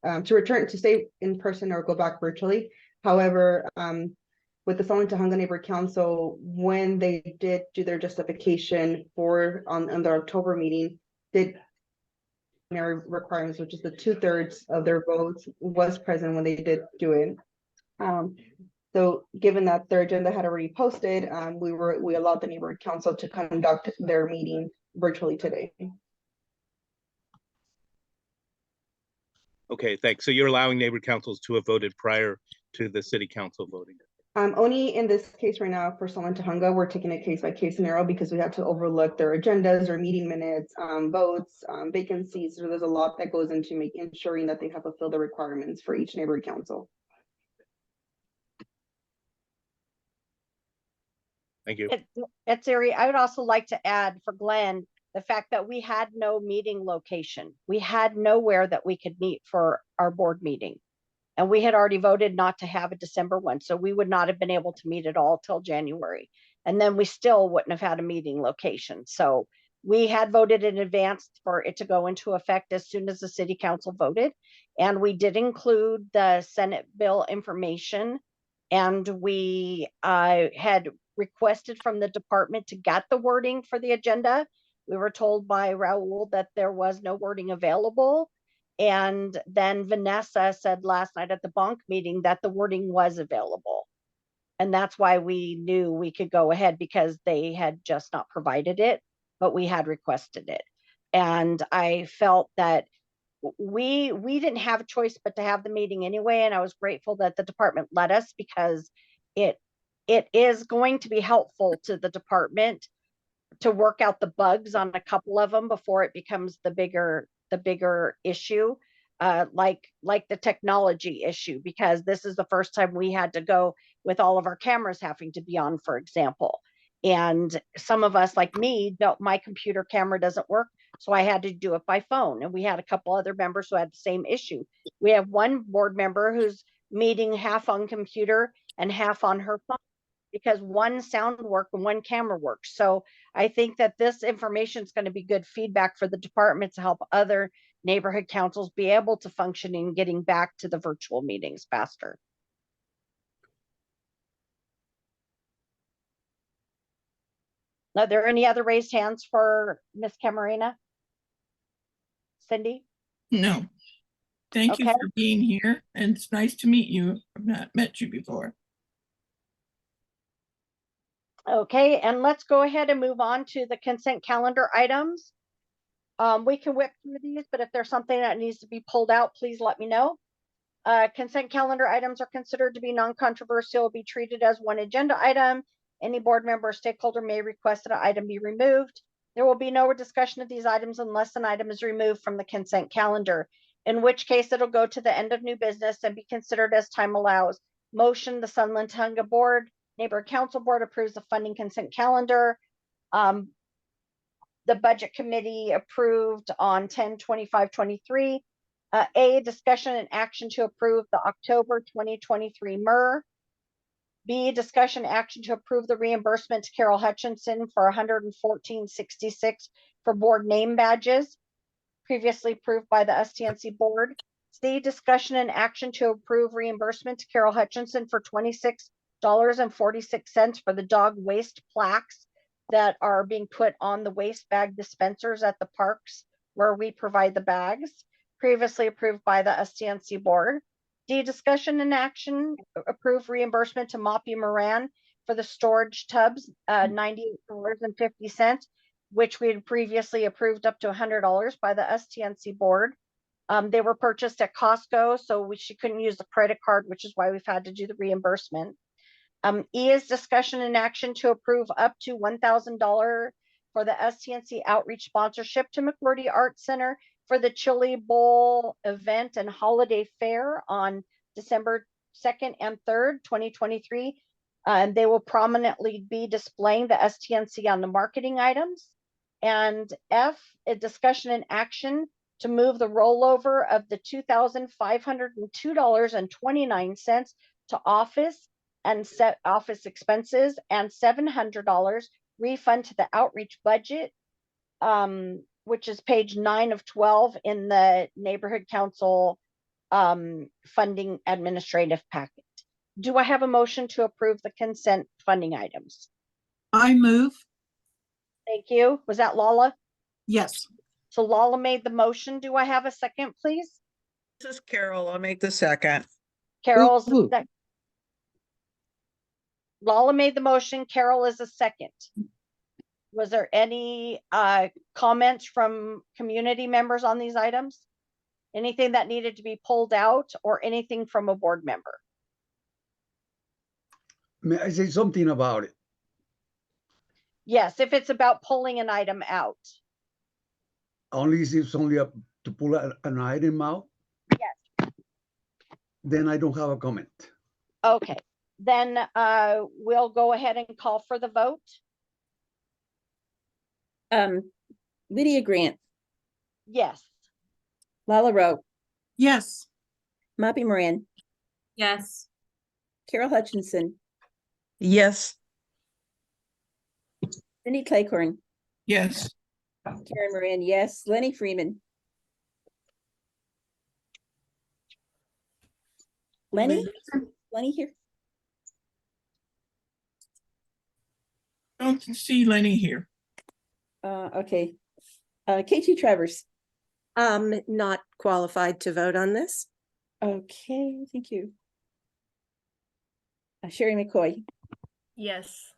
to stay in person or go back virtually. However, with the Sunland Tahunga Neighborhood Council, when they did do their justification on their October meeting, did requirements, which is the 2/3 of their votes was present when they did do it. So given that their agenda had already posted, we allowed the neighborhood council to conduct their meeting virtually today. Okay, thanks. So you're allowing neighborhood councils to have voted prior to the city council voting? Only in this case right now for Sunland Tahunga, we're taking a case by case scenario because we have to overlook their agendas, their meeting minutes, votes, vacancies. So there's a lot that goes into ensuring that they have fulfilled the requirements for each neighborhood council. Thank you. Atsuri, I would also like to add for Glenn, the fact that we had no meeting location. We had nowhere that we could meet for our board meeting. And we had already voted not to have a December one. So we would not have been able to meet at all till January. And then we still wouldn't have had a meeting location. So we had voted in advance for it to go into effect as soon as the city council voted. And we did include the Senate bill information. And we had requested from the department to get the wording for the agenda. We were told by Raul that there was no wording available. And then Vanessa said last night at the bonk meeting that the wording was available. And that's why we knew we could go ahead because they had just not provided it, but we had requested it. And I felt that we didn't have a choice but to have the meeting anyway. And I was grateful that the department let us because it is going to be helpful to the department to work out the bugs on a couple of them before it becomes the bigger issue, like the technology issue, because this is the first time we had to go with all of our cameras having to be on, for example. And some of us, like me, my computer camera doesn't work, so I had to do it by phone. And we had a couple other members who had the same issue. We have one board member who's meeting half on computer and half on her phone. because one sound work and one camera works. So I think that this information is going to be good feedback for the department to help other neighborhood councils be able to function in getting back to the virtual meetings faster. Are there any other raised hands for Ms. Camarena? Cindy? No. Thank you Okay. for being here, and it's nice to meet you. I've not met you before. Okay, and let's go ahead and move on to the consent calendar items. We can whip through these, but if there's something that needs to be pulled out, please let me know. Consent calendar items are considered to be non-controversial, be treated as one agenda item. Any board member or stakeholder may request that an item be removed. There will be no discussion of these items unless an item is removed from the consent calendar, in which case it'll go to the end of new business and be considered as time allows. Motion, the Sunland-Tunga Board, Neighborhood Council Board approves the funding consent calendar. The Budget Committee approved on 10/25/23. A, discussion and action to approve the October 2023 MER. B, discussion action to approve the reimbursement to Carol Hutchinson for $114.66 for board name badges, previously approved by the STNC board. C, discussion and action to approve reimbursement to Carol Hutchinson for $26.46 for the dog waste plaques that are being put on the waste bag dispensers at the parks where we provide the bags, previously approved by the STNC board. D, discussion and action approve reimbursement to Moppy Moran for the storage tubs, $98.50, which we had previously approved up to $100 by the STNC board. They were purchased at Costco, so she couldn't use the credit card, which is why we've had to do the reimbursement. E is discussion and action to approve up to $1,000 for the STNC outreach sponsorship to McWherty Arts Center for the Chili Bowl event and holiday fair on December 2nd and 3rd, 2023. And they will prominently be displaying the STNC on the marketing items. And F, a discussion and action to move the rollover of the $2,502.29 to office and set office expenses and $700 refund to the outreach budget, which is page 9 of 12 in the neighborhood council funding administrative packet. Do I have a motion to approve the consent funding items? I move. Thank you. Was that Lala? Yes. So Lala made the motion. Do I have a second, please? This is Carol. I'll make the second. Carol's the second. Lala made the motion. Carol is a second. Was there any comments from community members on these items? Anything that needed to be pulled out or anything from a board member? May I say something about it? Yes, if it's about pulling an item out. Only if it's only up to pull an item out? Yes. Then I don't have a comment. Okay, then we'll go ahead and call for the vote. Lydia Grant, Yes. Lala Rowe, Yes. Moppy Moran, Yes. Carol Hutchinson, Yes. Cindy Claycorn, Yes. Karen Moran, yes, Lenny Freeman. Lenny? Lenny here? Don't see Lenny here. Okay. KT Travers. Not qualified to vote on this. Okay, thank you. Sherry McCoy. Yes.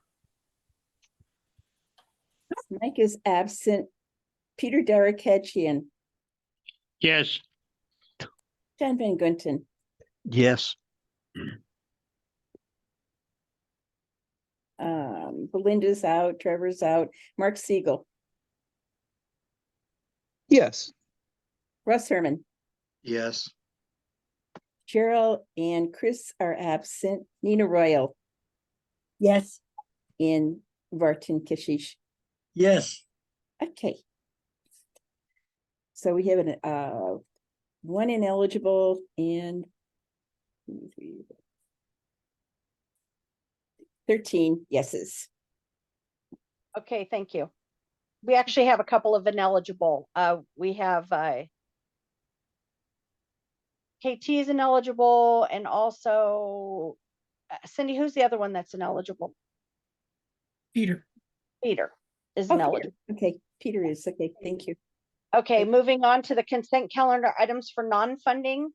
Mike is absent. Peter Dereketchian. Yes. John Van Gunten. Yes. Belinda's out, Trevor's out, Mark Siegel, Yes. Russ Herman, Yes. Cheryl and Chris are absent, Nina Royal, Yes. and Vartan Kishish. Yes. Okay. So we have an one ineligible and 13 yeses. Okay, thank you. We actually have a couple of ineligible. We have KT is ineligible, and also Cindy, who's the other one that's ineligible? Peter. Peter is Oh, ineligible. Okay, Peter is, okay, thank you. Okay, moving on to the consent calendar items for non-funding.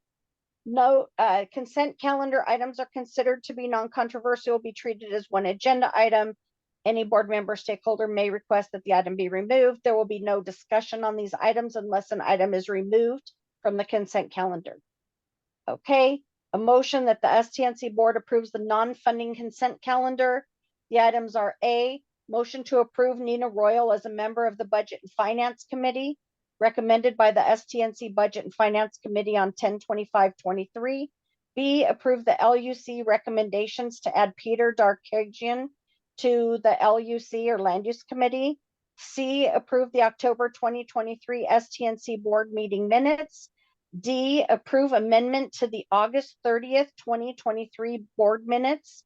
No, consent calendar items are considered to be non-controversial, be treated as one agenda item. Any board member stakeholder may request that the item be removed. There will be no discussion on these items unless an item is removed from the consent calendar. Okay, a motion that the STNC board approves the non-funding consent calendar. The items are A, motion to approve Nina Royal as a member of the Budget and Finance Committee, recommended by the STNC Budget and Finance Committee on 10/25/23. B, approve the LUC recommendations to add Peter Darkagian to the LUC or Land Use Committee. C, approve the October 2023 STNC board meeting minutes. D, approve amendment to the August 30th, 2023 board minutes.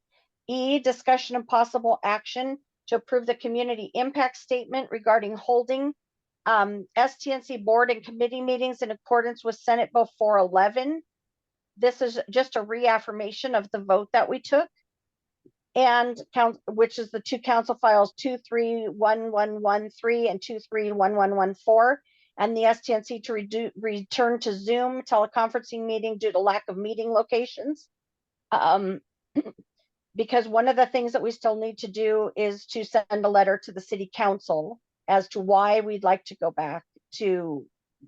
E, discussion and possible action to approve the community impact statement regarding holding STNC board and committee meetings in accordance with Senate Bill 411. This is just a reaffirmation of the vote that we took, and which is the two council files 231113 and 231114, and the STNC to return to Zoom teleconferencing meeting due to lack of meeting locations. Because one of the things that we still need to do is to send a letter to the city council as to why we'd like to go back to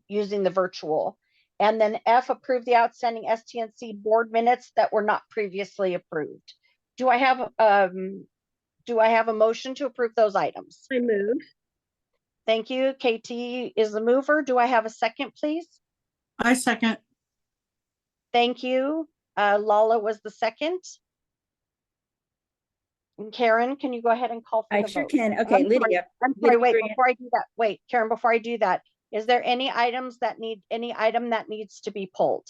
using the virtual. And then F, approve the outstanding STNC board minutes that were not previously approved. Do I have a motion to approve those items? I move. Thank you. KT is the mover. Do I have a second, please? I second. Thank you. Lala was the second. And Karen, can you go ahead and call for I the sure vote? can. Okay, Lydia. I'm sorry, Lydia wait, Grant. before I do that, wait, Karen, before I do that, is there any item that needs to be pulled?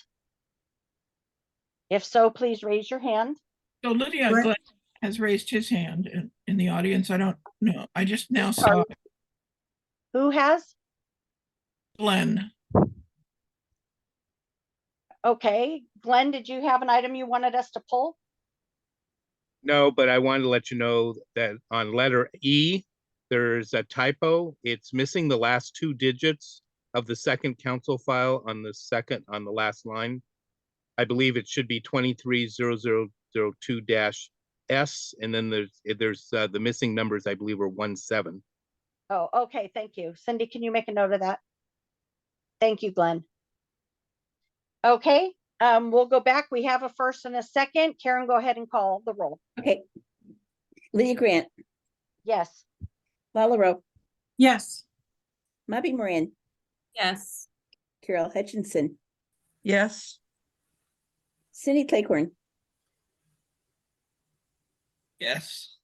If so, please raise your hand. So Lydia Right. Glenn has raised his hand in the audience. I don't know. I just now Sorry. saw Who has? Glenn. Okay, Glenn, did you have an item you wanted us to pull? No, but I wanted to let you know that on letter E, there's a typo. It's missing the last two digits of the second council file on the last line. I believe it should be 230002-S, and then there's the missing numbers, I believe, are 17. Oh, okay, thank you. Cindy, can you make a note of that? Thank you, Glenn. Okay, we'll go back. We have a first and a second. Karen, go ahead and call the roll. Okay. Lydia Grant, Yes. Lala Rowe, Yes. Mabi Moran, Yes. Carol Hutchinson, Yes. Cindy Claycorn, Yes.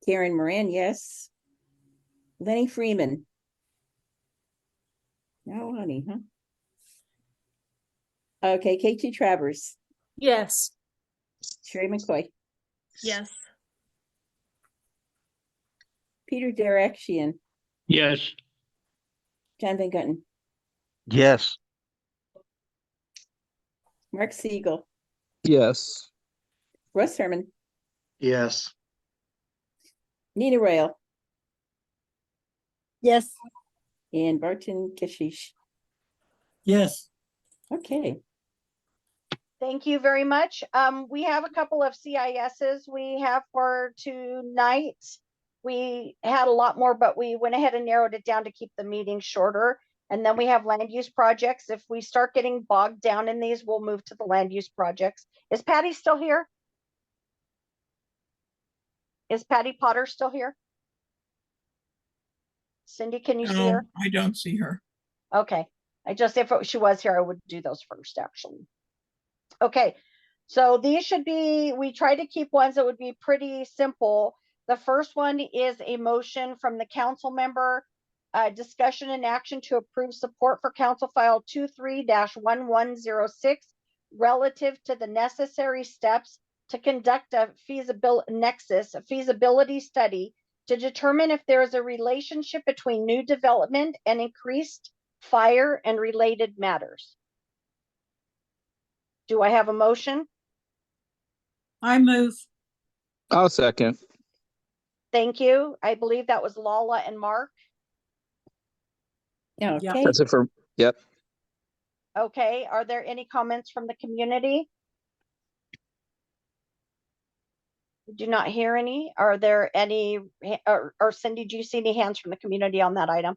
Karen Moran, yes. Lenny Freeman. No, honey, huh? Okay, KT Travers, Yes. Sherry McCoy, Yes. Peter Darakshian, Yes. John Van Gutten, Yes. Mark Siegel, Yes. Russ Herman, Yes. Nina Royal, Yes. and Barton Kashish. Yes. Okay, Thank you very much. We have a couple of CISs we have for tonight. We had a lot more, but we went ahead and narrowed it down to keep the meeting shorter. And then we have land use projects. If we start getting bogged down in these, we'll move to the land use projects. Is Patty still here? Is Patty Potter still here? Cindy, can you see No, her? I don't see her. Okay, if she was here, I would do those first, actually. Okay, so these should be, we try to keep ones that would be pretty simple. The first one is a motion from the council member, discussion and action to approve support for council file 23-1106 relative to the necessary steps to conduct a feasibility study to determine if there is a relationship between new development and increased fire and related matters. Do I have a motion? I move. I'll second. Thank you. I believe that was Lala and Mark. Okay. That's it for, yep. Okay, are there any comments from the community? Do not hear any. Are there any, or Cindy, do you see any hands from the community on that item?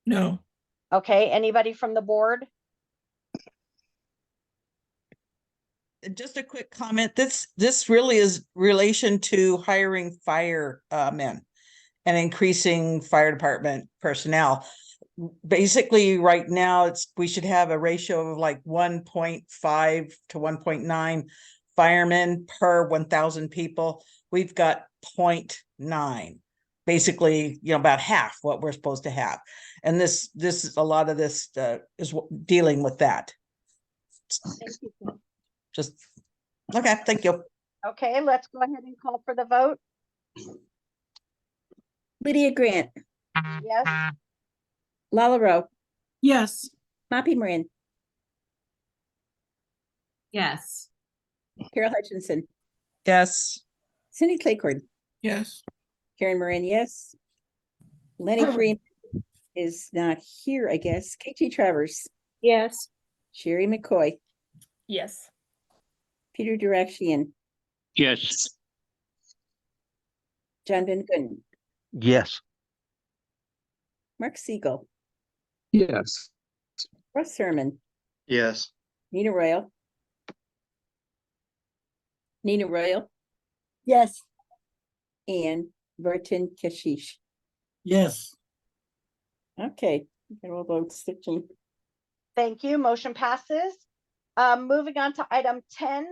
No. Okay, anybody from the board? Just a quick comment. This really is relation to hiring fire men and increasing fire department personnel. Basically, right now, we should have a ratio of like 1.5 to 1.9 firemen per 1,000 people. We've got 0.9, basically, about half what we're supposed to have. And this is a lot of this is dealing with that. Just okay, thank you. Okay, let's go ahead and call for the vote. Lydia Grant, Yes. Lala Rowe, Yes. Moppy Marin, Yes. Carol Hutchinson, Yes. Cindy Claycord, Yes. Karen Moran, yes. Lenny Freeman is not here, I guess. KT Travers, Yes. Sherry McCoy, Yes. Peter Durakshian, Yes. John Van Gunn, Yes. Mark Siegel, Yes. Russ Sermon, Yes. Nina Royal, Yes. and Vartan Kashish. Yes. Okay, all votes 15. Thank you. Motion passes. Moving on to item 10,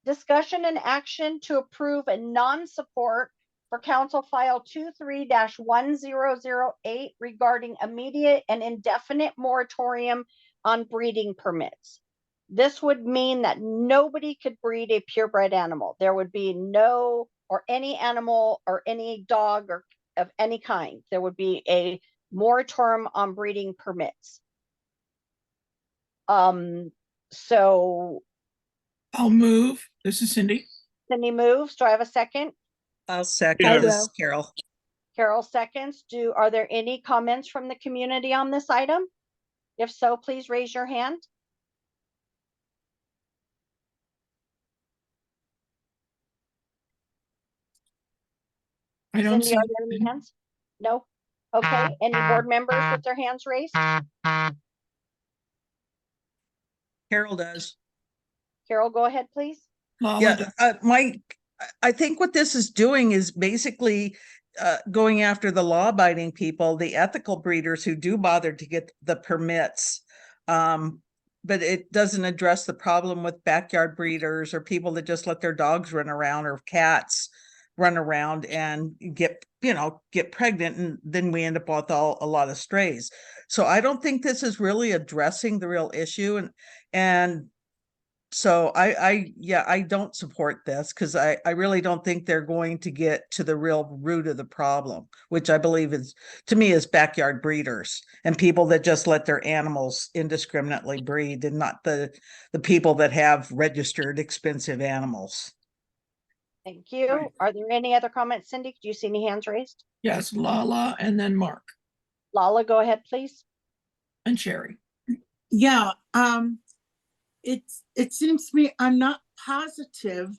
discussion and action to approve a non-support for Council File 23-1008 regarding immediate and indefinite moratorium on breeding permits. This would mean that nobody could breed a purebred animal. There would be no, or any animal or any dog or of any kind. There would be a moratorium on breeding permits. So I'll move. This is Cindy. Cindy moves. Do I have a second? I'll second. I This will. is Carol. Carol seconds. Are there any comments from the community on this item? If so, please raise your hand. I don't Cindy, see. are there any hands? No? Okay, any board members with their hands raised? Carol does. Carol, go ahead, please. Yeah, I think what this is doing is basically going after the law-abiding people, the ethical breeders who do bother to get the permits. But it doesn't address the problem with backyard breeders or people that just let their dogs run around or cats run around and get pregnant, and then we end up with a lot of strays. So I don't think this is really addressing the real issue, and so I don't support this because I really don't think they're going to get to the real root of the problem, which I believe is, to me, is backyard breeders and people that just let their animals indiscriminately breed, and not the people that have registered expensive animals. Thank you. Are there any other comments, Cindy? Do you see any hands raised? Yes, Lala and then Mark Lala, go ahead, please. and Sherry. Yeah, it seems to me, I'm not positive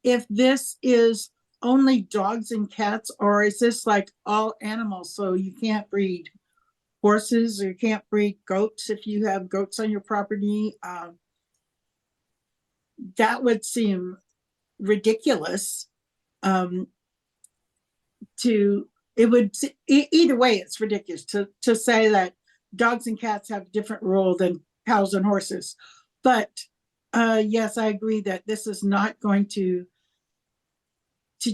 if this is only dogs and cats, or is this like all animals? So you can't breed horses, or you can't breed goats if you have goats on your property. That would seem ridiculous. Either way, it's ridiculous to say that dogs and cats have a different rule than cows and horses. But yes, I agree that this is not going to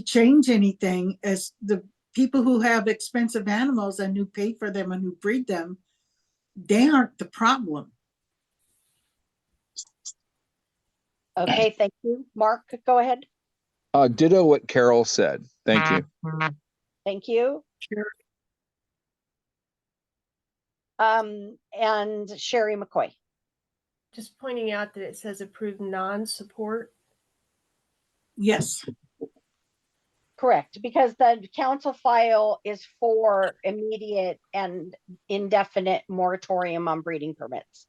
change anything, as the people who have expensive animals and who pay for them and who breed them, they aren't the problem. Okay, thank you. Mark, go ahead. Ditto what Carol said. Thank you. Thank you. Sure. And Sherry McCoy. Just pointing out that it says approved non-support. Yes. Correct, because the council file is for immediate and indefinite moratorium on breeding permits.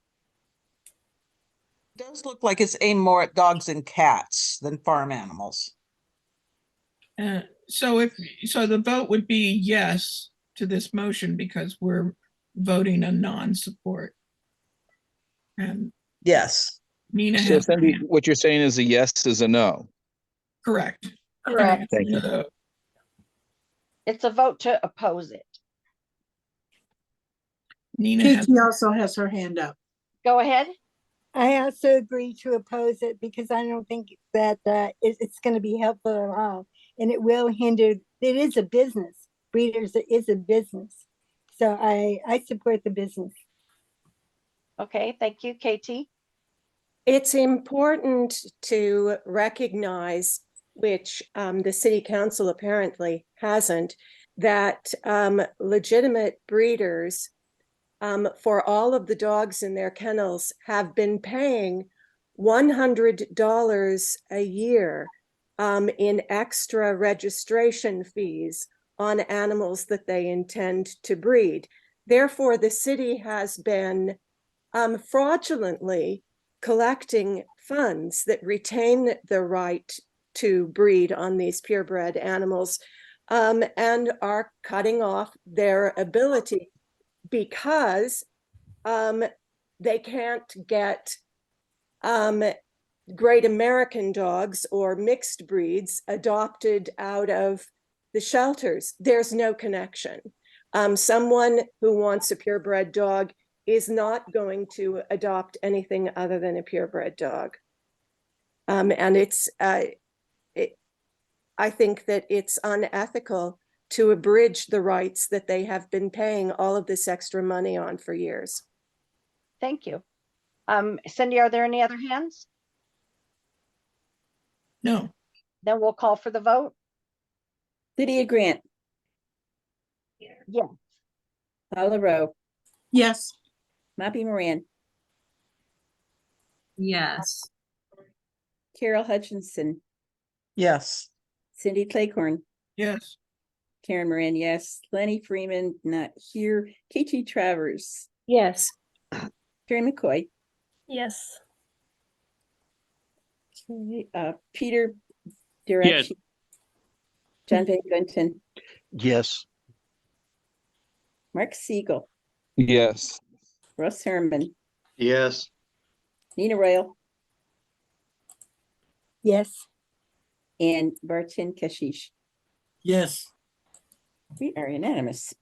Does look like it's aimed more at dogs and cats than farm animals. So the vote would be yes to this motion because we're voting a non-support. And yes, Nina So has her Cindy, hand. what you're saying is a yes is a no. Correct. Correct. Thank you. It's a vote to oppose it. Nina Katie also has her hand up. Go ahead. I also agree to oppose it because I don't think that it's going to be helpful at all. And it will hinder, it is a business. Breeders is a business. So I support the business. Okay, thank you, Katie. It's important to recognize, which the city council apparently hasn't, that legitimate breeders for all of the dogs in their kennels have been paying $100 a year in extra registration fees on animals that they intend to breed. Therefore, the city has been fraudulently collecting funds that retain the right to breed on these purebred animals and are cutting off their ability because they can't get great American dogs or mixed breeds adopted out of the shelters. There's no connection. Someone who wants a purebred dog is not going to adopt anything other than a purebred dog. And I think that it's unethical to abridge the rights that they have been paying all of this extra money on for years. Thank you. Cindy, are there any other hands? No. Then we'll call for the vote. Lydia Grant. Yes. Paula Rowe. Yes. Mappy Moran. Yes. Carol Hutchinson. yes. Cindy Claycorn. Yes. Karen Moran, yes. Lenny Freeman, not here. Katie Travers. Yes. Sherry McCoy. Yes. Okay, Peter Yes. Direction. John Van Gunten. Yes. Mark Siegel. Yes. Russ Herman. Yes. Nina Royal. Yes. And Barchin Kashish. Yes. We are unanimous.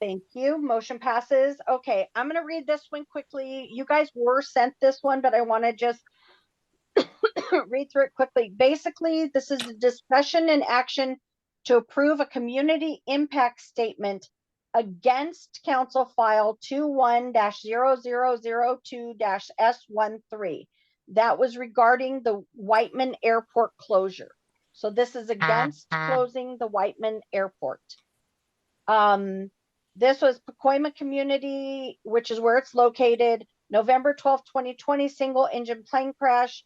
Thank you. Motion passes. Okay, I'm going to read this one quickly. You guys were sent this one, but I want to just read through it quickly. Basically, this is a discussion and action to approve a community impact statement against Council File 21-0002-S13. That was regarding the Whiteman Airport closure. So this is against closing the Whiteman Airport. This was Pacoima Community, which is where it's located. November 12th, 2020, single engine plane crash,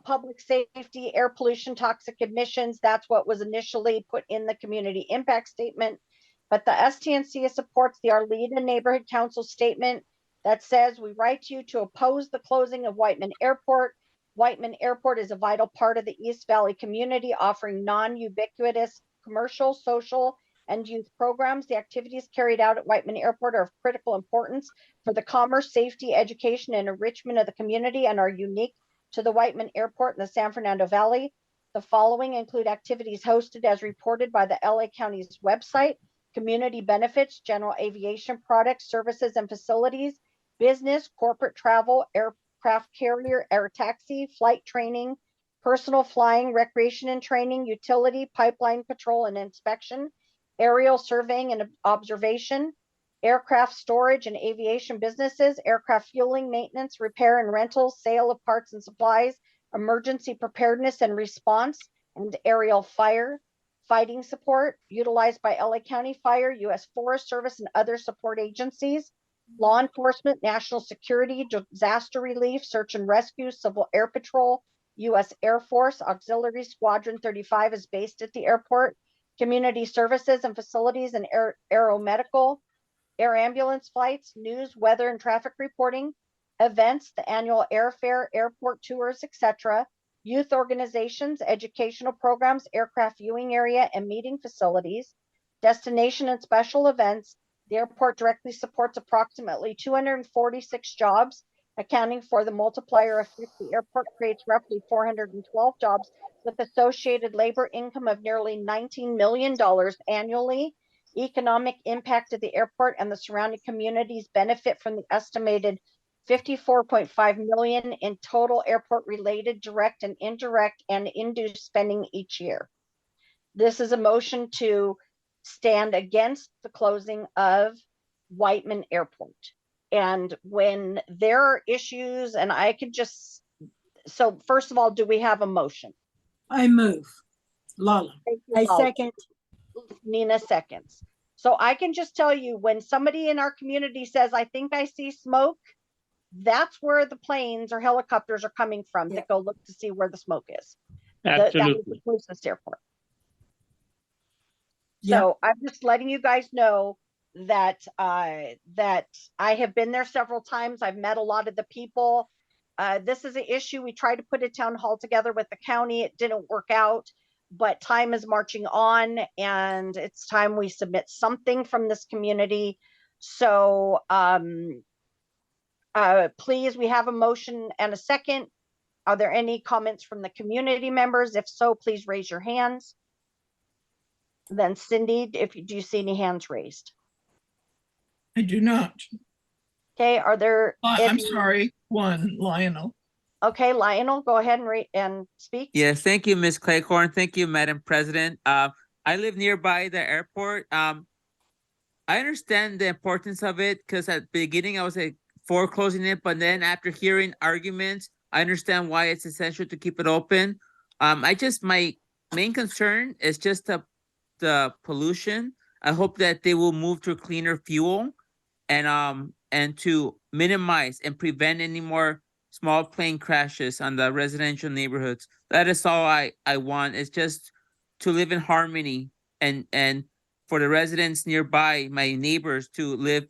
public safety, air pollution, toxic emissions. That's what was initially put in the community impact statement. But the STNC supports the Arleta Neighborhood Council statement that says, we write to you to oppose the closing of Whiteman Airport. Whiteman Airport is a vital part of the East Valley community, offering non-ubiquitous commercial, social, and youth programs. The activities carried out at Whiteman Airport are of critical importance for the commerce, safety, education, and enrichment of the community and are unique to the Whiteman Airport in the San Fernando Valley. The following include activities hosted as reported by the LA County's website: community benefits, general aviation products, services and facilities, business, corporate travel, aircraft carrier, air taxi, flight training, personal flying, recreation and training, utility, pipeline patrol and inspection, aerial surveying and observation, aircraft storage and aviation businesses, aircraft fueling, maintenance, repair and rental, sale of parts and supplies, emergency preparedness and response, and aerial fire fighting support utilized by LA County Fire, U.S. Forest Service, and other support agencies. Law enforcement, national security, disaster relief, search and rescue, civil air patrol, U.S. Air Force, Auxiliary Squadron 35 is based at the airport. Community services and facilities and aeromedical, air ambulance flights, news, weather, and traffic reporting, events, the annual airfare, airport tours, etc., youth organizations, educational programs, aircraft viewing area, and meeting facilities, destination and special events. The airport directly supports approximately 246 jobs, accounting for the multiplier effect. The airport creates roughly 412 jobs with associated labor income of nearly $19 million annually. Economic impact of the airport and the surrounding communities benefit from the estimated 54.5 million in total airport related direct and indirect and induced spending each year. This is a motion to stand against the closing of Whiteman Airport. And when there are issues, and I could just, so first of all, do we have a motion? I move. Lala. I second. Nina seconds. So I can just tell you, when somebody in our community says, I think I see smoke, that's where the planes or helicopters are coming from to go look to see where the smoke is. That was the closest airport. So I'm just letting you guys know that that I have been there several times. I've met a lot of the people. This is an issue. We tried to put a town hall together with the county. It didn't work out, but time is marching on, and it's time we submit something from this community. So please, we have a motion and a second. Are there any comments from the community members? If so, please raise your hands. Then Cindy, do you see any hands raised? I do not. Okay, are there? I'm sorry, one, Lionel. Okay, Lionel, go ahead and speak. Yes, thank you, Ms. Claycorn. Thank you, Madam President. I live nearby the airport. I understand the importance of it because at the beginning I was like for closing it, but then after hearing arguments, I understand why it's essential to keep it open. My main concern is just the pollution. I hope that they will move to cleaner fuel and to minimize and prevent any more small plane crashes on the residential neighborhoods. That is all I want, is just to live in harmony and for the residents nearby, my neighbors, to live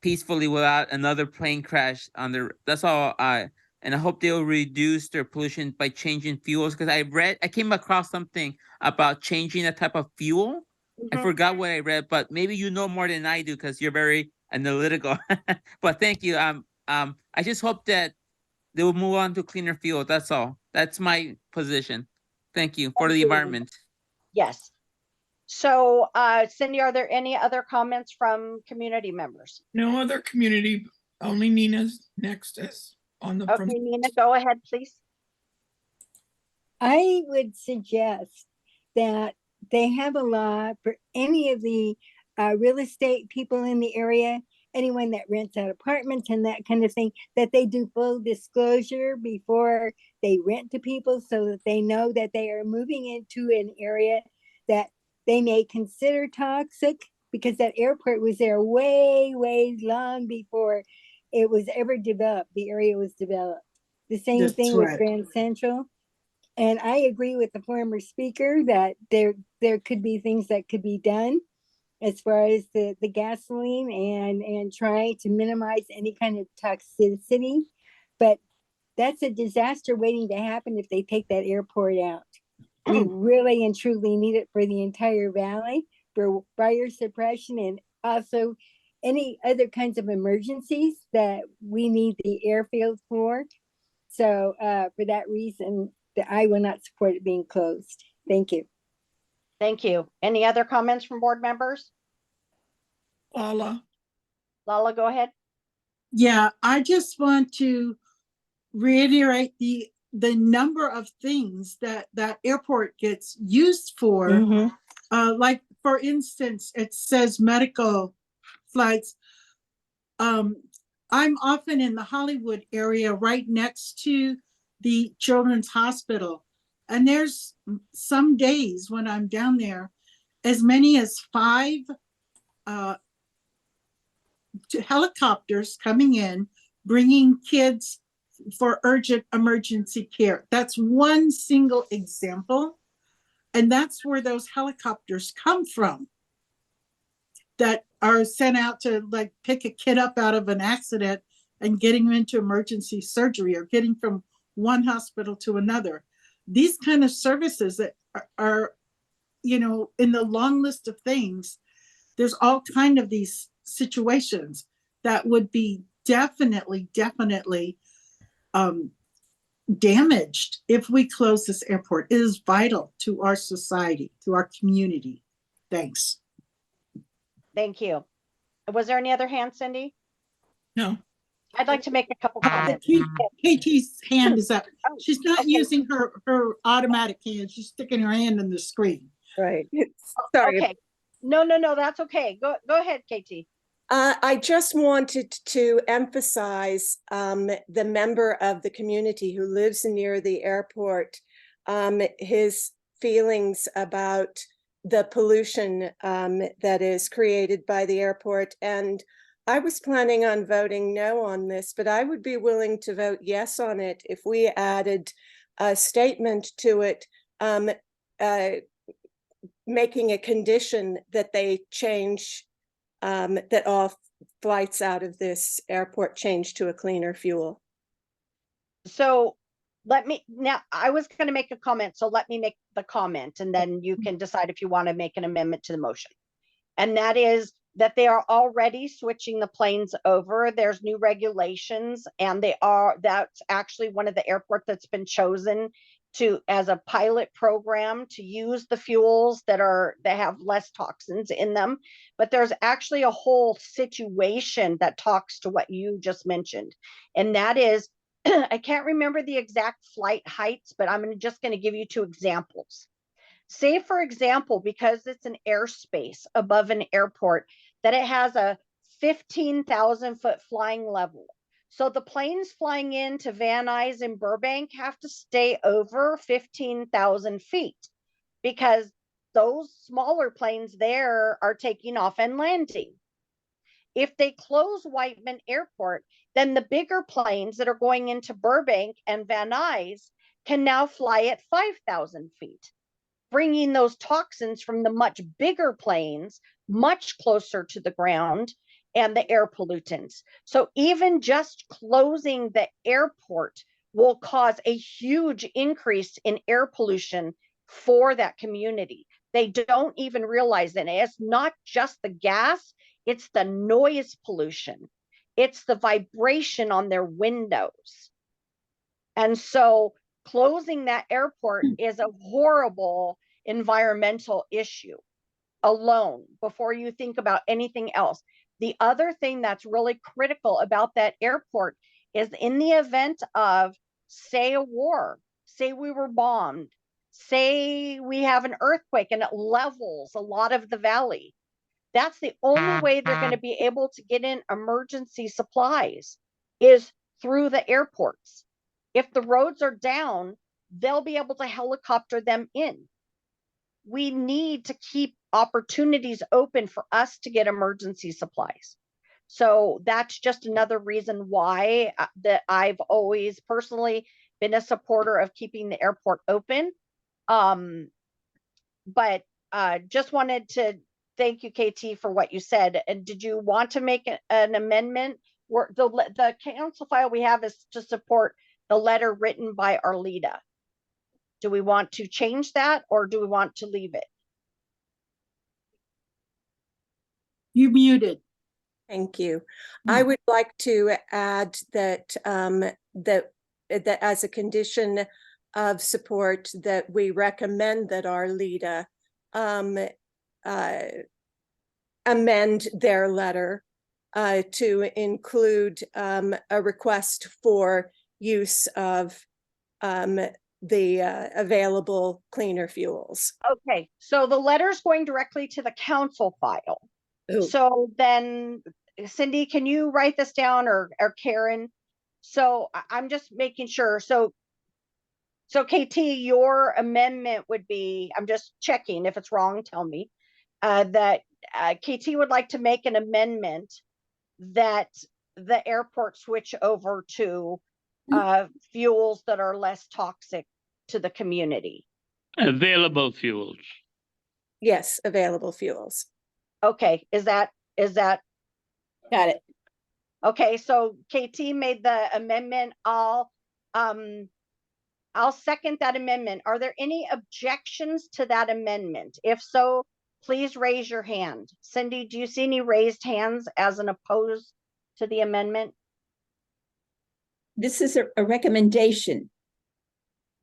peacefully without another plane crash on that's all and I hope they'll reduce their pollution by changing fuels, because I came across something about changing the type of fuel. I forgot what I read, but maybe you know more than I do because you're very analytical. But thank you. I just hope that they will move on to cleaner fuel. That's all. That's my position. Thank you for the environment. Yes. So, Cindy, are there any other comments from community members? No other community, only Nina's next is on the. Okay, Nina, go ahead, please. I would suggest that they have a law for any of the real estate people in the area, anyone that rents out apartments and that kind of thing, that they do full disclosure before they rent to people so that they know that they are moving into an area that they may consider toxic, because that airport was there way long before it was ever developed. The area was developed. The same thing with Grand Central. And I agree with the former speaker that there could be things that could be done as far as the gasoline and trying to minimize any kind of toxicity. But that's a disaster waiting to happen if they take that airport out. We really and truly need it for the entire valley, for fire suppression, and also any other kinds of emergencies that we need the airfield for. So for that reason, I will not support it being closed. Thank you. Thank you. Any other comments from board members? Lala, go ahead. Yeah, I just want to reiterate the number of things that airport gets used for. Like, for instance, it says medical flights. I'm often in the Hollywood area right next to the Children's Hospital. And there's some days when I'm down there, as many as 5 helicopters coming in, bringing kids for urgent emergency care. That's one single example. And that's where those helicopters come from, that are sent out to like pick a kid up out of an accident and getting them into emergency surgery, or getting from one hospital to another. These kind of services that are, you know, in the long list of things, there's all kind of these situations that would be definitely damaged if we close this airport. It is vital to our society, to our community. Thanks. Thank you. Was there any other hand, Cindy? No. I'd like to make a couple comments. KT's hand is up. Oh, She's not okay. using her automatic hand. She's sticking her hand in the screen. Right. Sorry. Okay. No, that's okay. Go ahead, KT. I just wanted to emphasize the member of the community who lives near the airport, his feelings about the pollution that is created by the airport. And I was planning on voting no on this, but I would be willing to vote yes on it if we added a statement to it, making a condition that they change, that all flights out of this airport change to a cleaner fuel. So now I was going to make a comment, so let me make the comment, and then you can decide if you want to make an amendment to the motion. And that is that they are already switching the planes over. There's new regulations, and that's actually one of the airports that's been chosen as a pilot program to use the fuels that have less toxins in them. But there's actually a whole situation that talks to what you just mentioned. And that is, I can't remember the exact flight heights, but I'm just going to give you 2 examples. Say, for example, because it's an airspace above an airport, that it has a 15,000 foot flying level. So the planes flying into Van Nuys and Burbank have to stay over 15,000 feet, because those smaller planes there are taking off and landing. If they close Whiteman Airport, then the bigger planes that are going into Burbank and Van Nuys can now fly at 5,000 feet, bringing those toxins from the much bigger planes much closer to the ground and the air pollutants. So even just closing the airport will cause a huge increase in air pollution for that community. They don't even realize it. It's not just the gas, it's the noise pollution. It's the vibration on their windows. And so closing that airport is a horrible environmental issue alone before you think about anything else. The other thing that's really critical about that airport is, in the event of, say, a war, say we were bombed, say we have an earthquake and it levels a lot of the valley, that's the only way they're going to be able to get in emergency supplies is through the airports. If the roads are down, they'll be able to helicopter them in. We need to keep opportunities open for us to get emergency supplies. So that's just another reason why that I've always personally been a supporter of keeping the airport open. But just wanted to thank you, KT, for what you said. And did you want to make an amendment? The council file we have is to support the letter written by Arlita. Do we want to change that, or do we want to leave it? You muted. Thank you. I would like to add that that as a condition of support, that we recommend that Arlita amend their letter to include a request for use of the available cleaner fuels. Okay, so the letter is going directly to the council file. Ooh. So then, Cindy, can you write this down, or Karen? So I'm just making sure. So So KT, your amendment would be, I'm just checking, if it's wrong, tell me, that KT would like to make an amendment that the airport switch over to fuels that are less toxic to the community. Available fuels. Yes, available fuels. Okay, is that Got it. okay? So KT made the amendment. I'll second that amendment. Are there any objections to that amendment? If so, please raise your hand. Cindy, do you see any raised hands as an opposed to the amendment? This is a recommendation.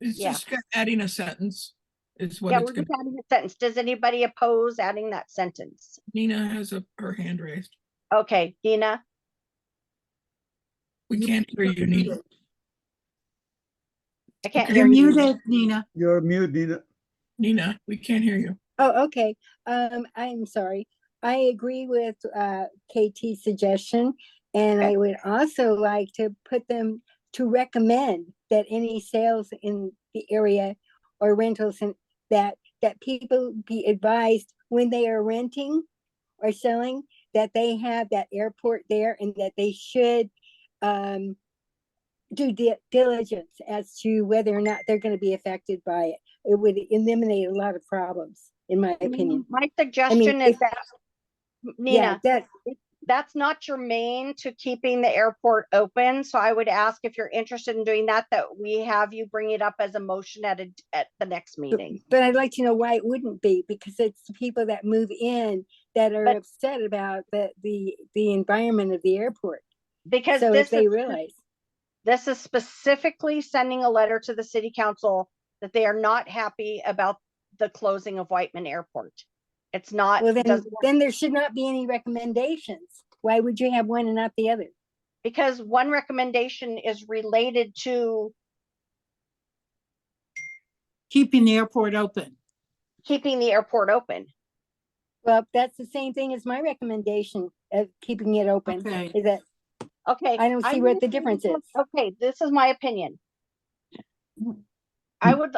It's Yeah. just adding a sentence is what Yeah, it's we're going just adding a sentence. Does anybody oppose adding that sentence? Nina has her hand raised. Okay, Dina, We can't hear you, Nina. I can't You're hear you. muted, Nina. You're mute, Nina. Nina, we can't hear you. Oh, okay. I'm sorry. I agree with KT's suggestion, and Okay. I would also like to put them to recommend that any sales in the area or rentals and that people be advised when they are renting or selling that they have that airport there and that they should do diligence as to whether or not they're going to be affected by it. It would eliminate a lot of problems, in my opinion. My suggestion is that, Yeah, Nina, that's not germane to keeping the airport open. So I would ask if you're interested in doing that, that we have you bring it up as a motion at the next meeting. But I'd like to know why it wouldn't be, because it's the people that move in that are upset about the environment of the airport. Because so this if they is, realize. This is specifically sending a letter to the city council that they are not happy about the closing of Whiteman Airport. It's not. Well, then there should not be any recommendations. Why would you have one and not the other? Because one recommendation is related to keeping the airport open. Keeping the airport open. Well, that's the same thing as my recommendation of keeping it open. Okay. Is that okay? I don't see what the difference is. Okay, this is my opinion. I would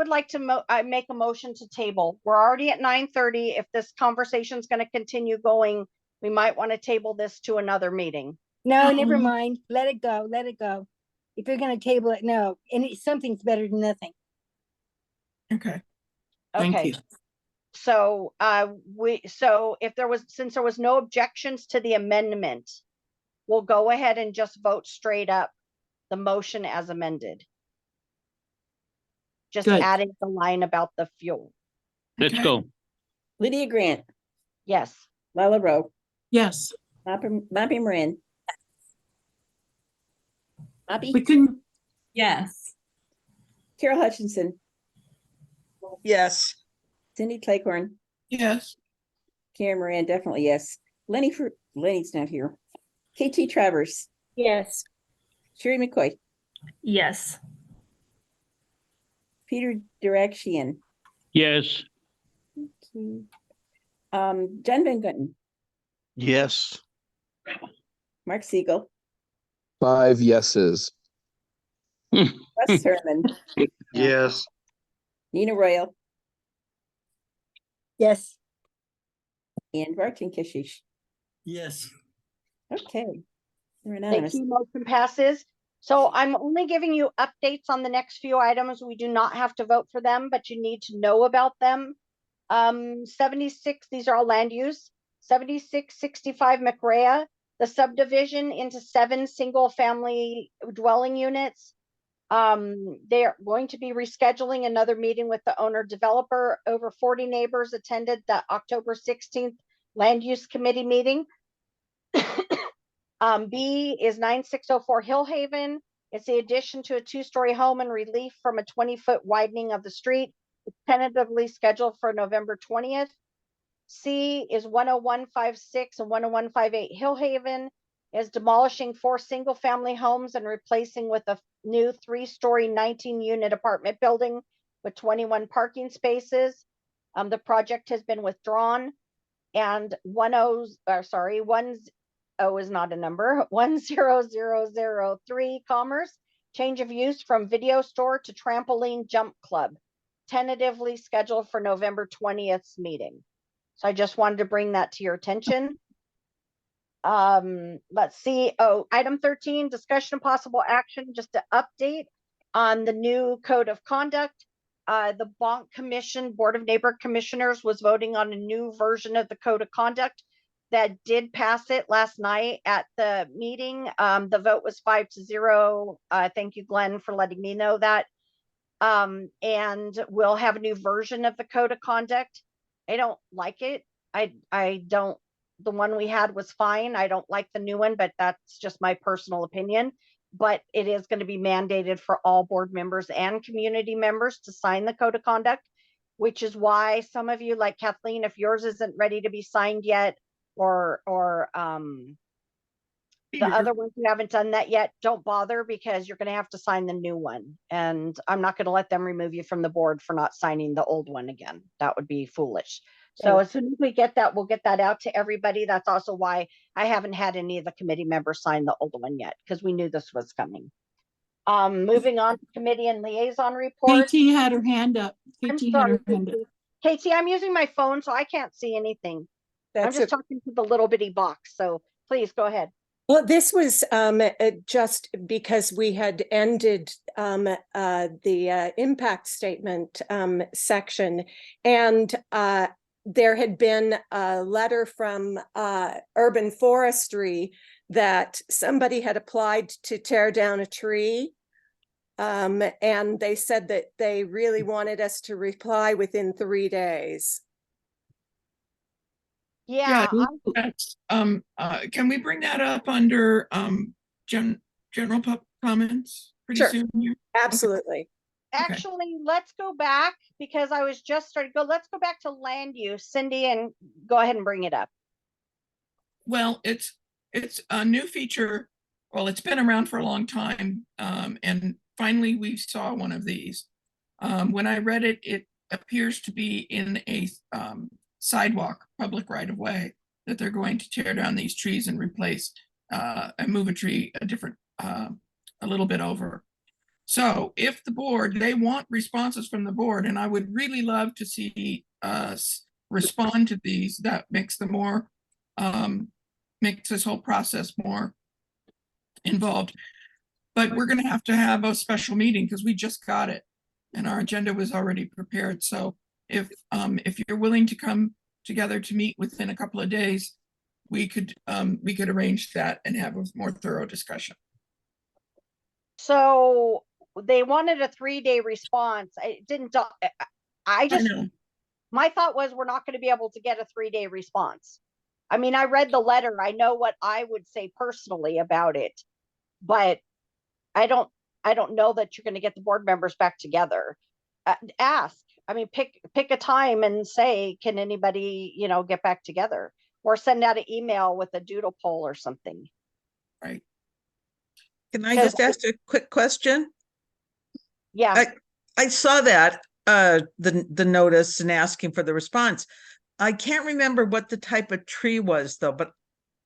like to make a motion to table. We're already at 9:30. If this conversation is going to continue going, we might want to table this to another meeting. No, never mind. Let it go. Let it go. If you're going to table it, no. And something's better than nothing. Okay. Thank you. So since there was no objections to the amendment, we'll go ahead and just vote straight up the motion as amended. Just adding the line about the fuel. Let's go. Lydia Grant. Yes. Lala Rowe. Yes. Bobby Moran. Bobby? We can. Yes. Carol Hutchinson. Yes. Cindy Claycorn. Yes. Karen Moran, definitely yes. Lenny's not here. KT Travers. Yes. Sherry McCoy. Yes. Peter Direction. Yes. John Van Gutten. Yes. Mark Siegel. 5 yeses. Russ Herman. Yes. Nina Royal. Yes. And Vartan Kishish. Yes. Okay. They're Thank anonymous. you. Motion passes. So I'm only giving you updates on the next few items. We do not have to vote for them, but you need to know about them. 76, these are all land use. 7665 McRae, the subdivision into 7 single family dwelling units. They are going to be rescheduling another meeting with the owner developer. Over 40 neighbors attended the October 16th land use committee meeting. B is 9604 Hillhaven. It's the addition to a 2-story home and relief from a 20-foot widening of the street. It's tentatively scheduled for November 20th. C is 10156 and 10158 Hillhaven. Is demolishing 4 single-family homes and replacing with a new 3-story 19-unit apartment building with 21 parking spaces. The project has been withdrawn, and 10 is not a number. 10003 Commerce Change of use from video store to trampoline jump club, tentatively scheduled for November 20th meeting. So I just wanted to bring that to your attention. Let's see. Oh, item 13, discussion of possible action, just to update on the new code of conduct. The Bonk Commission, Board of Neighborhood Commissioners, was voting on a new version of the code of conduct that did pass it last night at the meeting. The vote was 5-0. Thank you, Glenn, for letting me know that. And we'll have a new version of the code of conduct. I don't like it. I don't, the one we had was fine. I don't like the new one, but that's just my personal opinion. But it is going to be mandated for all board members and community members to sign the code of conduct, which is why some of you, like Kathleen, if yours isn't ready to be signed yet, or the other ones who haven't done that yet, don't bother, because you're going to have to sign the new one. And I'm not going to let them remove you from the board for not signing the old one again. That would be foolish. So as soon as we get that, we'll get that out to everybody. That's also why I haven't had any of the committee members sign the old one yet, because we knew this was coming. Moving on to committee and liaison reports. Katie had her hand up. I'm Katie had sorry, her hand up. Katie, I'm using my phone, so I can't see anything. I'm just talking to the little bitty box. So please go ahead. Well, this was just because we had ended the impact statement section, and there had been a letter from Urban Forestry that somebody had applied to tear down a tree. And they said that they really wanted us to reply within 3 days. Yeah. That's, can we bring that up under general comments pretty Sure. soon here? Absolutely. Actually, let's go back, because I was just starting to go. Let's go back to land use, Cindy, and go ahead and bring it up. Well, it's a new feature. Well, it's been around for a long time, and finally we saw one of these. When I read it, it appears to be in a sidewalk, public right of way, that they're going to tear down these trees and replace and move a tree a little bit over. So if the board, they want responses from the board, and I would really love to see us respond to these. That makes the more, makes this whole process more involved. But we're going to have a special meeting, because we just got it and our agenda was already prepared. So if you're willing to come together to meet within a couple of days, we could arrange that and have a more thorough discussion. So they wanted a 3-day response. My thought was, we're not going to be able to get a 3-day response. I mean, I read the letter. I know what I would say personally about it, but I don't know that you're going to get the board members back together. Ask. I mean, pick a time and say, can anybody, get back together, or send out an email with a doodle poll or something. Right. Can I just ask a quick question? Yeah. I saw that, the notice and asking for the response. I can't remember what the type of tree was though, but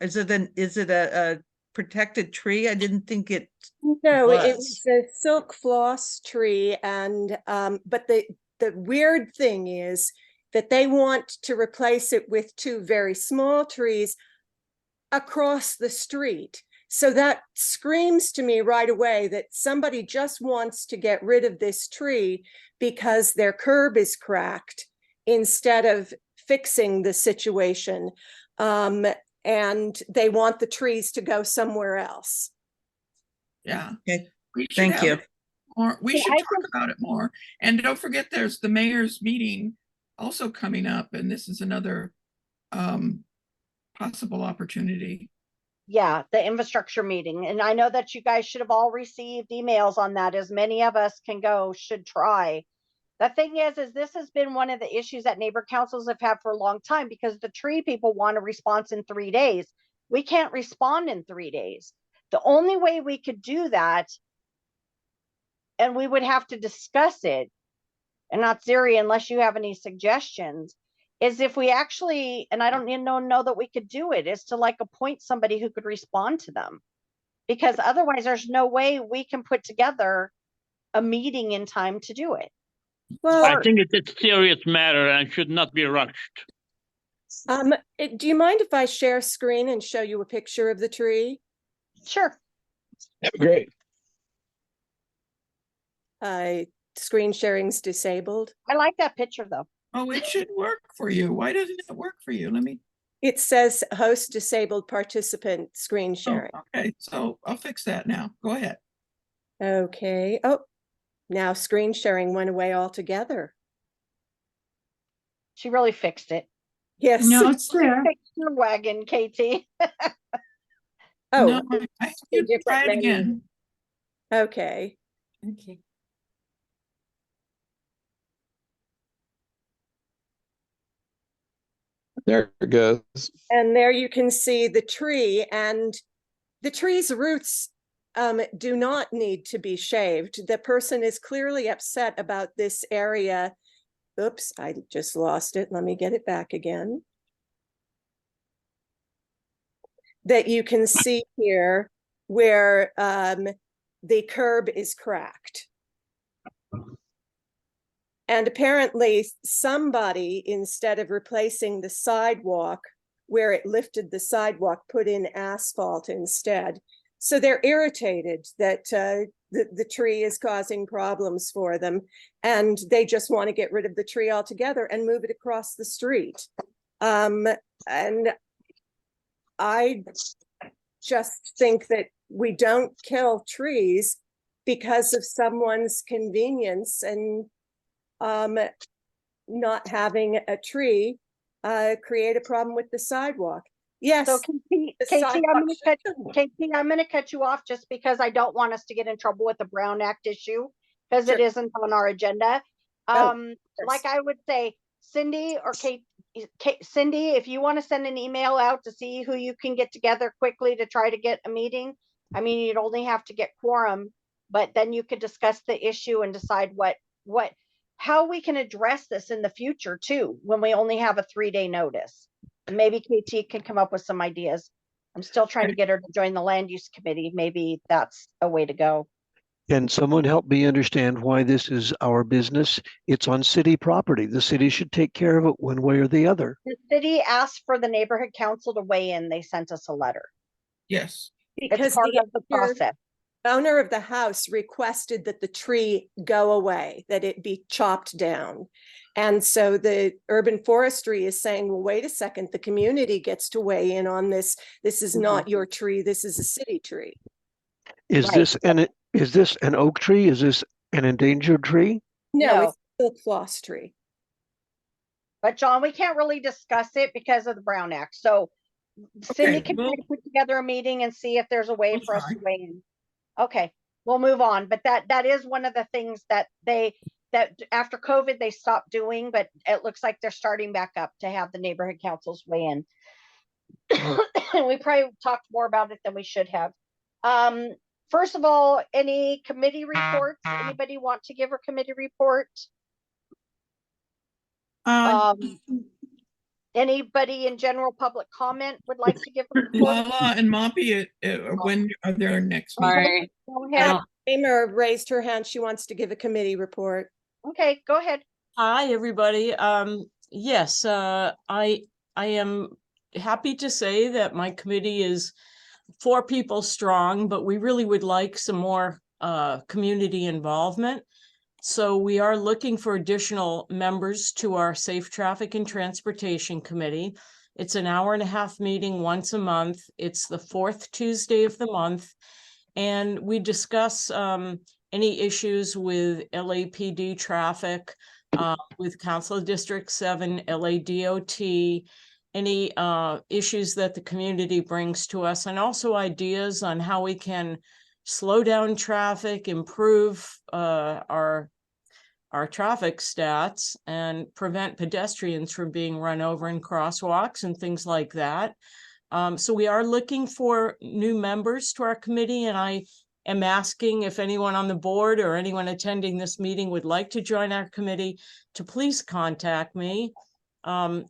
is it a protected tree? I didn't think it No, it was a silk floss tree, and but the weird thing is that they want to replace it with 2 very small trees across the street. So that screams to me right away that somebody just wants to get rid of this tree because their curb is cracked instead of fixing the situation. And they want the trees to go somewhere else. Yeah. Okay. Thank you. We should talk about it more. And don't forget, there's the mayor's meeting also coming up, and this is another possible opportunity. Yeah, the infrastructure meeting. And I know that you guys should have all received emails on that. As many of us can go, should try. The thing is this has been one of the issues that neighbor councils have had for a long time, because the tree people want a response in 3 days. We can't respond in 3 days. The only way we could do that, and we would have to discuss it, and not Ziri, unless you have any suggestions, is if we actually, and I don't even know that we could do it, is to appoint somebody who could respond to them. Because otherwise there's no way we can put together a meeting in time to do it. I think it's a serious matter and should not be rushed. Do you mind if I share screen and show you a picture of the tree? Sure. Great. Screen sharing's disabled. I like that picture though. Oh, it should work for you. Why doesn't it work for you? Let me. It says host disabled participant screen Oh, sharing. okay, so I'll fix that now. Go ahead. Okay. Oh, now screen sharing went away altogether. She really fixed it. Yes. No, it's there. Fixed your wagon, Katie. Oh, No, I have a to different try it menu. again. Okay. Okay. There it goes. And there you can see the tree, and the tree's roots do not need to be shaved. The person is clearly upset about this area. Oops, I just lost it. Let me get it back again. That you can see here where the curb is cracked. And apparently somebody, instead of replacing the sidewalk where it lifted the sidewalk, put in asphalt instead. So they're irritated that the tree is causing problems for them, and they just want to get rid of the tree altogether and move it across the street. And I just think that we don't kill trees because of someone's convenience, and not having a tree create a problem with the sidewalk. Yes. So Katie, I'm gonna cut you off just because I don't want us to get in trouble with the Brown Act issue, because it isn't on our agenda. Like I would say, Cindy or Cindy, if you want to send an email out to see who you can get together quickly to try to get a meeting. I mean, you'd only have to get quorum, but then you could discuss the issue and decide how we can address this in the future too, when we only have a 3-day notice. And maybe KT can come up with some ideas. I'm still trying to get her to join the land use committee. Maybe that's a way to go. Can someone help me understand why this is our business? It's on city property. The city should take care of it one way or the other. The city asked for the neighborhood council to weigh in. They sent us a letter. Yes. Because it's part of the process. Owner of the house requested that the tree go away, that it be chopped down. And so the urban forestry is saying, well, wait a second, the community gets to weigh in on this. This is not your tree. This is a city tree. Is this an oak tree? Is this an endangered tree? No, it's a silk floss tree. But John, we can't really discuss it because of the Brown Act. So Cindy can try to put together a meeting and see if there's a way for us to weigh in. Okay, we'll move on. But that is one of the things that after COVID they stopped doing, but it looks like they're starting back up to have the neighborhood councils weigh in. We probably talked more about it than we should have. First of all, any committee reports? Anybody want to give a committee report? Anybody in general public comment would like to give a report? Lala and Moppy, when are their next meeting? Go ahead. Tamer raised her hand. She wants to give a committee report. Okay, go ahead. Hi, everybody. Yes, I am happy to say that my committee is 4 people strong, but we really would like some more community involvement. So we are looking for additional members to our Safe Traffic and Transportation Committee. It's an 1.5-hour meeting once a month. It's the 4th Tuesday of the month. And we discuss any issues with LAPD traffic, with Council of District 7, LADOT, any issues that the community brings to us, and also ideas on how we can slow down traffic, improve our traffic stats, and prevent pedestrians from being run over in crosswalks and things like that. So we are looking for new members to our committee, and I am asking if anyone on the board or anyone attending this meeting would like to join our committee to please contact me.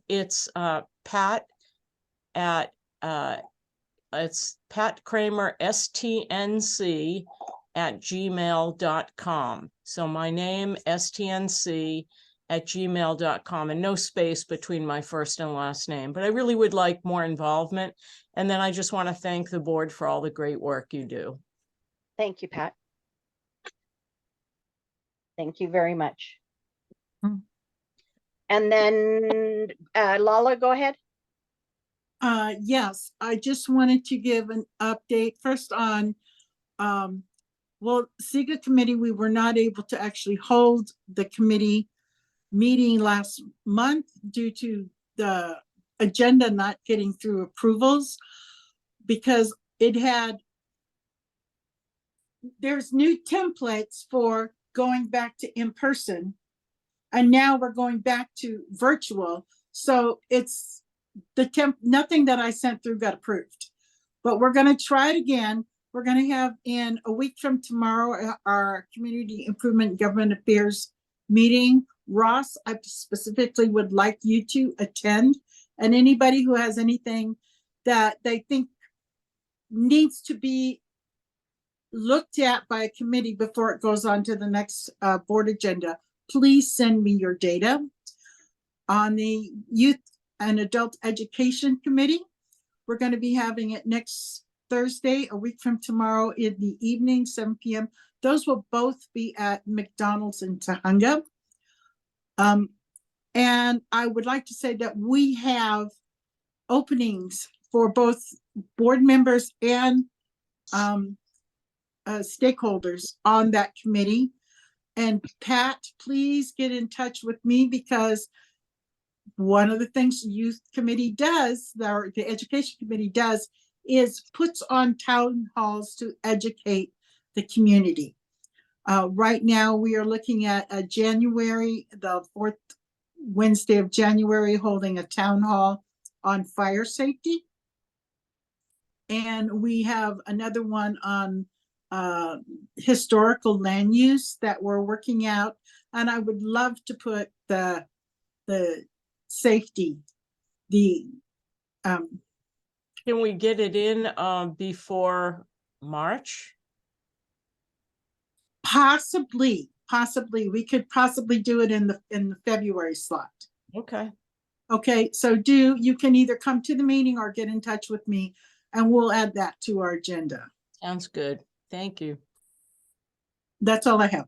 It's Pat at it's Pat Kramer, STNC @gmail.com. So my name, STNC@gmail.com, and no space between my first and last name. But I really would like more involvement. And then I just want to thank the board for all the great work you do. Thank you, Pat. Thank you very much. And then Lala, go ahead. Yes, I just wanted to give an update first on, well, SIGA committee, we were not able to actually hold the committee meeting last month due to the agenda not getting through approvals because there's new templates for going back to in person. And now we're going back to virtual. So it's nothing that I sent through got approved, but we're going to try it again. We're going to have in a week from tomorrow, our community improvement government affairs meeting. Ross, I specifically would like you to attend, and anybody who has anything that they think needs to be looked at by a committee before it goes on to the next board agenda, please send me your data. On the Youth and Adult Education Committee, we're going to be having it next Thursday, a week from tomorrow in the evening, 7 p.m. Those will both be at McDonald's in Tahunga. And I would like to say that we have openings for both board members and stakeholders on that committee. And Pat, please get in touch with me because one of the things the youth committee does, or the education committee does, is puts on town halls to educate the community. Right now, we are looking at January, the 4th Wednesday of January, holding a town hall on fire safety. And we have another one on historical land use that we're working out. And I would love to put the safety, Can we get it in before March? Possibly. We could possibly do it in the February slot. Okay. Okay, so you can either come to the meeting or get in touch with me and we'll add that to our agenda. Sounds good. Thank you. That's all I have.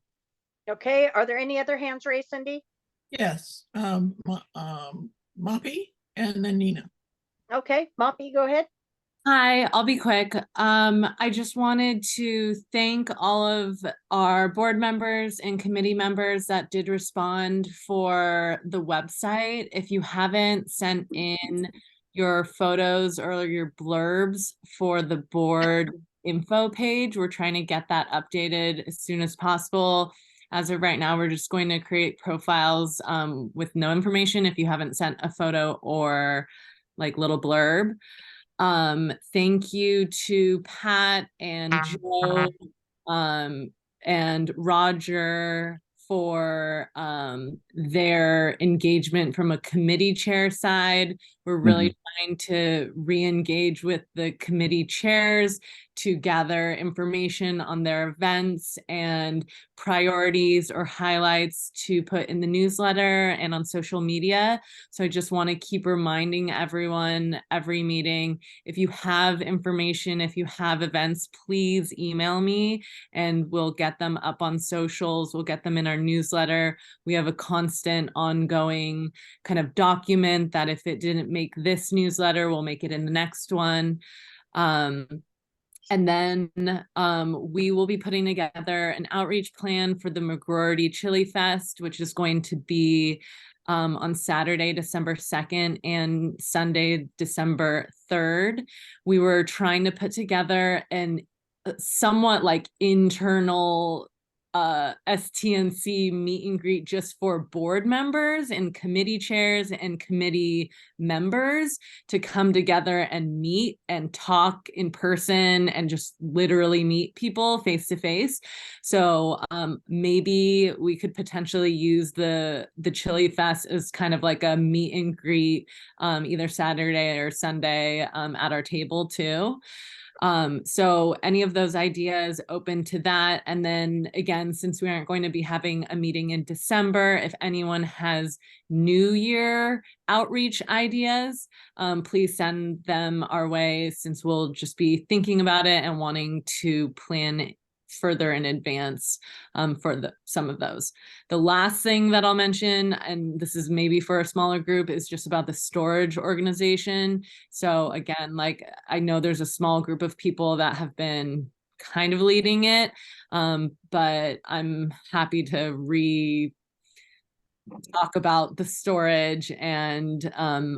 Okay, are there any other hands raised, Cindy? Yes, Moppy and then Nina. Okay, Moppy, go ahead. Hi, I'll be quick. I just wanted to thank all of our board members and committee members that did respond for the website. If you haven't sent in your photos or your blurbs for the board info page, we're trying to get that updated as soon as possible. As of right now, we're just going to create profiles with no information if you haven't sent a photo or like little blurb. Thank you to Pat and Joe and Roger for their engagement from a committee chair side. We're really trying to re-engage with the committee chairs to gather information on their events and priorities or highlights to put in the newsletter and on social media. So I just want to keep reminding everyone every meeting, if you have information, if you have events, please email me and we'll get them up on socials. We'll get them in our newsletter. We have a constant ongoing kind of document that if it didn't make this newsletter, we'll make it in the next one. And then we will be putting together an outreach plan for the McGroarty Chili Fest, which is going to be on Saturday, December 2nd and Sunday, December 3rd. We were trying to put together an somewhat like internal STNC meet and greet just for board members and committee chairs and committee members to come together and meet and talk in person and just literally meet people face to face. So maybe we could potentially use the Chili Fest as kind of like a meet and greet either Saturday or Sunday at our table too. So any of those ideas, open to that. And then again, since we aren't going to be having a meeting in December, if anyone has New Year outreach ideas, please send them our way, since we'll just be thinking about it and wanting to plan further in advance for some of those. The last thing that I'll mention, and this is maybe for a smaller group, is just about the storage organization. So again, like, I know there's a small group of people that have been kind of leading it, but I'm happy to talk about the storage and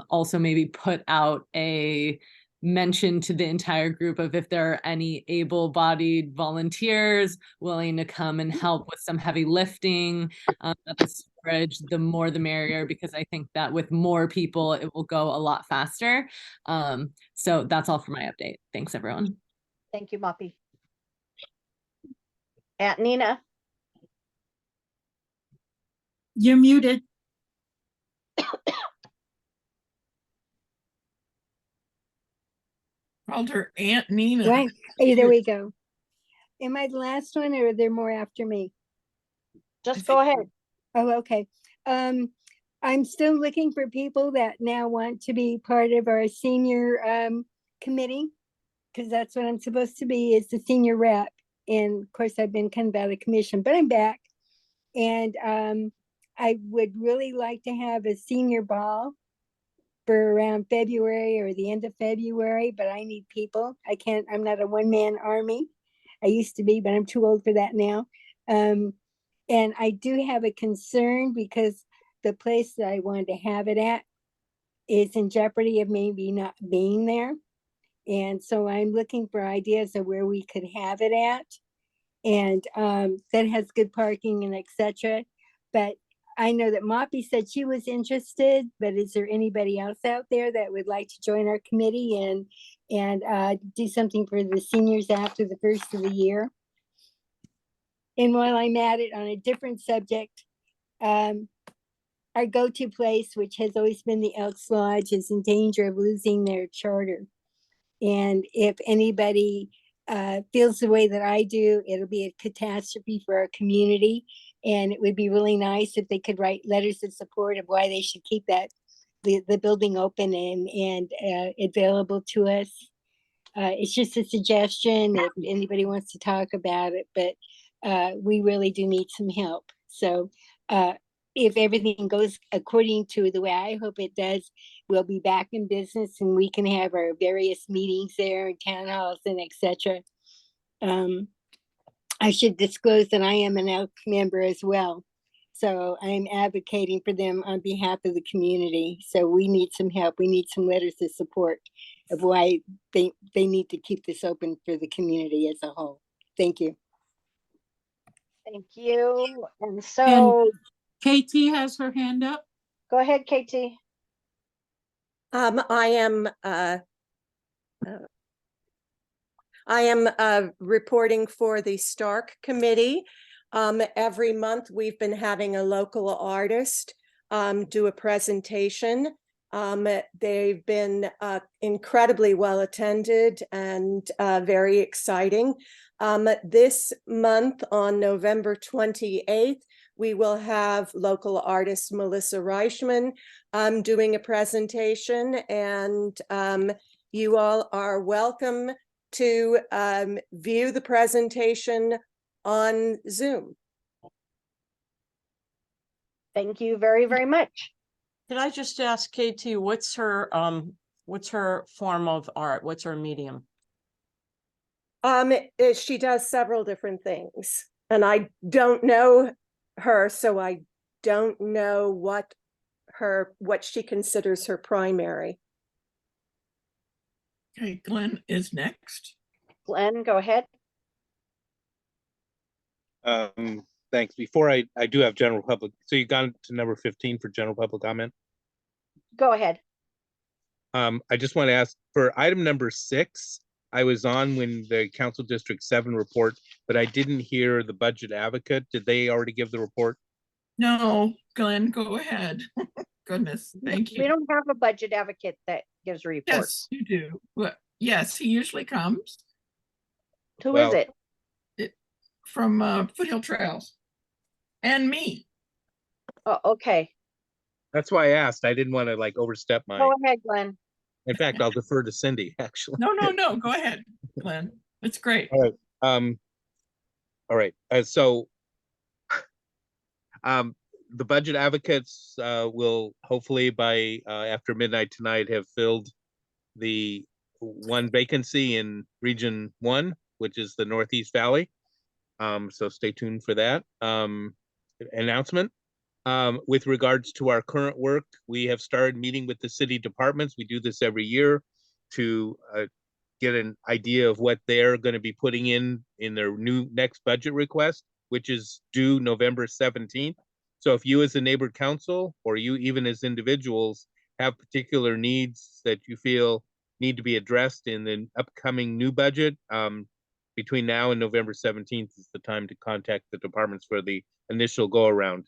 also maybe put out a mention to the entire group of if there are any able-bodied volunteers willing to come and help with some heavy lifting at the storage, the more the merrier, because I think that with more people it will go a lot faster. So that's all for my update. Thanks, everyone. Thank you, Moppy. Aunt Nina. You're muted. Called her Aunt Nina. Right. Hey, there we go. Am I the last one, or are there more after me? Just go ahead. Oh, okay. I'm still looking for people that now want to be part of our senior committee, because that's what I'm supposed to be, is the senior rep. And of course, I've been kind of out of commission, but I'm back. And I would really like to have a senior ball for around February or the end of February, but I need people. I'm not a one-man army. I used to be, but I'm too old for that now. And I do have a concern because the place that I wanted to have it at is in jeopardy of maybe not being there. And so I'm looking for ideas of where we could have it at. And that has good parking and etc. But I know that Moppy said she was interested, but is there anybody else out there that would like to join our committee and do something for the seniors after the first of the year? And while I'm at it, on a different subject, our go-to place, which has always been the Elks Lodge, is in danger of losing their charter. And if anybody feels the way that I do, it'll be a catastrophe for our community. And it would be really nice if they could write letters of support of why they should keep the building open and available to us. It's just a suggestion if anybody wants to talk about it, but we really do need some help. So if everything goes according to the way I hope it does, we'll be back in business and we can have our various meetings there and town halls and etc. I should disclose that I am an Elks member as well. So I'm advocating for them on behalf of the community. So we need some help. We need some letters of support of why they need to keep this open for the community as a whole. Thank you. Thank you. And so KT has her hand up. Go ahead, KT. I am reporting for the Stark Committee. Every month we've been having a local artist do a presentation. They've been incredibly well attended and very exciting. This month on November 28th, we will have local artist Melissa Reichman doing a presentation, and you all are welcome to view the presentation on Zoom. Thank you very, very much. Could I just ask KT, what's her form of art? What's her medium? She does several different things, and I don't know her, so I don't know what she considers her primary. Okay, Glenn is next. Glenn, go ahead. Thanks. Before I do have general public, so you got to number 15 for general public comment. Go ahead. I just want to ask for item number 6. I was on when the Council District 7 report, but I didn't hear the budget advocate. Did they already give the report? No, Glenn, go ahead. Goodness, thank you. We don't have a budget advocate that gives reports. Yes, you do. Well, yes, he usually comes. Who is it? From Foothill Trails. And me. Oh, okay. That's why I asked. I didn't want to like overstep my. Go ahead, Glenn. In fact, I'll defer to Cindy, actually. No, go ahead, Glenn. It's great. All right. All right. So the budget advocates will hopefully by after midnight tonight have filled the one vacancy in Region 1, which is the Northeast Valley. So stay tuned for that announcement. With regards to our current work, we have started meeting with the city departments. We do this every year to get an idea of what they're going to be putting in their next budget request, which is due November 17th. So if you as a neighbor council or you even as individuals have particular needs that you feel need to be addressed in the upcoming new budget, between now and November 17th is the time to contact the departments for the initial go around.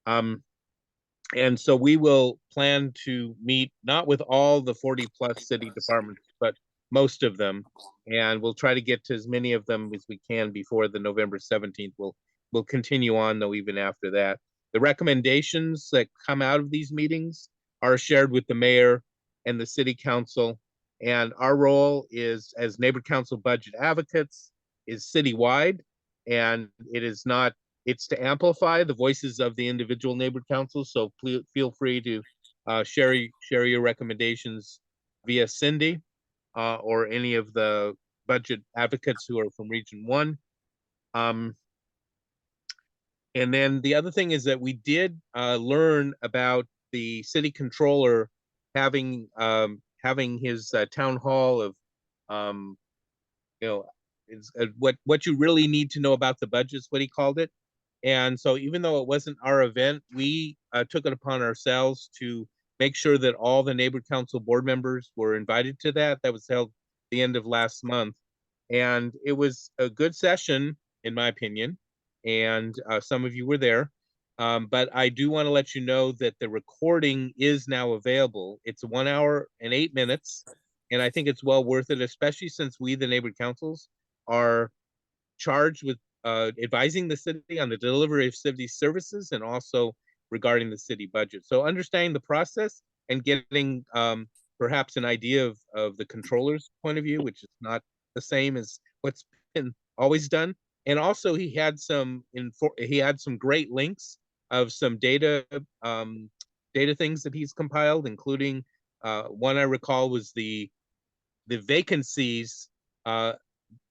And so we will plan to meet not with all the 40 plus city departments, but most of them. And we'll try to get to as many of them as we can before the November 17th. We'll continue on though, even after that. The recommendations that come out of these meetings are shared with the mayor and the city council. And our role is as neighbor council budget advocates is citywide. And it's to amplify the voices of the individual neighbor councils. So please feel free to share your recommendations via Cindy or any of the budget advocates who are from Region 1. And then the other thing is that we did learn about the city controller having his town hall of what you really need to know about the budget is what he called it. And so even though it wasn't our event, we took it upon ourselves to make sure that all the neighbor council board members were invited to that. That was held the end of last month. And it was a good session, in my opinion. And some of you were there. But I do want to let you know that the recording is now available. It's 1 hour and 8 minutes. And I think it's well worth it, especially since we, the neighbor councils, are charged with advising the city on the delivery of city services and also regarding the city budget. So understanding the process and getting perhaps an idea of the controller's point of view, which is not the same as what's been always done. And also he had some great links of some data things that he's compiled, including one I recall was the vacancies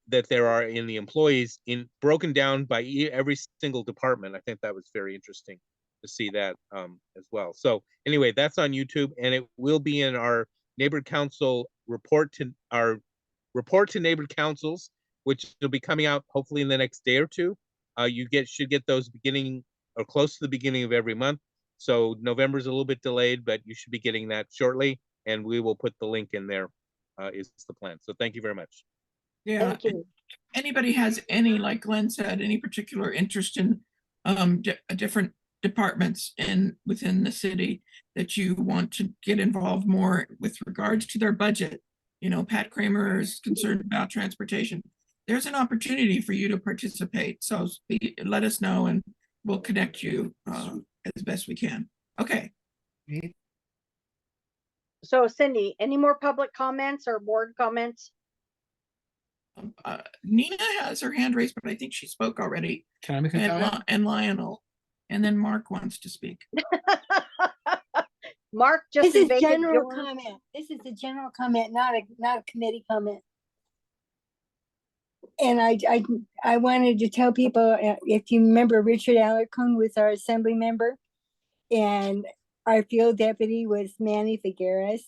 that there are in the employees broken down by every single department. I think that was very interesting to see that as well. So anyway, that's on YouTube and it will be in our neighbor council report to neighbor councils, which will be coming out hopefully in the next day or two. You should get those beginning or close to the beginning of every month. So November's a little bit delayed, but you should be getting that shortly and we will put the link in there is the plan. So thank you very much. Yeah. Thank you. Anybody has any, like Glenn said, any particular interest in different departments within the city that you want to get involved more with regards to their budget? You know, Pat Kramer is concerned about transportation. There's an opportunity for you to participate. So let us know and we'll connect you as best we can. Okay. So Cindy, any more public comments or board comments? Nina has her hand raised, but I think she spoke already. Can I make a comment? And Lionel. And then Mark wants to speak. Mark, just this is general comment. This is a general comment, not a committee comment. And I wanted to tell people, if you remember, Richard Alarcon was our assembly member, and our field deputy was Manny Figueres.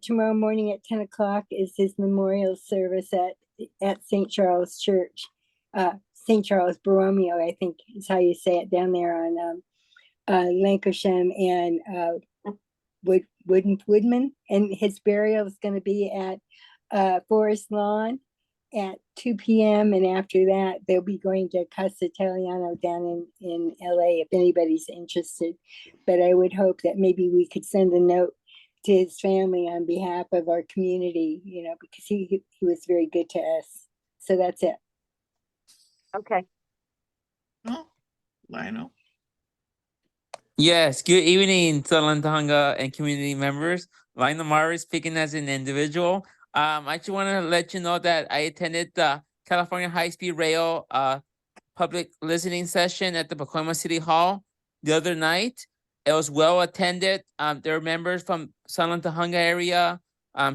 Tomorrow morning at 10 o'clock is his memorial service at St. Charles Church. St. Charles Borromeo, I think is how you say it down there on Lancashire and Woodman, and his burial is going to be at Forest Lawn at 2 p.m. and after that they'll be going to Casa Italiano down in LA if anybody's interested. But I would hope that maybe we could send a note to his family on behalf of our community, you know, because he was very good to us. So that's it. Okay. Oh, Lionel. Yes, good evening, Salantanga and community members. Lionel Murray speaking as an individual. I just want to let you know that I attended the California High-Speed Rail public listening session at the Pacoima City Hall the other night. It was well attended. There were members from Salantanga area,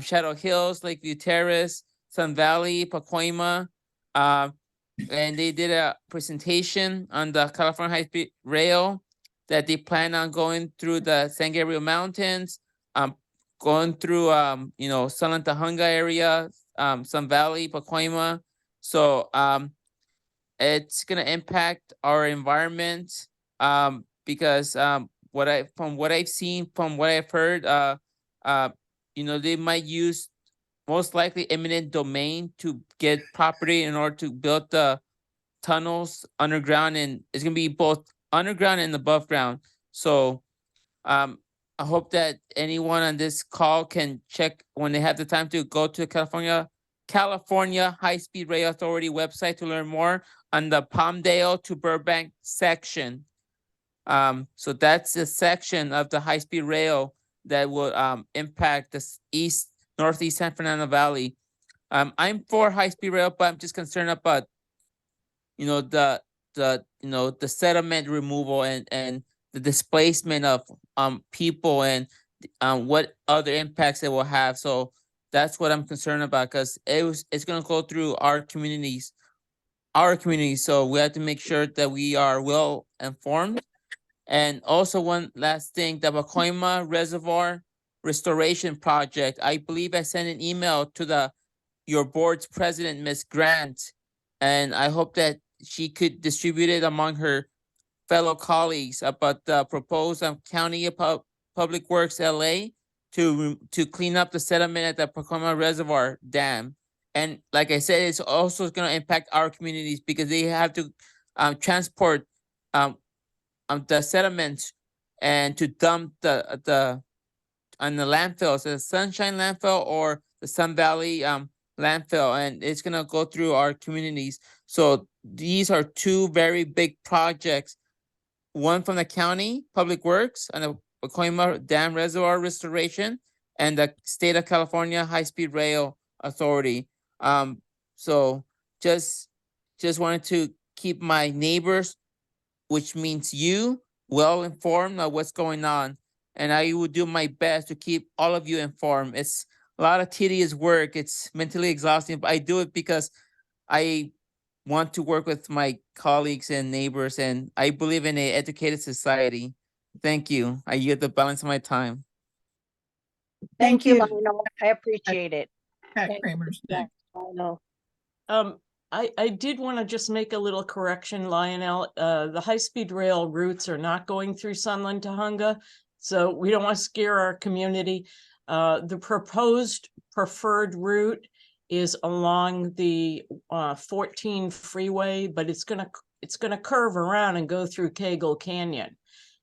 Shadow Hills, Lakeview Terrace, Sun Valley, Pacoima, and they did a presentation on the California High-Speed Rail that they plan on going through the San Gabriel Mountains, going through you know, Salantahunga area, Sun Valley, Pacoima. So it's gonna impact our environment because from what I've seen, from what I've heard, you know, they might use most likely eminent domain to get property in order to build the tunnels underground, and it's gonna be both underground and above ground. So I hope that anyone on this call can check when they have the time to go to California High-Speed Rail Authority website to learn more on the Palmdale to Burbank section. So that's the section of the high-speed rail that will impact the northeast San Fernando Valley. I'm for high-speed rail, but I'm just concerned about, you know, the sediment removal and the displacement of people and what other impacts it will have. So that's what I'm concerned about, because it's going to go through our communities. So we have to make sure that we are well informed. And also one last thing, the Pacoima Reservoir Restoration Project. I believe I sent an email to your board's president, Ms. Grant, and I hope that she could distribute it among her fellow colleagues about the proposed County Public Works LA to clean up the sediment at the Pacoima Reservoir Dam. And like I said, it's also going to impact our communities because they have to transport the sediments and to dump on the landfills, the Sunshine Landfill or the Sun Valley landfill, and it's gonna go through our communities. So these are two very big projects, one from the county public works and the Pacoima Dam Reservoir Restoration, and the state of California High-Speed Rail Authority. So just wanted to keep my neighbors, which means you, well informed of what's going on. And I will do my best to keep all of you informed. It's a lot of tedious work. It's mentally exhausting, but I do it because I want to work with my colleagues and neighbors, and I believe in an educated society. Thank you. I yield the balance of my time. Thank you, Lionel. I appreciate it. Pat Kramer's next. Lionel. I did want to just make a little correction, Lionel. The high-speed rail routes are not going through Sunland Tahunga, so we don't want to scare our community. The proposed preferred route is along the 14 freeway, but it's gonna curve around and go through Cagle Canyon,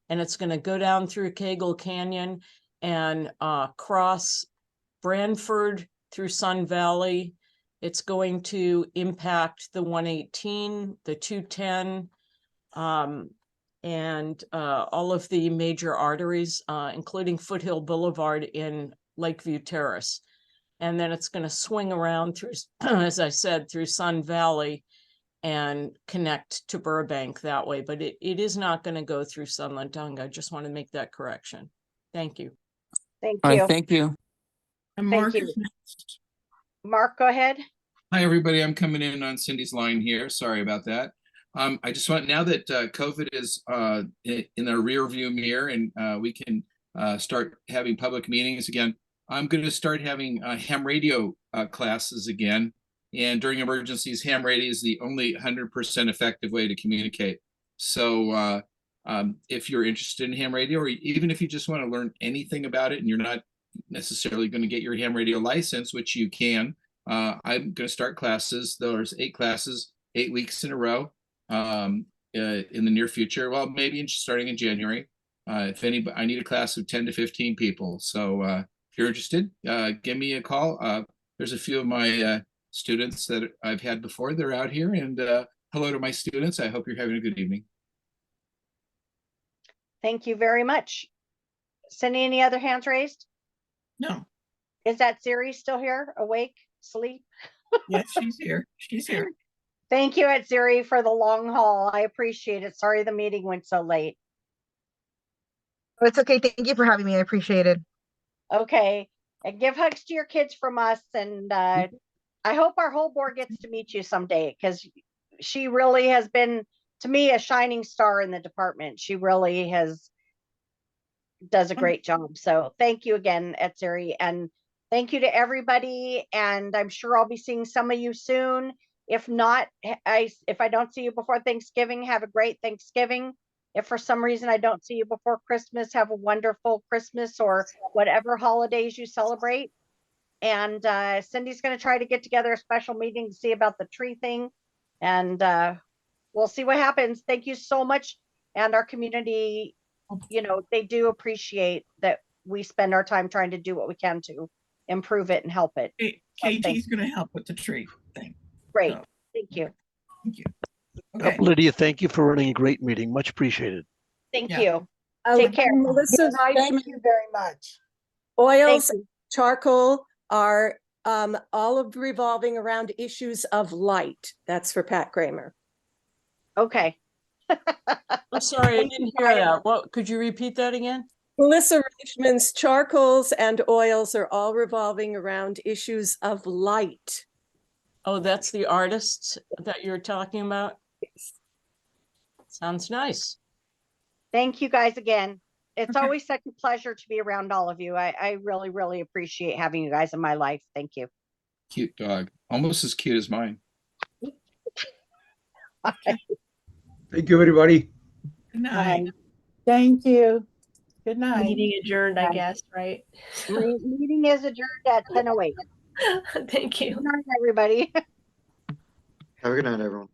and it's gonna go down through Cagle Canyon and cross Branford through Sun Valley. It's going to impact the 118, the 210, and all of the major arteries, including Foothill Boulevard in Lakeview Terrace. And then it's going to swing around through, as I said, through Sun Valley and connect to Burbank that way. But it is not going to go through Sunland Tahunga. I just want to make that correction. Thank you. Thank All you. right, thank you. And Thank Mark you. is next. Mark, go ahead. Hi, everybody. I'm coming in on Cindy's line here. Sorry about that. I just want, now that COVID is in the rear view mirror and we can start having public meetings again, I'm going to start having ham radio classes again. And during emergencies, ham radio is the only 100% effective way to communicate. So if you're interested in ham radio, or even if you just want to learn anything about it and you're not necessarily going to get your ham radio license, which you can, I'm going to start classes. There's 8 classes, 8 weeks in a row in the near future. Well, maybe starting in January. If anybody, I need a class of 10 to 15 people. So if you're interested, give me a call. There's a few of my students that I've had before. They're out here, and hello to my students. I hope you're having a good evening. Thank you very much. Cindy, any other hands raised? No. Is that Siri still here, awake, asleep? Yes, she's here. She's here. Thank you, Siri, for the long haul. I appreciate it. Sorry the meeting went so late. Oh, it's okay. Thank you for having me. I appreciate it. Okay, and give hugs to your kids from us, and I hope our whole board gets to meet you someday, because she really has been, to me, a shining star in the department. She really does a great job. So thank you again, Siri, and thank you to everybody. And I'm sure I'll be seeing some of you soon. If not, if I don't see you before Thanksgiving, have a great Thanksgiving. If for some reason I don't see you before Christmas, have a wonderful Christmas or whatever holidays you celebrate. And Cindy's going to try to get together a special meeting to see about the tree thing. And we'll see what happens. Thank you so much. And our community, you know, they do appreciate that we spend our time trying to do what we can to improve it and help it. KT's going to help with the tree thing. Great. So, thank you. thank you. Okay. Lydia, thank you for running a great meeting. Much appreciated. Thank Yeah. you. Take care. Melissa Thank Reichman, you very much. oils, Thank you. charcoal are all of revolving around issues of light. That's for Pat Kramer. Okay. I'm sorry, I didn't hear that. What, could you repeat that again? Melissa Reichman's charcoals and oils are all revolving around issues of light. Oh, that's the artist that you're talking about? Sounds nice. Thank you guys again. It's always such a pleasure to be around all of you. I really, really appreciate having you guys in my life. Thank you. Cute dog, almost as cute as mine. Thank you, everybody. Good night. Thank you. Good night. Meeting adjourned, I guess, right? Meeting is adjourned at 10:08. Thank you. Good night, everybody. Have a good night, everyone.